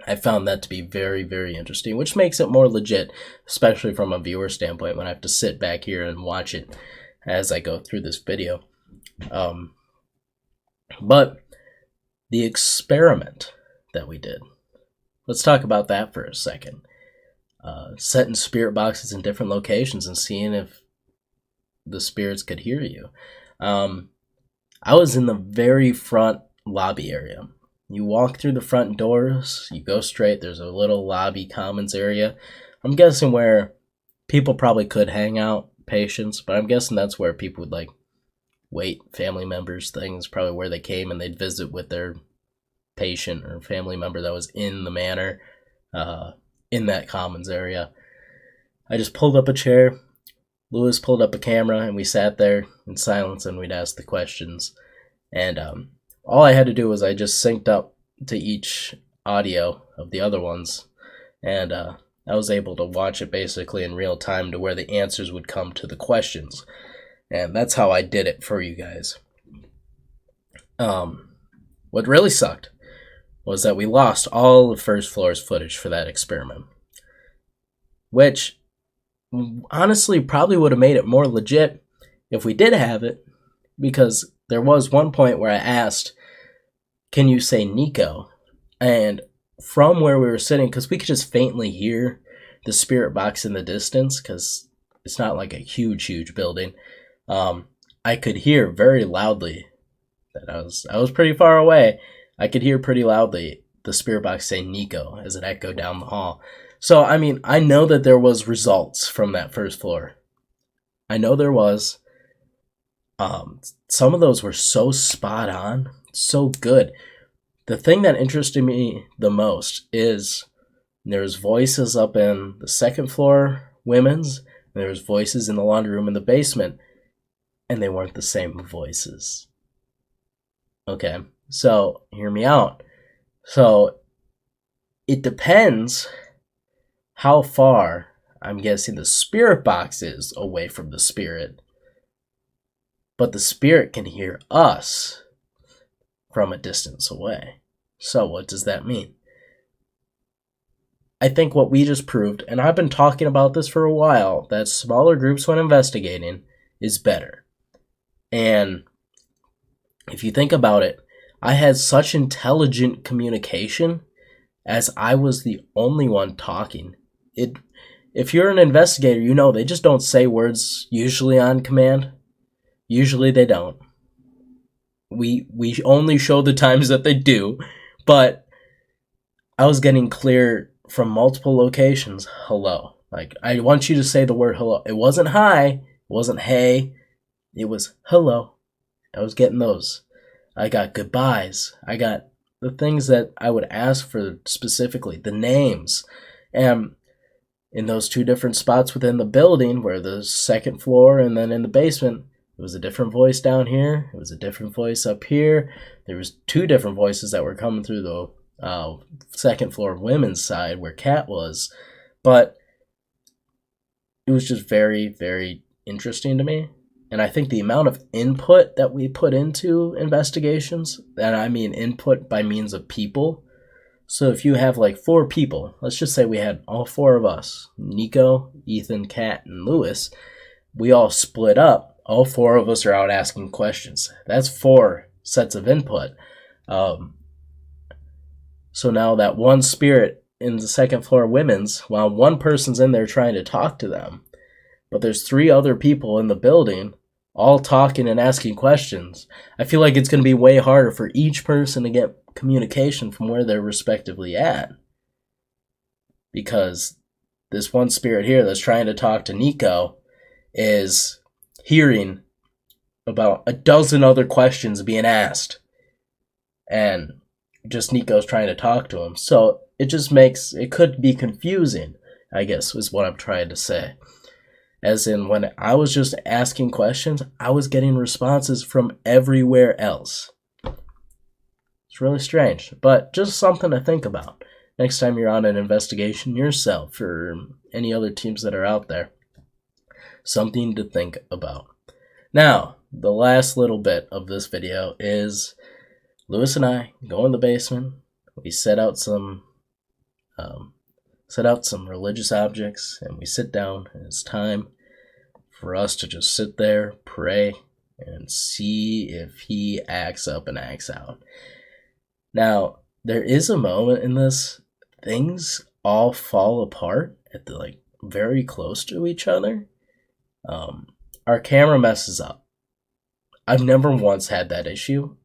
I found that to be very, very interesting, which makes it more legit, especially from a viewer standpoint when I have to sit back here and watch it as I go through this video. But the experiment that we did, let's talk about that for a second. Setting spirit boxes in different locations and seeing if the spirits could hear you. I was in the very front lobby area. You walk through the front doors, you go straight, there's a little lobby commons area. I'm guessing where people probably could hang out, patients, but I'm guessing that's where people would like wait, family members, things, probably where they came and they'd visit with their patient or family member that was in the manor. in that commons area. I just pulled up a chair, Lewis pulled up a camera, and we sat there in silence and we'd ask the questions. And all I had to do was I just synced up to each audio of the other ones, and I was able to watch it basically in real time to where the answers would come to the questions. And that's how I did it for you guys. What really sucked was that we lost all the first floor's footage for that experiment, which honestly probably would have made it more legit if we did have it, because there was one point where I asked, can you say Niko? And from where we were sitting, because we could just faintly hear the spirit box in the distance, because it's not like a huge building, I could hear very loudly that I was pretty far away. I could hear pretty loudly the spirit box say Niko as it echoed down the hall. So, I mean, I know that there was results from that first floor. I know there was. Some of those were so spot on, so good. The thing that interested me the most is there's voices up in the second floor women's, and there's voices in the laundry room in the basement, and they weren't the same voices. Okay, so hear me out. So it depends how far, I'm guessing, the spirit box is away from the spirit. But the spirit can hear us from a distance away. So what does that mean? I think what we just proved, and I've been talking about this for a while, that smaller groups when investigating is better. And if you think about it, I had such intelligent communication as I was the only one talking. If you're an investigator, you know they just don't say words usually on command. Usually they don't. We only show the times that they do, but I was getting clear from multiple locations, hello. Like, I want you to say the word hello. It wasn't hi, it wasn't hey, it was hello. I was getting those. I got goodbyes. I got the things that I would ask for specifically, the names. And in those two different spots within the building, where the second floor and then in the basement, it was a different voice down here. It was a different voice up here. There was two different voices that were coming through the second floor women's side where Kat was. But it was just very, very interesting to me. And I think the amount of input that we put into investigations, and I mean input by means of people. So if you have like 4 people, let's just say we had all 4 of us, Niko, Ethan, Kat, and Lewis, we all split up. All 4 of us are out asking questions. That's 4 sets of input. So now that one spirit in the second floor women's, while one person's in there trying to talk to them, but there's 3 other people in the building all talking and asking questions, I feel like it's going to be way harder for each person to get communication from where they're respectively at. Because this one spirit here that's trying to talk to Niko is hearing about a dozen other questions being asked, and just Niko's trying to talk to him. So it just makes, it could be confusing, I guess, is what I'm trying to say. As in, when I was just asking questions, I was getting responses from everywhere else. It's really strange, but just something to think about next time you're on an investigation yourself, or any other teams that are out there. Something to think about. Now, the last little bit of this video is Lewis and I go in the basement. We set out some religious objects, and we sit down, and it's time for us to just sit there, pray, and see if he acts up and acts out. Now, there is a moment in this, things all fall apart at the very close to each other. Our camera messes up. I've never once had that issue.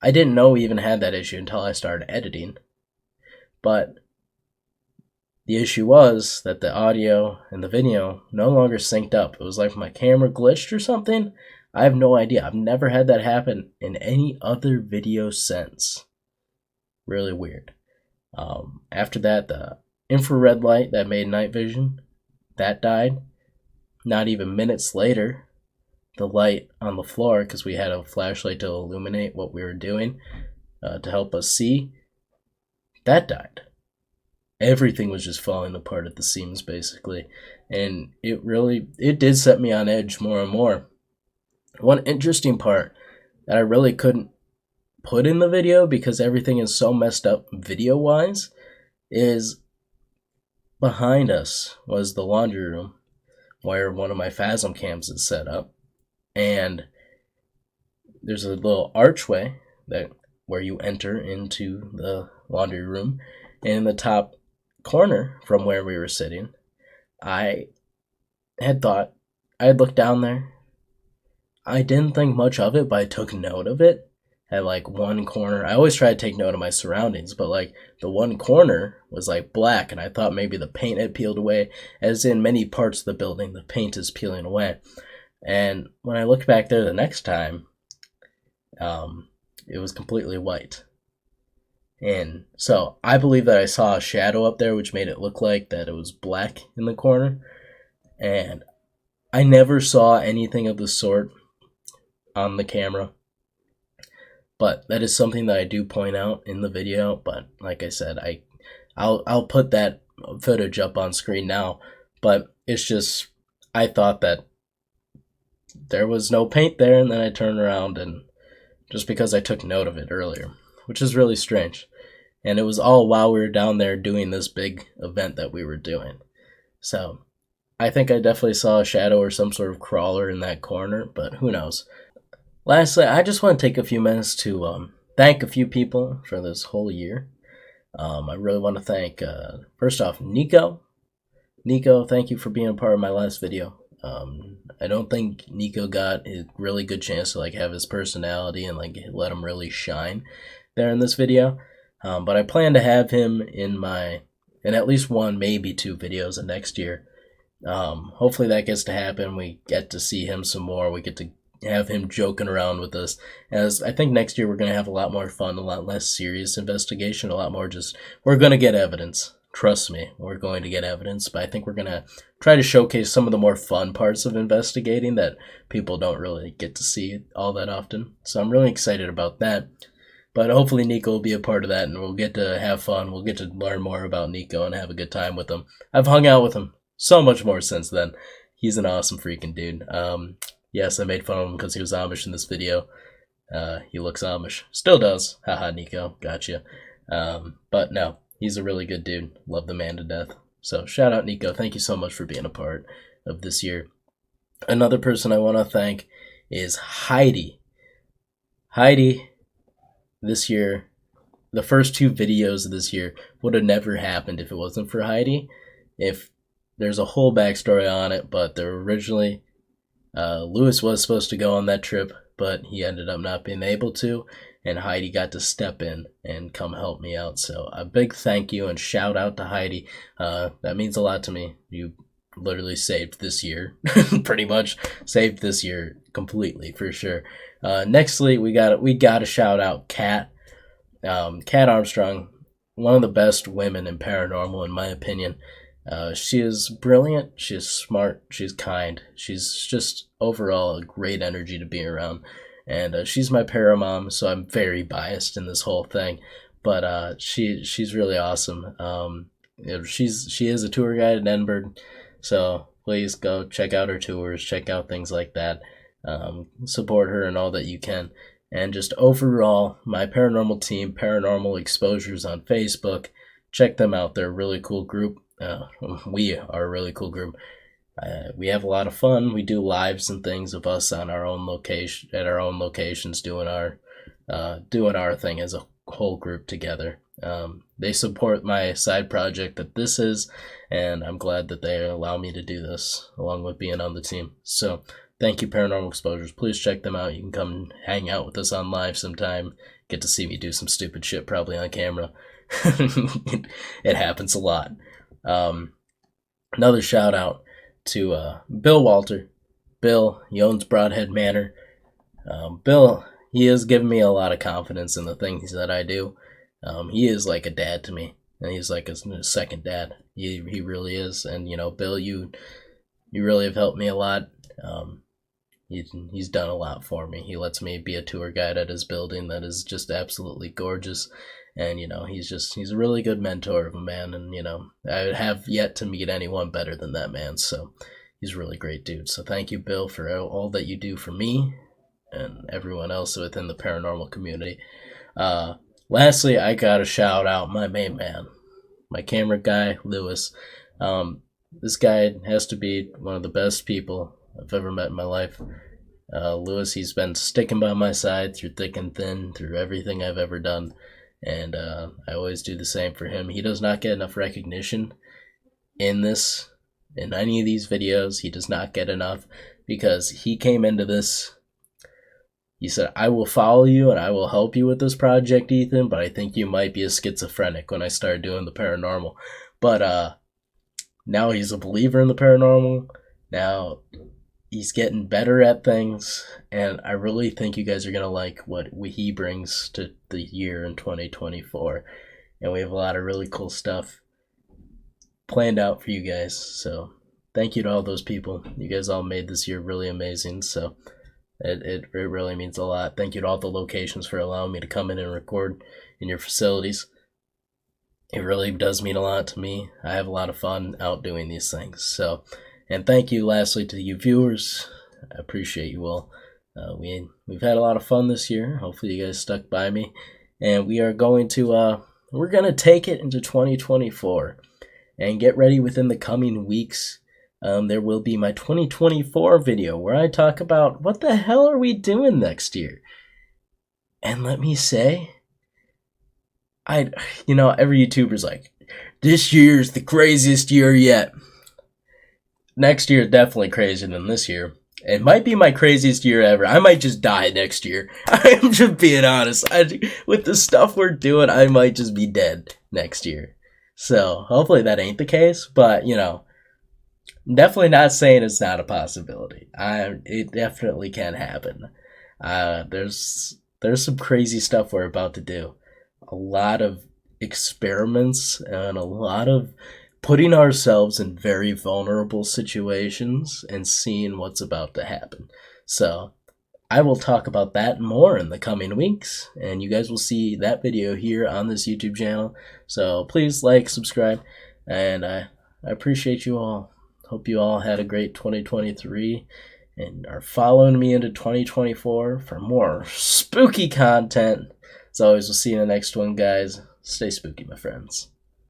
I didn't know we even had that issue until I started editing. But the issue was that the audio and the video no longer synced up. It was like my camera glitched or something. I have no idea. I've never had that happen in any other video since. Really weird. After that, the infrared light that made night vision, that died. Not even minutes later, the light on the floor, because we had a flashlight to illuminate what we were doing to help us see, that died. Everything was just falling apart at the seams, basically. And it did set me on edge more and more. One interesting part that I really couldn't put in the video because everything is so messed up video-wise is behind us was the laundry room where one of my Phasm cams is set up. And there's a little archway where you enter into the laundry room. And in the top corner from where we were sitting, I had looked down there. I didn't think much of it, but I took note of it at like one corner. I always try to take note of my surroundings, but like the one corner was like black, and I thought maybe the paint had peeled away, as in many parts of the building, the paint is peeling away. And when I looked back there the next time, it was completely white. And so I believe that I saw a shadow up there, which made it look like that it was black in the corner. And I never saw anything of the sort on the camera. But that is something that I do point out in the video. But like I said, I'll put that footage up on screen now. But it's just, I thought that there was no paint there, and then I turned around, and just because I took note of it earlier, which is really strange. And it was all while we were down there doing this big event that we were doing. So I think I definitely saw a shadow or some sort of crawler in that corner, but who knows. Lastly, I just want to take a few minutes to thank a few people for this whole year. I really want to thank, first off, Niko. Niko, thank you for being a part of my last video. I don't think Niko got a really good chance to like have his personality and like let him really shine there in this video. But I plan to have him in at least one, maybe two videos of next year. Hopefully that gets to happen. We get to see him some more. We get to have him joking around with us. As I think next year we're going to have a lot more fun, a lot less serious investigation, a lot more just, we're going to get evidence. Trust me, we're going to get evidence, but I think we're going to try to showcase some of the more fun parts of investigating that people don't really get to see all that often. So I'm really excited about that. But hopefully Niko will be a part of that, and we'll get to have fun. We'll get to learn more about Niko and have a good time with him. I've hung out with him so much more since then. He's an awesome freaking dude. Yes, I made fun of him because he was Amish in this video. He looks Amish. Still does. Haha, Niko. Gotcha. But no, he's a really good dude. Love the man to death. So shout out Niko. Thank you so much for being a part of this year. Another person I want to thank is Heidi. Heidi, this year, the first two videos of this year would have never happened if it wasn't for Heidi. If there's a whole backstory on it, but there originally, Lewis was supposed to go on that trip, but he ended up not being able to, and Heidi got to step in and come help me out. So a big thank you and shout out to Heidi. That means a lot to me. You literally saved this year, pretty much saved this year completely for sure. Nextly, we got to shout out Kat. Kat Armstrong, one of the best women in paranormal in my opinion. She is brilliant, she is smart, she's kind, she's just overall a great energy to be around. And she's my paramom, so I'm very biased in this whole thing. But she's really awesome. She is a tour guide in Edinburgh, so please go check out her tours, check out things like that. Support her and all that you can. And just overall, my paranormal team, Paranormal Exposures on Facebook, check them out. They're a really cool group. We are a really cool group. We have a lot of fun. We do lives and things of us on our own location, at our own locations, doing our thing as a whole group together. They support my side project that this is, and I'm glad that they allow me to do this along with being on the team. So thank you, Paranormal Exposures. Please check them out. You can come hang out with us on live sometime. Get to see me do some stupid shit probably on camera. It happens a lot. Another shout out to Bill Walter. Bill, he owns Broadhead Manor. Bill, he has given me a lot of confidence in the things that I do. He is like a dad to me. and he's like his second dad. He really is. And you know, Bill, you really have helped me a lot. He's done a lot for me. He lets me be a tour guide at his building that is just absolutely gorgeous. And, you know, he's a really good mentor of a man. And, you know, I have yet to meet anyone better than that man. So he's a really great dude. So thank you, Bill, for all that you do for me and everyone else within the paranormal community. Lastly, I gotta shout out my main man, my camera guy, Lewis. This guy has to be one of the best people I've ever met in my life. Lewis, he's been sticking by my side through thick and thin, through everything I've ever done, and I always do the same for him. He does not get enough recognition in any of these videos. He does not get enough because he came into this. He said, I will follow you and I will help you with this project, Ethan, but I think you might be a schizophrenic when I started doing the paranormal. But now he's a believer in the paranormal. Now he's getting better at things, and I really think you guys are going to like what he brings to the year in 2024. And we have a lot of really cool stuff planned out for you guys. So thank you to all those people. You guys all made this year really amazing. So it really means a lot. Thank you to all the locations for allowing me to come in and record in your facilities. It really does mean a lot to me. I have a lot of fun out doing these things. So, and thank you lastly to you viewers. I appreciate you all. We've had a lot of fun this year. Hopefully you guys stuck by me. And we are going to we're gonna take it into 2024 and get ready within the coming weeks. There will be my 2024 video where I talk about what the hell are we doing next year. And let me say, every YouTuber's like, this year's the craziest year yet. Next year is definitely crazier than this year. It might be my craziest year ever. I might just die next year. I'm just being honest. With the stuff we're doing, I might just be dead next year. So hopefully that ain't the case, but you know, definitely not saying it's not a possibility. It definitely can happen. There's some crazy stuff we're about to do. A lot of experiments and a lot of putting ourselves in very vulnerable situations and seeing what's about to happen. So I will talk about that more in the coming weeks, and you guys will see that video here on this YouTube channel. So please like, subscribe, and I appreciate you all. Hope you all had a great 2023 and are following me into 2024 for more spooky content. As always, we'll see you in the next one, guys. Stay spooky, my friends.